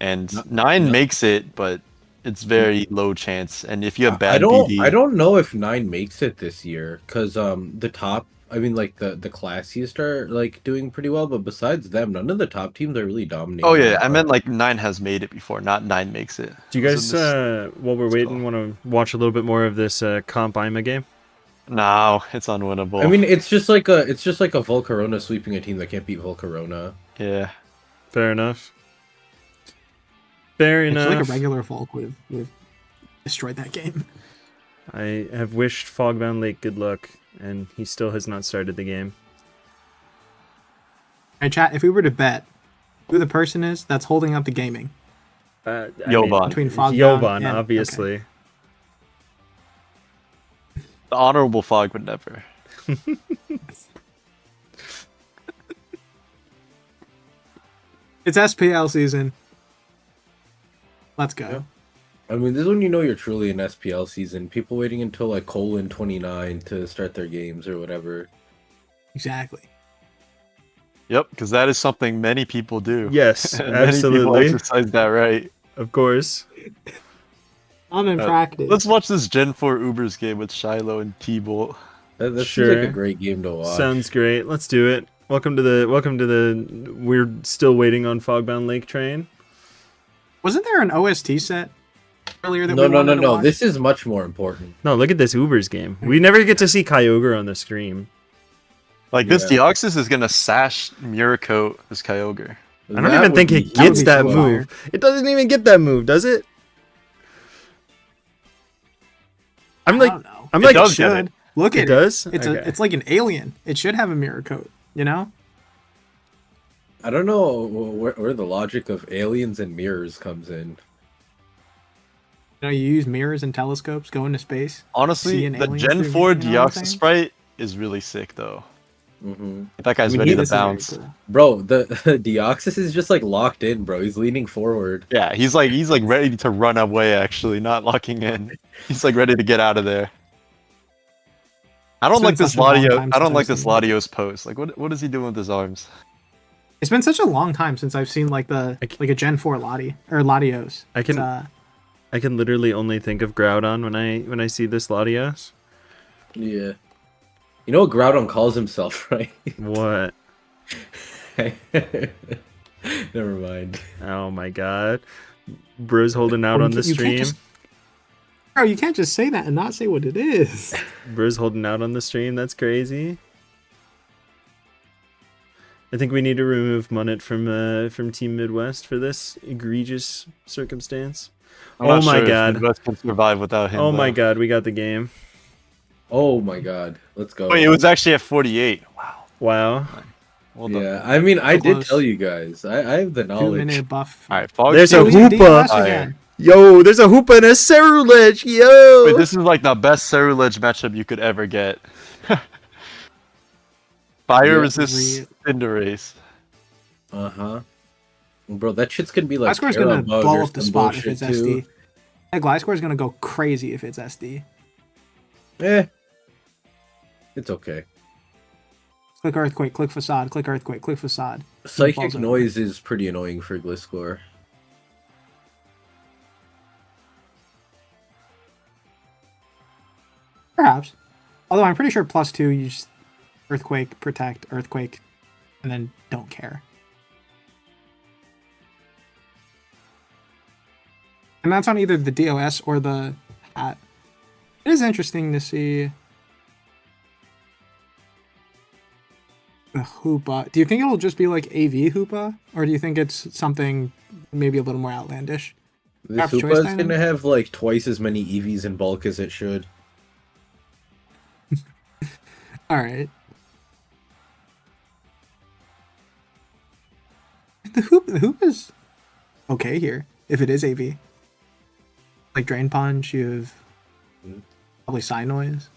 And 9 makes it, but it's very low chance. And if you have bad BD... I don't know if 9 makes it this year, because the top, I mean, like the classiest are like doing pretty well, but besides them, none of the top teams are really dominating. Oh yeah, I meant like 9 has made it before, not 9 makes it. Do you guys, while we're waiting, want to watch a little bit more of this Comp IMA game? No, it's unwinnable. I mean, it's just like a Volcarona sweeping a team that can't beat Volcarona. Yeah. Fair enough. Fair It's enough. like a regular Volk would have destroyed that game. I have wished Fogbound Lake good luck, and he still has not started the game. Alright, chat, if we were to bet who the person is that's holding up the gaming Jovan. between Fogbound Jovan, and... obviously. Okay. The honorable Fog would never. It's SPL season. Let's go. Yeah. I mean, this is when you know you're truly in SPL season. People waiting until like :29 to start their games or whatever. Exactly. Yep, because that is something many people do. Yes, And many people absolutely. exercise that right. Of course. I'm in practice. Let's watch this Gen 4 Ubers game with Shiloh and T-Bolt. That seems Sure. like a great game to watch. Sounds great. Let's do it. Welcome to the we're still waiting on Fogbound Lake train. Wasn't there an OST set earlier that No, we no, no, wanted to no. watch? This is much more important. No, look at this Uber's game. We never get to see Kyogre on the stream. Like this Yeah. Deoxys is gonna sash Miracoat this Kyogre. I don't even think it gets be that so move. It doesn't even get that move, does it? I'm I like, don't know. I'm It like, does It get should. Look it at does. It's Okay. it's like an alien. It should have a mirror coat, you know? I don't know where the logic of aliens and mirrors comes in. You know, you use mirrors and telescopes, go into space. Honestly, See an the alien Gen through- 4 you know what I'm Deoxys saying? sprite is really sick though. Mm-hmm. That guy's I mean, ready to This is very bounce. cool. Bro, the Deoxys is just like locked in, bro. He's leaning forward. Yeah, he's like ready to run away actually, not locking in. He's like ready to get out of there. I don't It's like been this such a long Ladio. time I since don't I've like this seen it. Latios pose. Like what is he doing with his arms? It's been such a long time since I've seen like a Gen 4 Lati or Latios. I can- I can literally only think of Groudon when I see this Latios. Yeah. You know what Groudon calls himself, right? What? Never mind. Oh my god. Bro's holding out on the You can't stream. just- Bro, you can't just say that and not say what it is. Bro's holding out on the stream. That's crazy. I think we need to remove Munnet from Team Midwest for this egregious circumstance. I'm Oh not my sure if god. Midwest can survive without him. Oh my though. god, we got the game. Oh my god. Let's go. Wait, it was actually at 48. Wow. Wow. Well done. Yeah, I mean, I did Close. tell you guys. I have the 2 knowledge. minute buff. All right, Fog There's a Tail is Hoop- Hoopa. DOS again. Yo, there's a Hoopa and a Cerulege. Yo. Wait, this is like the best Cerulege matchup you could ever get. Fire Yeah, resists Cinderace. Uh-huh. Bro, that shit's gonna be like Gliscor's gonna Terra Bug blow or up the some spot if bullshit, it's too. SD. That Gliscor's gonna go crazy if it's SD. Eh. It's okay. Click Earthquake, click Facade, click Earthquake, click Facade. Psychic falls over. noise is pretty annoying for Gliscor. Perhaps. Although I'm pretty sure +2 you just Earthquake, Protect, Earthquake, and then don't care. And that's on either the DOS or the hat. It is interesting to see the Hoopa. Do you think it'll just be like AV Hoopa? Or do you think it's something maybe a little more outlandish? This Perhaps choice Hoopa is diamond? gonna have like twice as many EVs in bulk as it should. Alright. The hoop is okay here, if it is AV. Like Drain Punch, you have probably Psy Noise,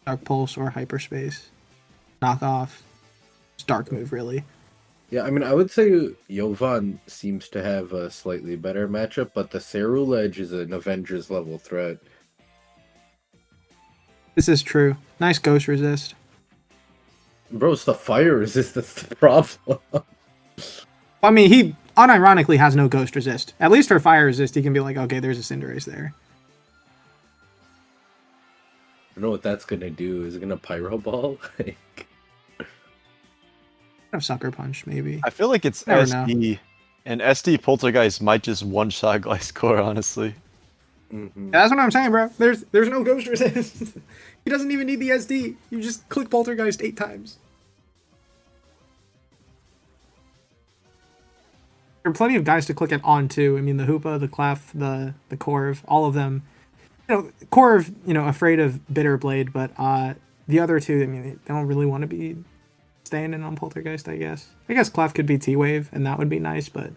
Dark Pulse, or Hyperspace. Knockoff. It's Dark move, really. Yeah, I mean, I would say Jovan seems to have a slightly better matchup, but the Cerulege is an Avengers level threat. This is true. Nice Ghost Resist. Bro, it's the fire resist that's the problem. I mean, he unironically has no Ghost Resist. At least for Fire Resist, he can be like, okay, there's a Cinderace there. I know what that's gonna do. Is it gonna Pyro Ball? Like, Have Sucker Punch, maybe. I feel like it's Never SD, and SD Poltergeist might just one-shot Gliscor, honestly. mhm. That's what I'm saying, bro. There's no Ghost Resist. He doesn't even need the SD. You just click Poltergeist 8 times. There are plenty of guys to click it on too. I mean, the Hoopa, the Clef, the Corv, all of them. You know, Corv, afraid of Bitter Blade, but the other two, I mean, they don't really want to be staying in on Poltergeist, I guess. I guess Clef could be T-Wave, and that would be nice, but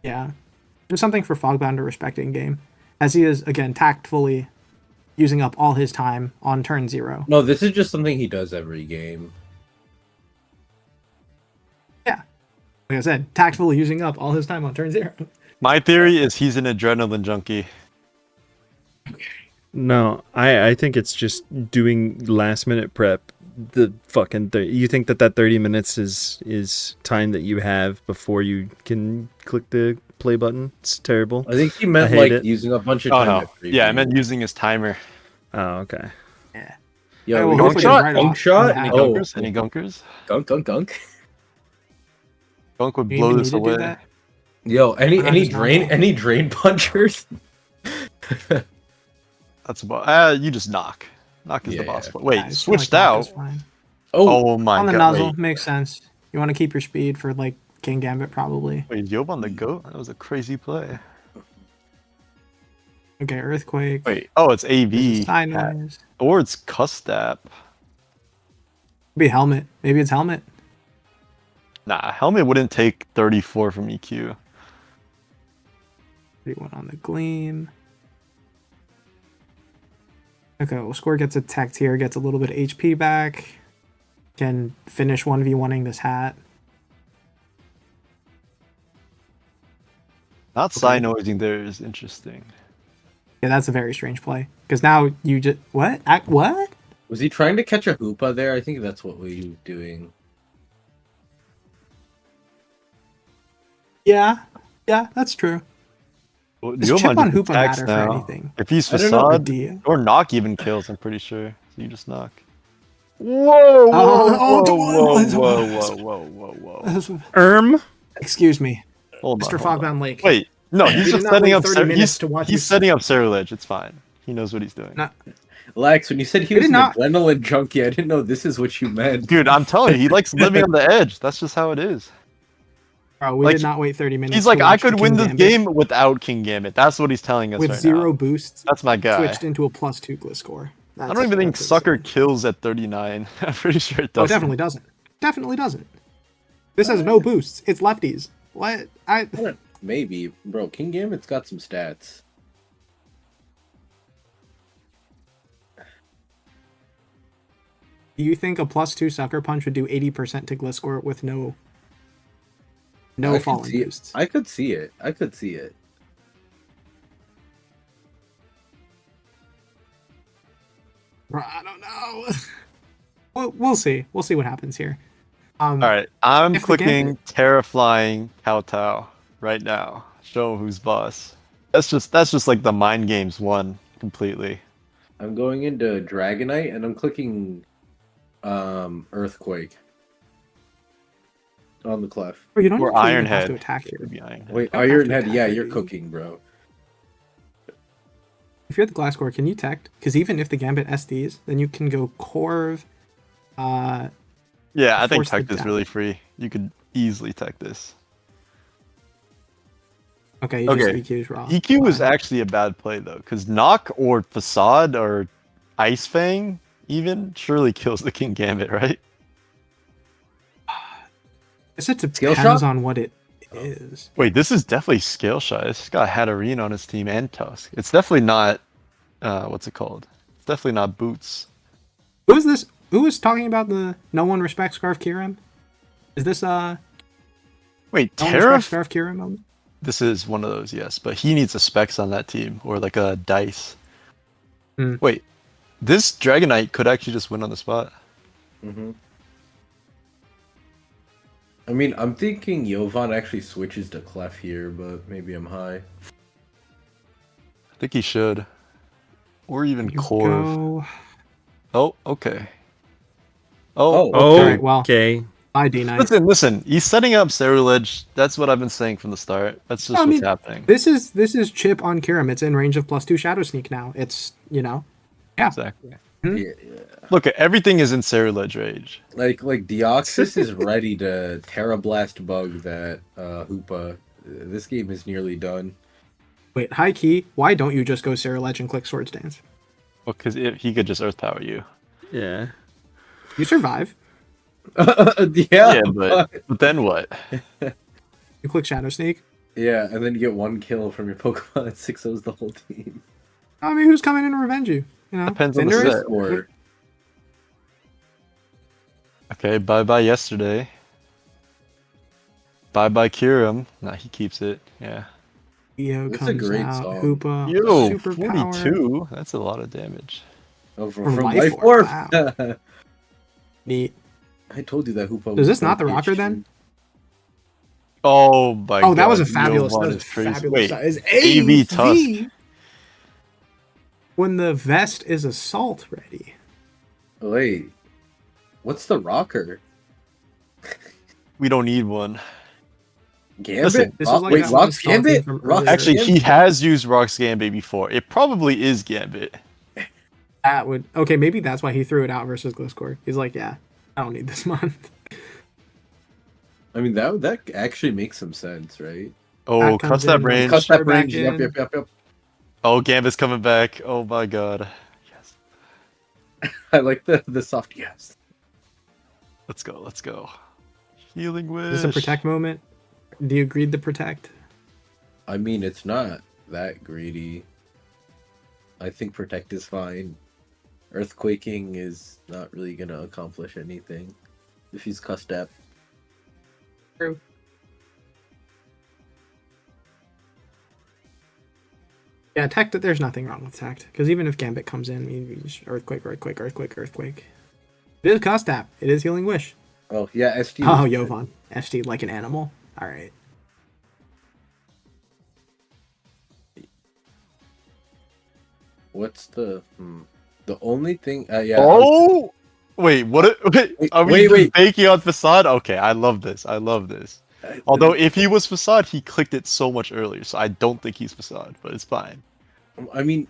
yeah. Just something for Fogbound to respect in game. As he is, again, tactfully using up all his time on turn 0. No, this is just something he does every game. Like I said, tactfully using up all his time on turn 0. My theory is he's an adrenaline junkie. No, I think it's just doing last minute prep. The fucking you think that 30 minutes is time that you have before you can click the play button? It's terrible. I think he meant hate like it. using a bunch of Oh time. no. at Yeah, I preview. meant using his timer. Oh, okay. Yeah, I we will got hopefully shot, right gunk off shot. on Any that. Oh, gunkers? Any gunkers? gunk. Gunk would You blow even this need to do away. that? Yo, any Why not just not block? any drain punchers? That's about. You just knock. Knock is the Yeah, boss yeah. play. Wait, I just feel like switched knock out. is fine. Oh, Oh my On the god! nuzzle Wait, makes sense. You want to keep your speed for like King Gambit probably. wait, Yob on the goat? That was a crazy play. Okay, Earthquake. Wait, oh, it's There's a AV. sideways. Or it's Custap. Maybe Helmet. Maybe it's Helmet. Nah, Helmet wouldn't take 34 from EQ. 31 on the Gleam. Okay, well, Score gets attacked here, gets a little bit of HP back. Can finish 1v1ing this hat. Not Okay. side-noising there is interesting. Yeah, that's a very strange play. Because now you just... What? What? was he trying to catch a Hoopa there? I think that's what we were doing. Yeah. Yeah, that's true. Well, Does Yob chip on just Hoopa attacks matter now. for anything? If he's I don't know. Facade, Idea. or Knock even kills, I'm pretty sure. So you just knock. Whoa, Oh, whoa, the whoa, one- whoa, whoa, whoa, whoa, whoa. Excuse me, Hold on, Mr. hold on. Fogbound Lake. Wait, no, he's We just did not setting wait up. 30 minutes to watch He's you- setting up Cerulege. It's fine. He knows what he's doing. No. Lex, when you said he We was did an not- adrenaline junkie, I didn't know this is what you meant. Dude, I'm telling you, he likes living on the edge. That's just how it is. Bro, we Like, did not wait 30 minutes. He's to like, I watch the could win King this Gambit game without King Gambit. That's what he's telling us with right 0 now. boosts. That's my guy. Switched into a +2 Gliscor. I don't even think that's Sucker insane. kills at 39. I'm pretty sure it Oh, it doesn't. definitely doesn't. Definitely doesn't. This has no boosts. It's lefties. What? Maybe, bro. King Gambit's got some stats. Do you think a +2 Sucker Punch would do 80% to Gliscor with no I could falling see it. boosts? I could see it. I could see it. Bro, I don't know. We'll see. We'll see what happens here. All right, I'm If the clicking Terraflying Kowtow right now. Show him who's boss. That's just like the mind games one completely. I'm going into Dragonite and I'm clicking Earthquake on the clef. Bro, you don't Or actually even have Ironhead. to attack here. Could be Ironhead. Wait, don't have to Ironhead, attack yeah, it, you're dude. cooking, bro. If you're the Glasscore, can you tech? Because even if the Gambit SDs, then you can go Corv. Yeah, I think Force the tech is really free. You could easily tech this. Okay, you Okay. just EQ's raw. EQ was Fine. actually a bad play though, because Knock or Facade or Ice Fang even surely kills the King Gambit, right? I guess it Skill depends shot? on what it is. Wait, this is definitely scale shot. It's got Hatterene on his team and Tusk. It's definitely not. What's it called? It's definitely not Boots. Who is this? Who is talking about the no one respects Scarf Kirim? Is this Wait, no one respects Terra. Scarf Kirim moment? This is one of those, yes, but he needs a Specs on that team or like a Dice. Hmm. Wait, this Dragonite could actually just win on the spot. Mm-hmm. I mean, I'm thinking Jovan actually switches to Clef here, but maybe I'm high. I think he should, or even You Corv. go. Oh, okay. Oh, Oh, okay. Alright, well. Okay. Bye, D-Knight. Listen. He's setting up Cerulege. That's what I've been saying from the start. That's just I what's mean, happening. This is chip on Kirim. It's in range of +2 Shadow Sneak now. It's yeah. Exactly. Hmm? Yeah. Look, everything is in Cerulege range. Like Deoxys is ready to Terra Blast bug that Hoopa. This game is nearly done. Wait, high key. Why don't you just go Cerulege and click Swords Dance? Well, because he could just Earth Power you. Yeah. You survive. Yeah, but then what? You click Shadow Sneak. yeah, and then you get one kill from your Pokemon and 6-0s the whole team. I mean, who's coming in to revenge you? You know, Depends on the Cinderace? set. Or Okay, bye yesterday. Bye Kirim. Nah, he keeps it. Yeah. Eo That's a comes great out. song. Hoopa. Yo, Super power. 42. That's a lot of damage. oh, From from Life Life Orb, Orb. Neat. I told you that Hoopa. Is was this not the gonna be rocker a then? Oh my god. Oh, that was a fabulous. That Yovan was is crazy. fabulous. Wait, Is AV Tusk. When the vest is assault ready. Wait, what's the rocker? We don't need one. Gambit? Listen, This is like Wait, that one Rock's stall team Gambit? from Rock's earlier. Actually, Gambit? he has used Rock's Gambit before. It probably is Gambit. That would okay. Maybe that's why he threw it out versus Gliscor. He's like, yeah, I don't need this month. I mean, that actually makes some sense, right? Oh, That cuts comes that in, range. Cut that Back range. in. Yep. Oh, Gambit's coming back. Oh my god. Yes. I like the soft yes. Let's go. Let's go. Healing Wish. Is this a protect moment? Do you agree to protect? I mean, it's not that greedy. I think protect is fine. Earthquaking is not really gonna accomplish anything if he's cussed at. True. Yeah, tech. There's nothing wrong with tech because even if Gambit comes in, we just earthquake. It is cost tap. It is healing wish. Oh yeah, ST. Oh, Jovan. ST like an animal. All right. What's the only thing? Yeah. Oh! Wait, what? Wait, are we wait. baking on Facade? Okay, I love this. I love this. Although, if he was Facade, he clicked it so much earlier, so I don't think he's Facade, but it's fine. I mean,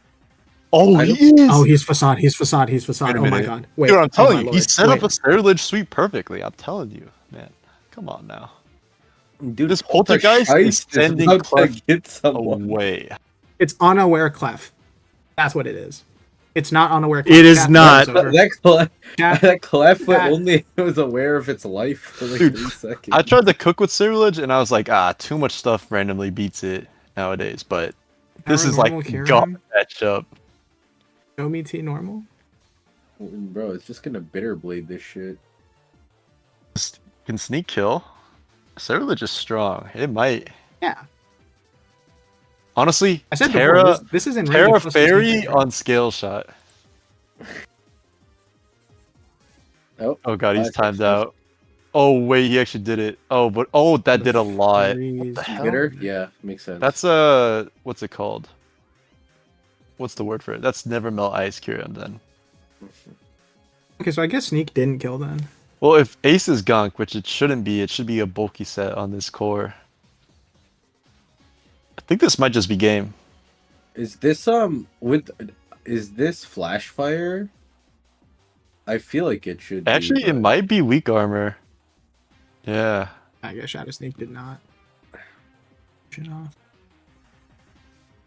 Oh, I he don't- is! Oh, he's facade. Wait a Oh my minute. god. Wait. Dude, I'm oh telling my you, he lord. set up Wait. a Sterilage sweep perfectly. I'm telling you, man. Come on now. dude, This Poltergeist is sending about to Clef get someone. away. It's unaware clef. That's what it is. It's not unaware clef. It is Chat, not. that is over. That Chat, clef That- only was aware of its life for like Dude, 3 seconds. I tried to cook with Sterilage, and I was like, too much stuff randomly beats it nowadays, but this is like Paranormal God Kirin? matchup. Show me T normal. Bro, it's just gonna bitter blade this shit. Can sneak kill. Sterilage is strong. It might. Yeah. Honestly, I said Terra, before, this is in range Terra of plus the Fairy sneak attack. on scale shot. Oh god, he's timed out. Oh wait, he actually did it. Oh, but that did a lot. Freeze. the hell? Bitter? Yeah, makes sense. That's what's it called? What's the word for it? That's never melt ice Kyurem then. Okay, so I guess sneak didn't kill then. Well, if Ace is Gunk, which it shouldn't be, it should be a bulky set on this core. I think this might just be game. Is this is this flash fire? I feel like it should. Actually, be, it might be weak armor. Yeah. I guess Shadow Sneak did not. Shit off.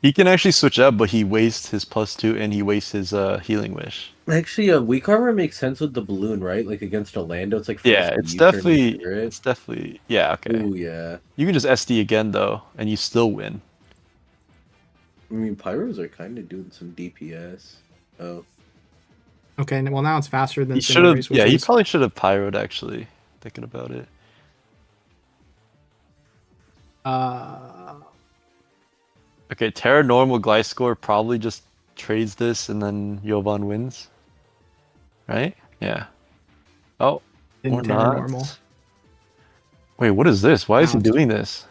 He can actually switch up, but he wastes his +2 and he wastes his healing wish. Actually, a weak armor makes sense with the balloon, right? Like against a Lando, it's like Yeah, first it's you turn definitely Spirit. yeah, okay. Ooh, yeah. You can just SD again though, and you still win. I mean, pyros are kind of doing some DPS. Oh, Okay, well now it's faster than He should have Cinderace, which he is- probably should have pyroed actually, thinking about it. Okay, Terra normal Gliscor probably just trades this and then Jovan wins. Right? Yeah. Oh, didn't or Terra not. normal. Wait, what is this? Why is he Now it's- doing this?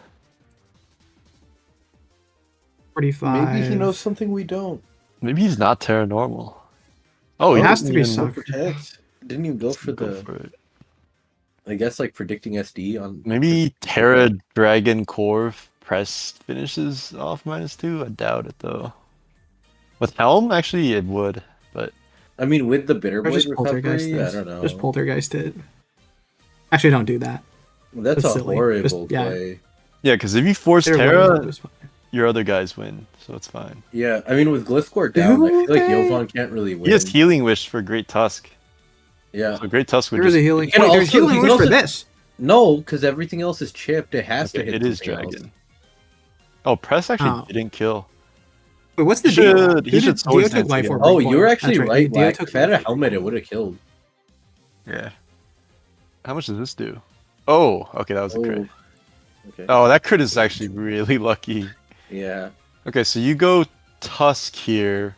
45. maybe he knows something we don't. Maybe he's not Terra normal. Oh, It he has didn't to be even some- Protect. Didn't you go for go the? for it. I guess like predicting SD on. Maybe Terra Dragon Core press finishes off -2. I doubt it though. With Helm, actually, it would, but I mean, with the bitter Or blade just poltergeist recovery, I this. don't know. Just poltergeist it. Actually, don't do that. That's That's a silly. horrible Just- yeah. play. yeah, because if you force Bitter Terra, blade is fine. your other guys win, so it's fine. Yeah, I mean, with Gliscor down, I feel like Okay. Jovan can't really win. He has Healing Wish for Great Tusk, Yeah. so Great Tusk would There is just. a healing. You can Wait, there's also- you healing can wish for also- this. No, because everything else is chipped. It has to Okay, hit. it is something else. Dragon. Oh, press actually Oh. didn't kill. Wait, what's the He deal? should- he should Dio always took dance life again. orb Oh, recoil. you were actually That's right, Dio Black. took If I had a life orb helmet, it recoil. would have killed. Yeah. How much does this do? Oh, okay, that was a crit. Okay. Oh, that crit is actually really lucky. Yeah. Okay, so you go Tusk here.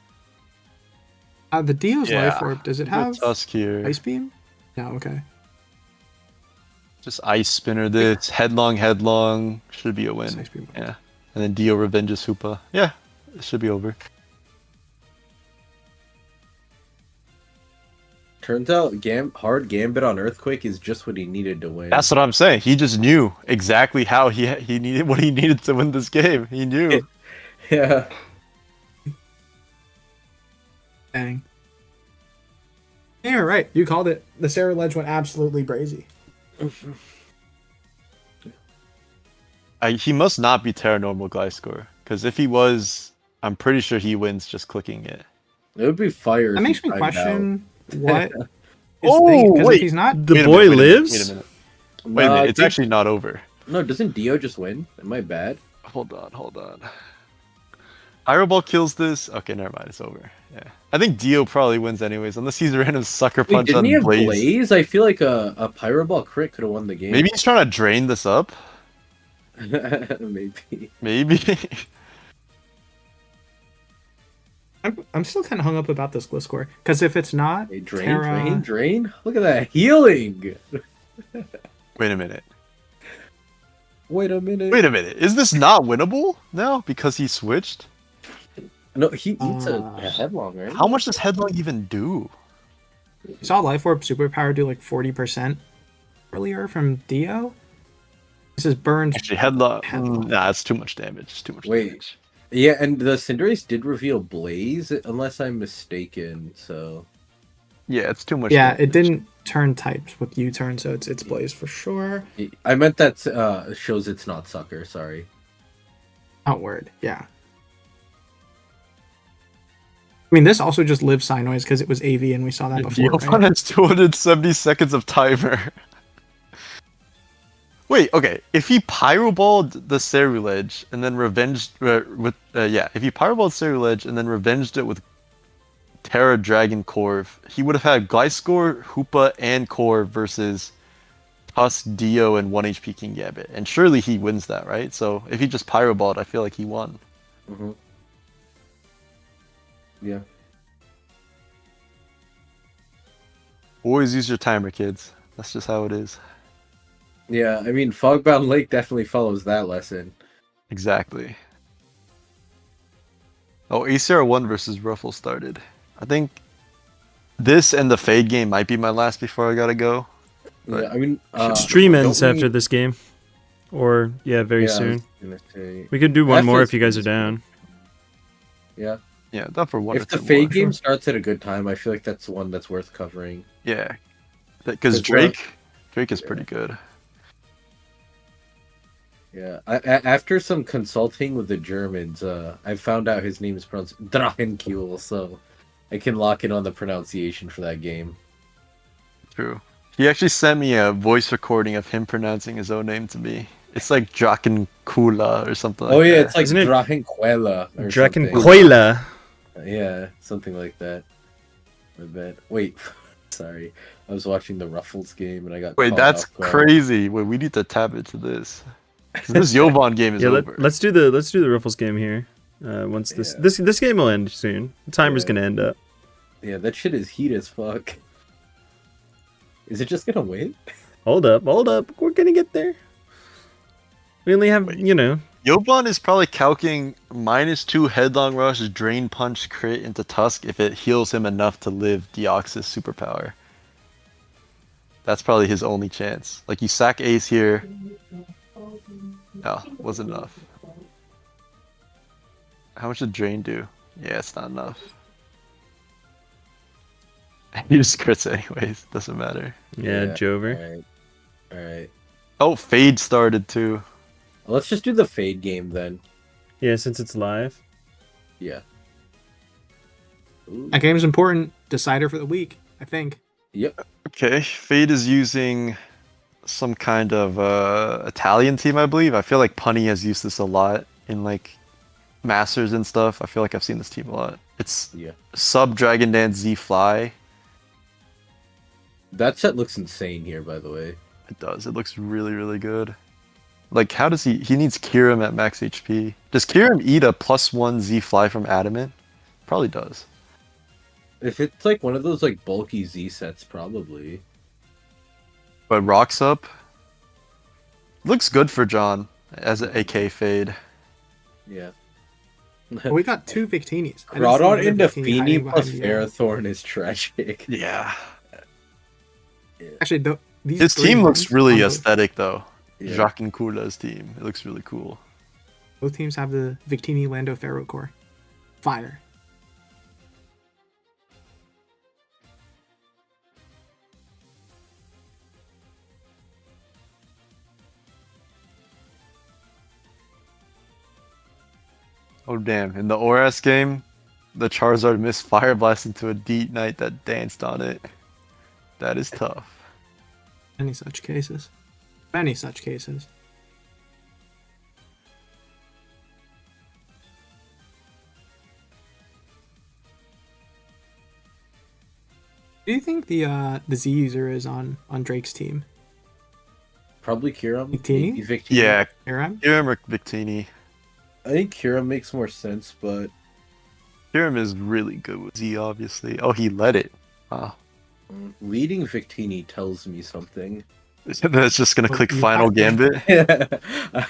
The Dio's Yeah. life orb, does it You go have Tusk here. ice beam? No, okay. Just Ice Spinner this. Headlong. Should be a It's win. ice beam. Yeah. And then Dio revenges Hoopa. Yeah, it should be over. Turns out hard Gambit on Earthquake is just what he needed to win. That's what I'm saying. He just knew exactly how he needed what he needed to win this game. He knew. Yeah. Dang. Yeah, right. You called it. The Sarah Ledge went absolutely brazy. He must not be Terranormal Gliscor, because if he was, I'm pretty sure he wins just clicking it. It would be fire. That if makes he me timed question what. Oh, because wait. if he's not, The Wait a boy minute, wait a minute, lives? Wait a minute. out. Wait a Nah, minute. It's dude- actually not over. No, doesn't Dio just win? Am I bad? Hold on. Pyro kills this. Okay, never mind. It's over. Yeah. I think Dio probably wins anyways, unless he's a random sucker Wait, punch didn't on he have Blaze. Blaze? I feel like a Pyro Ball crit could have won the game. Maybe he's trying to drain this up. Maybe. Maybe. I'm still kind of hung up about this Gliscor because if it's not Hey, drain, Terra, drain. Look at that healing. Wait a minute. Wait a minute. Wait a minute. Is this not winnable now because he switched? No, he eats a headlong, right? How much does Headlong even do? you saw Life Orb Superpower do like 40% earlier from Dio. This is burned. Actually, Headlong. Headlong. Nah, that's too much damage. It's too much Wait. damage. Yeah, and the Cinderace did reveal Blaze, unless I'm mistaken. So Yeah, it's too much. Yeah, damage. it didn't turn types with U-turn, so it's Blaze for sure. I meant that shows it's not Sucker. Sorry. Outward, yeah. I mean, this also just lives Sinoise because it was AV and we saw that before. Diopon Right? has 270 seconds of timer. Wait, okay. If he Pyroballed the Ceruledge and then revenged if he Pyroballed Ceruledge and then revenged it with Terra Dragon Corv, he would have had Gliscor, Hoopa, and Corv versus Tusk, Dio, and 1 HP King Gambit. And surely he wins that, right? So if he just Pyroballed, I feel like he won. Mm-hmm. Yeah. Always use your timer, kids. That's just how it is. Yeah, I mean, Fogbound Lake definitely follows that lesson. Exactly. Oh, ACR1 versus Ruffle started. I think this and the Fade game might be my last before I gotta go. But- Yeah, I mean, Stream don't ends we- after this game. Or, yeah, very Yeah, I soon. was gonna say- We could do one more After if you guys are this- down. Yeah. Yeah, done for one. If or the two Fade more. game starts at a good time, I feel like that's one that's worth covering. Yeah, because Because Drake is pretty good. Yeah, after some consulting with the Germans, I found out his name is pronounced Drachenkul, so I can lock in on the pronunciation for that game. True. He actually sent me a voice recording of him pronouncing his own name to me. It's like Drakenkula or something like Oh yeah, that. it's like Isn't it Drakenquela or something. Drakenquela. Yeah, something like that. I bet. Wait, sorry. I was watching the Ruffles game and I got Wait, caught that's off guard. crazy. Wait, we need to tap into this. 'Cause this Jovan game is Yeah, over. let's do the Riffles game here. Once this game will end soon. The timer's Yeah. gonna end up. Yeah, that shit is heat as fuck. Is it just gonna win? Hold up. We're gonna get there. We only have, Wait. Jovan is probably calcing -2 Headlong Rush, Drain Punch crit into Tusk if it heals him enough to live Deoxys superpower. That's probably his only chance. Like, you sack Ace here. No, wasn't enough. How much did Drain do? Yeah, it's not enough. He just crits anyways, doesn't matter. Yeah, Jover. Alright. Oh, Fade started too. Let's just do the Fade game then. Yeah, since it's live. Yeah. Ooh. That game's important. Decider for the week, I think. Yep. Okay, Fade is using some kind of Italian team, I believe. I feel like Punny has used this a lot in like Masters and stuff. I feel like I've seen this team a lot. It's Yeah. Sub Dragon Dance Z Fly. That set looks insane here, by the way. It does. It looks really, really good. Like, how does he needs Kirim at max HP. Does Kirim eat a +1 Z Fly from Adamant? Probably does. If it's like one of those like bulky Z sets, probably. But Rocks up. Looks good for John as an AK Fade. Yeah. But we got 2 Victinis. Groudon into Victini hiding Feeny plus behind the, Ferrothorn is tragic. Yeah. Actually, these His three team looks ones really on both- aesthetic though. Yeah. Jacques and Kula's team. It looks really cool. Both teams have the Victini Lando Pharaoh core. Fire. Oh damn! In the Oras game, the Charizard missed Fire Blast into a Deep Knight that danced on it. That is tough. Many such cases. Many such cases. Do you think the Z user is on Drake's team? Probably Kiram. Victini? Maybe Victini. Yeah, Aram? Kiram or Victini. I think Kiram makes more sense, but Kiram is really good with Z, obviously. Oh, he led it. Wow. reading Victini tells me something. That's just gonna Well, click you Final have to- Gambit.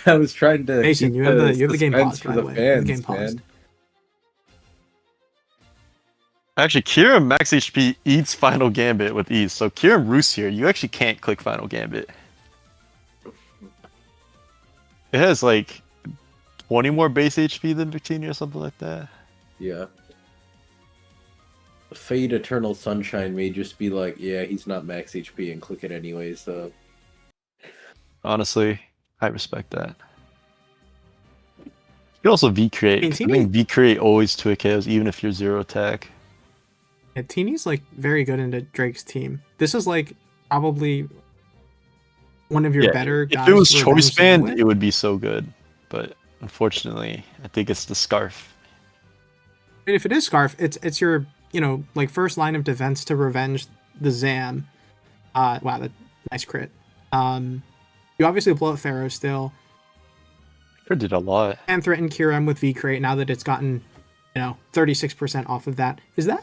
I was trying to. Mason, keep you have the game suspense paused, for by the the way. You have the fans, game paused. man. Actually, Kiram max HP eats Final Gambit with ease. So Kiram roosts here. You actually can't click Final Gambit. It has like 20 more base HP than Victini or something like that. Yeah. Fade Eternal Sunshine may just be like, yeah, he's not max HP and click it anyways, so. Honestly, I respect that. You can also V-Create. I mean, I think V-Create always 2 KOs even if you're 0 attack. Yeah, Teeny's like very good into Drake's team. This is like probably one of your Yeah, better if guys. it was to Choice revenge them Band, with. it would be so good. But unfortunately, I think it's the Scarf. And if it is Scarf, it's your like first line of defense to revenge the Zam. Wow, that nice crit. You obviously blow up Pharaoh still, It did a lot. and threaten Kiram with V crate now that it's gotten 36% off of that. Is that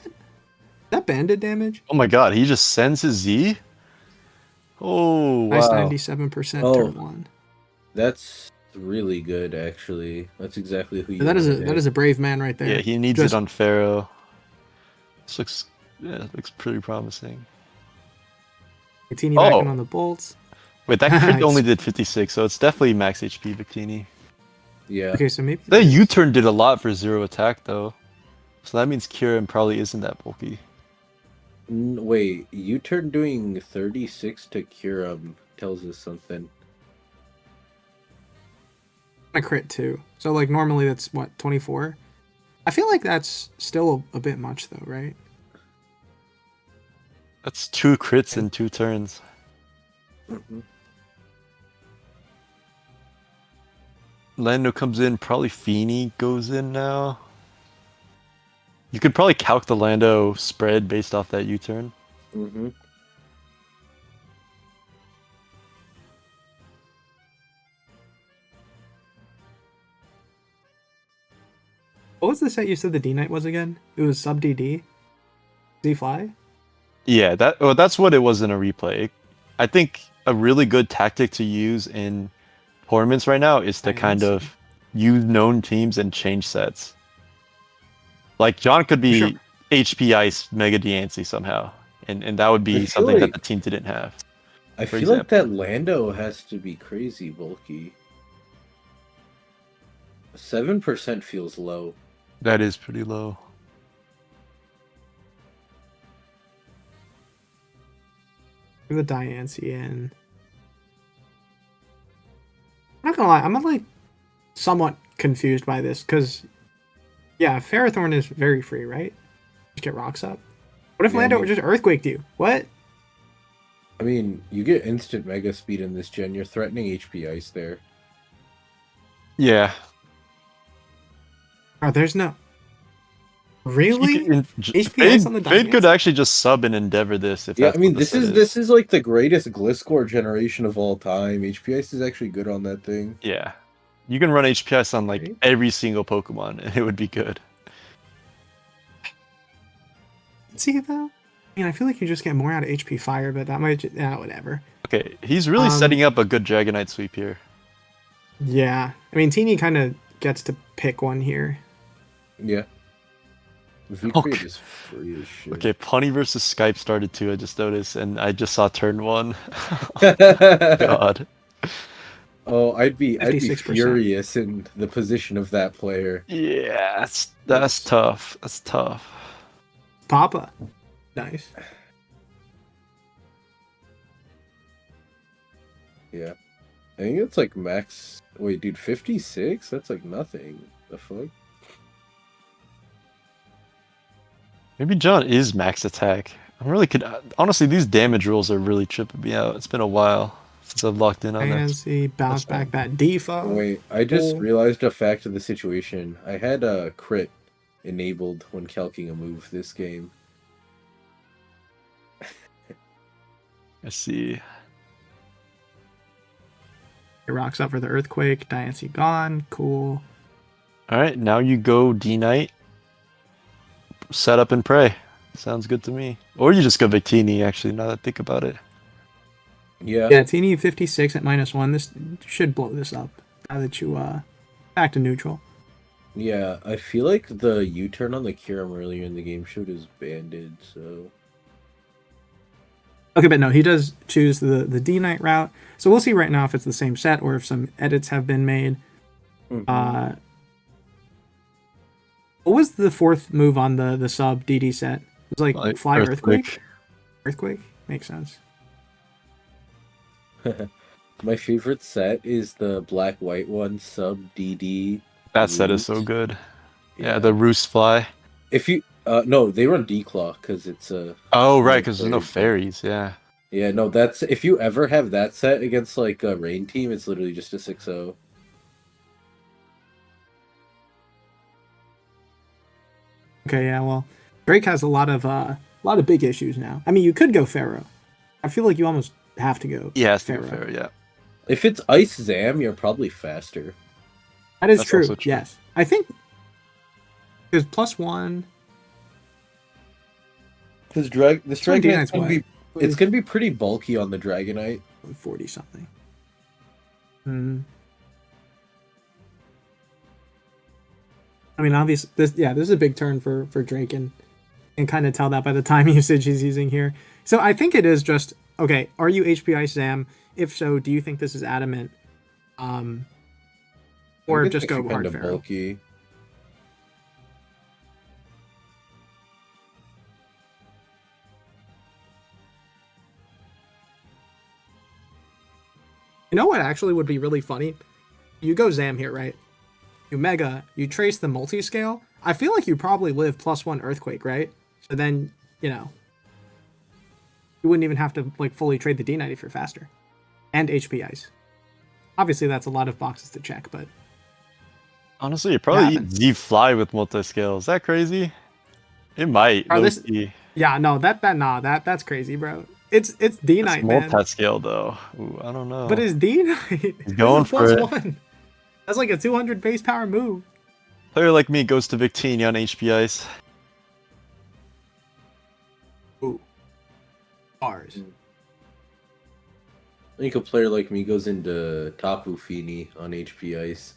banded damage? Oh my god, he just sends his Z? Oh, Nice wow. 97% Oh. turn one. That's really good, actually. That's exactly who you That is wanted. a brave man right there. Yeah, he needs Just- it on Pharaoh. This looks pretty promising. Teeny backing Oh. on the bolts. Wait, that crit Nice. only did 56, so it's definitely max HP Victini. Yeah. Okay, so maybe The U-turn did a lot for 0 attack, though. So that means Kiran probably isn't that bulky. Wait, U-turn doing 36 to Kiram tells us something. a crit too. So like normally that's what 24. I feel like that's still a bit much though, right? That's 2 crits in 2 turns. Lando comes in, probably Feeny goes in now. You could probably calc the Lando spread based off that U-turn. Mm-hmm. What was the set you said the D Knight was again? It was sub DD. Z Fly? Yeah, that's what it was in a replay. I think a really good tactic to use in tournaments right now is to kind of use known teams and change sets. Like John could be Sure. HP Ice Mega Diancie somehow, and that would I be feel something that like- the team didn't have. I For feel like example. that Lando has to be crazy bulky. 7% feels low. That is pretty low. The Diancie in. I'm not gonna lie, I'm like somewhat confused by this because yeah, Ferrothorn is very free, right? Just get rocks up. What if Yeah, Lando I mean- just earthquaked you? What? I mean, you get instant mega speed in this gen. You're threatening HP ice there. Yeah. Oh, there's no. Really? HP Ice on the Fade could Diancie? actually just sub and endeavor this if Yeah, that's I mean, what the set this is like the greatest Gliscor generation of all time. HP ice is actually good on that thing. Yeah. You can run HPS on like Right. every single Pokemon and it would be good. See though? I mean, I feel like you just get more out of HP Fire, but that might whatever. Okay, he's really Um, setting up a good Dragonite sweep here. Yeah. I mean, Teeny kind of gets to pick one here. Yeah. V Okay. is free as shit. Okay, Punny versus Skype started too. I just noticed, and I just saw turn 1. God. Oh, I'd be 56%. furious in the position of that player. Yeah, that's tough. That's tough. Papa. Nice. Yeah. I think it's like max. Wait, dude, 56? That's like nothing. The fuck? Maybe John is max attack. I'm really honestly, these damage rules are really tripping me out. It's been a while since I've locked in on that. Fancy bounce That's back that default. Wait, I just Oh. realized a fact of the situation. I had a crit enabled when calcing a move this game. I see. It rocks up for the earthquake. Diancie gone. Cool. All right, now you go D Knight. Set up and pray. Sounds good to me. Or you just go Victini, actually, now that I think about it. Yeah. Yeah, Teeny 56 at -1. This should blow this up. Now that you back to neutral. Yeah, I feel like the U-turn on the Kiram earlier in the game showed is banded, so... Okay, but no, he does choose the D Knight route. So we'll see right now if it's the same set or if some edits have been made. Mhm. What was the fourth move on the sub DD set? It was like Fly Earthquake? Earthquake? Makes sense. My favorite set is the black-white one, sub DD. That set is so good. Yeah, the Roost Fly. If you... no, they run D-Claw, because it's a... Oh, right, because there's no fairies, yeah. Yeah, no, that's... If you ever have that set against, like, a rain team, it's literally just a 6-0. Okay, yeah, well, Drake has a lot of big issues now. I mean, you could go Pharaoh. I feel like you almost have to go. Yeah, it's Pharaoh. fair, yeah. If it's Ice Zam, you're probably faster. That is That's true. also true. Yes, I think because +1. Because this Dragonite's Dragonite's gonna what? be... It's gonna be pretty bulky on the Dragonite. 40 something. Hmm. I mean, obviously, this is a big turn for Drake, and kind of tell that by the time usage he's using here. So I think it is just okay. Are you HP Ice Zam? If so, do you think this is adamant? Or just go hard Pharaoh? Bulky. You know what actually would be really funny? You go Zam here, right? You Mega, you trace the multi-scale. I feel like you probably live +1 Earthquake, right? So then, you wouldn't even have to like fully trade the D Knight if you're faster. And HP Ice. Obviously that's a lot of boxes to check, but Honestly, you probably eat happens. Z Fly with multi-scale. Is that crazy? It might. Bro, this- low-key. yeah, no, that's crazy, bro. It's D It's Knight, man. multi-scale though. Ooh, I don't know. But is D Knight He's going for it. +1? That's like a 200 base power move. Player like me goes to Victini on HP Ice. Ooh. Bars. I think a player like me goes into Tapu Fini on HP Ice.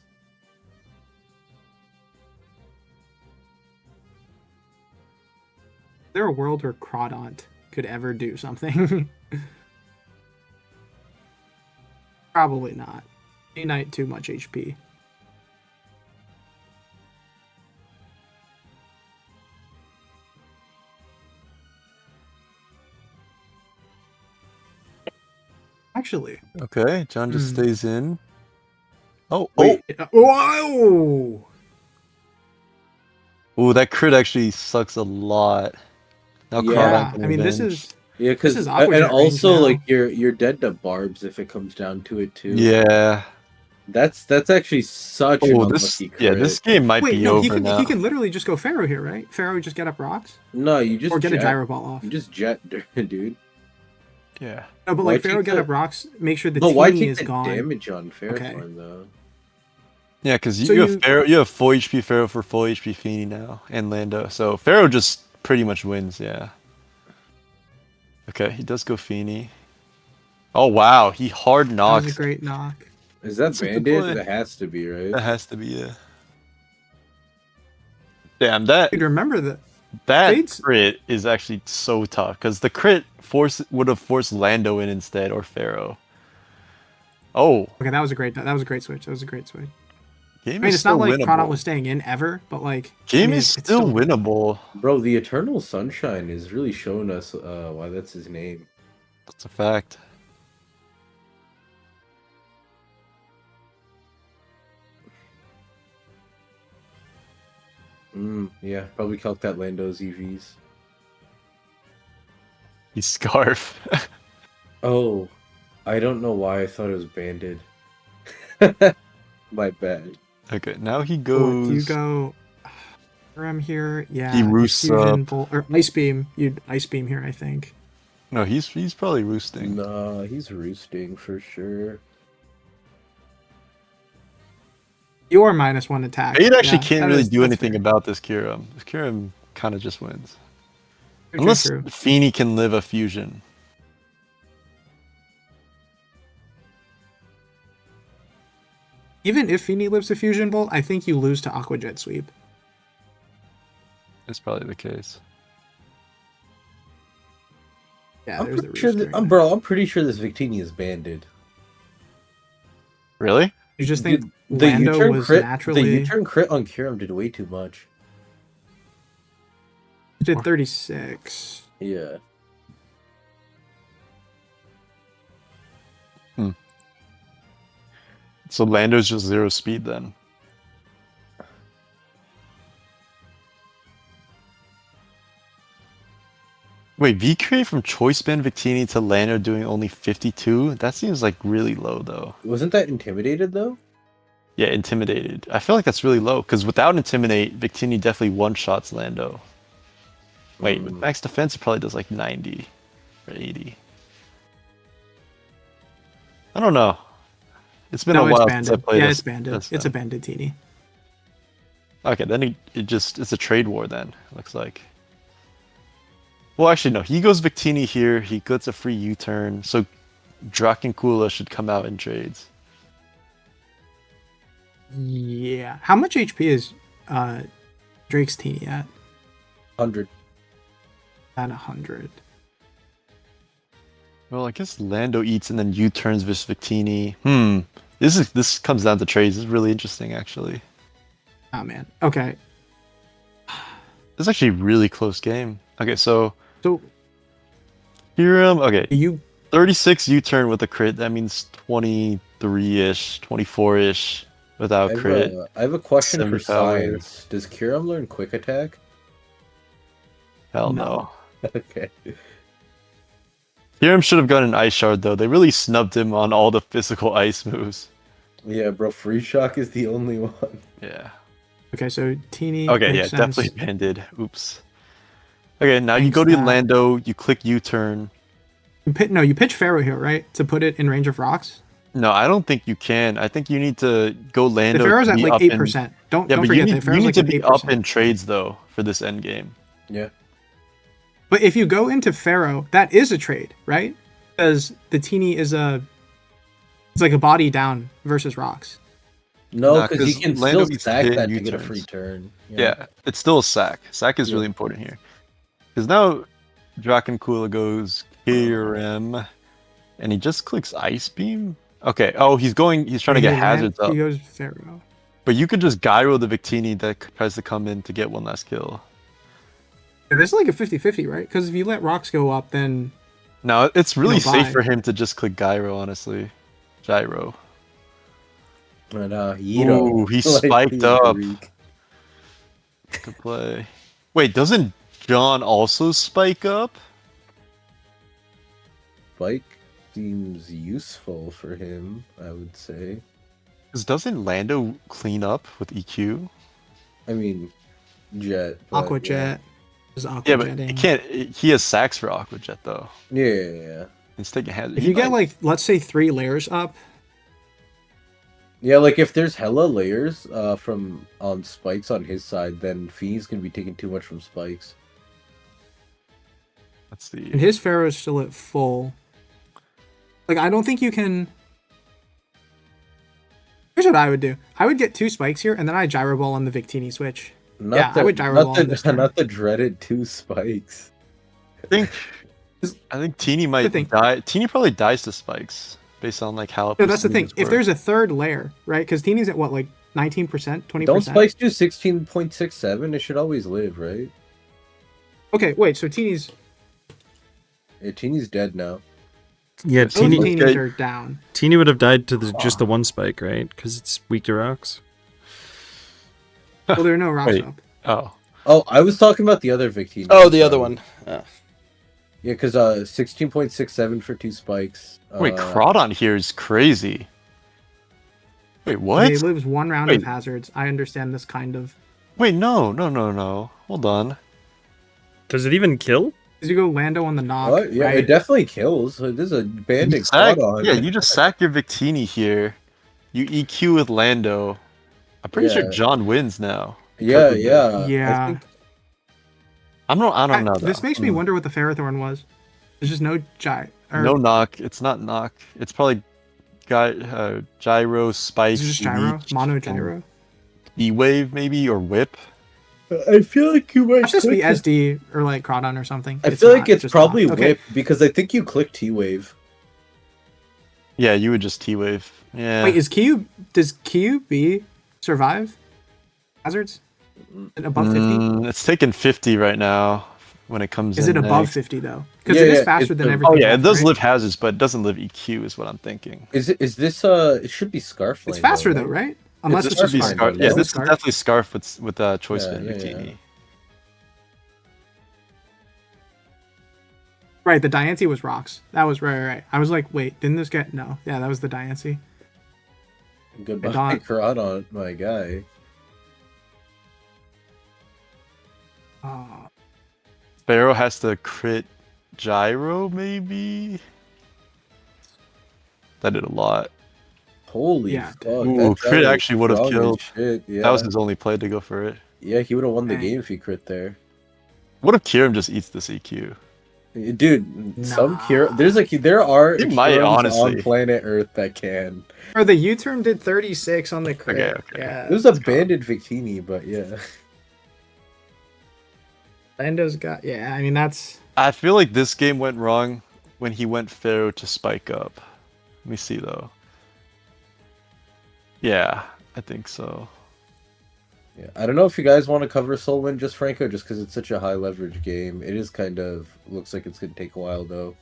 Is there a world where Crawdont could ever do something? Probably not. D Knight too much HP. Actually. Okay, John just stays in. Oh, Wait. Whoa! oh, that crit actually sucks a lot. Now Yeah, Crawdon can I mean, this revenge. is Yeah, This because is awkward and at range also now. like you're dead to barbs if it comes down to it too. Yeah. That's actually such an Oh, unlucky crit. yeah, this game might wait. be No, over now. he can literally just go Pharaoh here, right? Pharaoh just get up rocks No, you just or get a jet. gyro ball off. You just jet, dude. Yeah. No, but Why like Pharaoh take get the- up rocks, make sure the No, why teeny take is the gone. damage on Okay. Fairfarm though? Yeah, because So you you- have Pharaoh, you have full HP Pharaoh for full HP Fini now, and Lando. So Pharaoh just pretty much wins, yeah. Okay, he does go Fini. Oh wow, he hard That knocks. was a great knock. Is that That's a good banded? play. That has to be, right? That has to be a. Damn that. Dude, remember That Fade's- crit is actually so tough because the crit would have forced Lando in instead or Pharaoh. Oh, Okay, that was a great switch. That was a great switch. game I mean, is it's still not like Cronut winnable. was staying in ever, but like Game I mean, is it's still winnable. Bro, the Eternal Sunshine is really showing us why that's his name. That's a fact. Yeah, probably calc that Lando's EVs. He's Scarf. Oh, I don't know why I thought it was banded. My bad. Okay, now he Or goes. do you go I'm here? Yeah. He roosts Fusion up. Bolt or Ice Beam. You'd Ice Beam here, I think. No, he's probably roosting. Nah, he's roosting for sure. You are -1 attack. Fade actually Yeah, can't that really is- do that's anything fair. about this Kyurem. This Kyurem kind of just wins. True, Unless true. Feeny can live a fusion. Even if Feeny lives a Fusion Bolt, I think you lose to Aqua Jet Sweep. It's probably the case. Yeah, I'm there's the pretty sure roost. bro, I'm pretty sure this Victini is banded. Really? You just think The Lando U-turn was crit, naturally the U-turn crit on Kyurem did way too much. did 36. Yeah. So Lando's just 0 speed then. Wait, VK from Choice Band Victini to Lando doing only 52? That seems like really low though. Wasn't that intimidated though? Yeah, Intimidated. I feel like that's really low because without Intimidate, Victini definitely one-shots Lando. Wait, with max defense, it probably does like 90 or 80. I don't know. It's been No, a it's while since I banded. played Yeah, this. it's banded. this It's a then. banded teeny. Okay, then it's a trade war then, looks like. Well, actually, no. He goes Victini here. He gets a free U-turn. So Drakenkula should come out in trades. Yeah. How much HP is Drake's teeny at? 100. At 100. Well, I guess Lando eats and then U-turns versus Victini. This comes down to trades. This is really interesting, actually. Oh man. Okay. This is actually a really close game. Okay, so So Hiram, okay, you 36 U-turn with a crit. That means 23-ish, 24-ish without crit. I have a question for 70 power. science. Does Kyurem learn quick attack? Hell No. no. Okay. Hiram should have gotten an Ice Shard, though. They really snubbed him on all the physical ice moves. Yeah, bro, Free Shock is the only one. Yeah. okay? So teeny. Okay, yeah, makes sense. definitely banded. Oops. Okay, now you Thanks, go to Dad. Lando, you click U-turn. You pitch Pharaoh here, right? To put it in range of rocks. No, I don't think you can. I think you need to go The Lando. Pharaoh's to at be like up in- 8%. Don't Yeah, don't but forget you that need, Pharaoh's you need like to at be 8%. up in trades, though, for this end game. Yeah. But if you go into Pharaoh, that is a trade, right? Because the teeny it's like a body down versus rocks. No, Nah, because you 'cause can Lando still gets stack hit that in to get a U-turns. free turn. Yeah, it's still a sack. Sack is Yeah. really important here. Because now Drakenkula goes Kyurem, and he just clicks Ice Beam? Okay, he's trying to get hazards up. He goes Pharaoh. But you could just gyro the Victini that tries to come in to get one last kill. Yeah, this is like a 50-50, right? Because if you let rocks go up, then Now, it's really No, safe bye. for him to just click gyro, honestly. Gyro. And Ooh, he spiked the up. Greek. Good play. Wait, doesn't John also spike up? Spike seems useful for him, I would say. Because doesn't Lando clean up with EQ? I mean, Jet. but Aqua yeah. Jet is Aqua Yeah, but Jetting. it can't. He has sacks for Aqua Jet though. Yeah. He's taking hazard. If you get like, let's say 3 layers up, Yeah, like if there's hella layers from on spikes on his side, then Fiend's gonna be taking too much from spikes. Let's see. and his Pharaoh is still at full. Like, I don't think you can. Here's what I would do. I would get 2 spikes here, and then I gyro ball on the Victini switch. Not Yeah, I would gyro ball on this turn. not the dreaded 2 spikes. I think Teeny might thing. die. Teeny probably dies to spikes based on like how. No, that's the thing. percentages If work. there's a third layer, right? Because Teeny's at what, like 19%, 20%? Don't spikes do 16.67? It should always live, right? Okay, wait. So Teeny's Yeah, Teeny's dead now. Yeah, those Teeny, Teenies are down. Teeny would have died to just the one spike, right? Because it's weak to rocks. Well, there are no rocks Wait. up. Oh, Oh, I was talking about the other Victini. Oh, the other one. Yeah, because 16.67 for 2 spikes. wait, Crawdon here is crazy. Wait, what? He lives one round Wait. of hazards. I understand this kind of. Wait, no. Hold on. Does it even kill? Because you go Lando on the knock, What? Yeah, right? it definitely kills. This is a bandit Crawdon. Yeah, you just sack your Victini here. You EQ with Lando. I'm pretty sure Yeah. John wins now. Yeah, Because of yeah. Yeah. I think I don't know. This makes me wonder what the Ferrothorn was. There's just no No knock. It's not knock. It's probably gyro, spike. Is it just gyro? leech, Mono gyro? E-wave maybe or whip. I feel like you might. Must just be SD or like Crawdon or something. I feel like not, it's just probably not. Okay. whip because I think you click T wave. Yeah, you would just T-wave. Yeah. Wait, does QB survive hazards? Above 50? It's taking 50 right now when it comes Is in it above next. 50 though? Because Yeah, it is yeah, faster it's than a- everything. Oh yeah, it else, does right? live hazards, but it doesn't live EQ is what I'm thinking. Is this it should be Scarf It's Lane, faster though, right? Unless It's it's, just just fine, Scarf. though, Yeah, no? this is Scarf. definitely Scarf with choice Yeah, fit yeah, Victini. yeah. Right, the Diancie was rocks. That was right. I was like, wait, didn't this get no? Yeah, that was the Diancie. Goodbye, Don- Crawdon, my guy. Sparrow has to crit gyro maybe. That did a lot. Holy Yeah. fuck! Ooh, that crit guy actually would have strong as killed. Shit. Yeah, That was his only play to go for it. yeah, he would have won the Dang. game if he crit there. What if Kirim just eats this EQ? Dude, some Nah. Kira, there are He might, Kirums honestly. on planet Earth that can. Or the U-term did 36 on the crit. Okay. Yeah. It was a banded Victini, but yeah. Lando's got yeah, I mean that's I feel like this game went wrong when he went Pharaoh to spike up. Let me see though. Yeah, I think so. Yeah, I don't know if you guys want to cover Soulwind just Franco, just because it's such a high leverage game. It is kind of looks like it's gonna take a while though.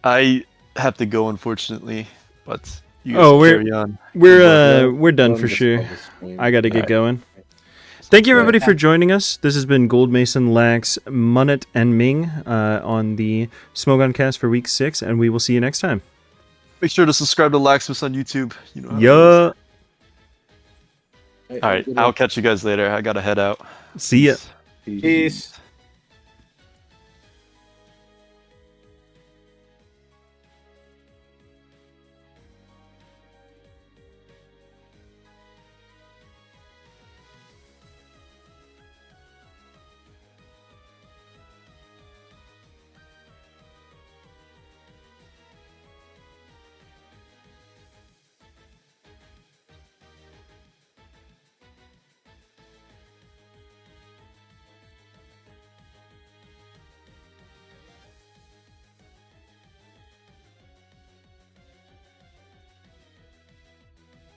I have to go unfortunately, but you guys Oh, we're- carry on. We're done for Just sure. on the stream. I got to get Alright. going. Thank you, Right. everybody, for joining us. This has been Goldmason, Lax, Munnet, and Ming on the Smogon cast for week 6, and we will see you next time. Make sure to subscribe to Laxmus on YouTube. You know how it is. Yeah. Hey, All right, good I'll one. catch you guys later. I gotta head out. See ya. Peace. peace.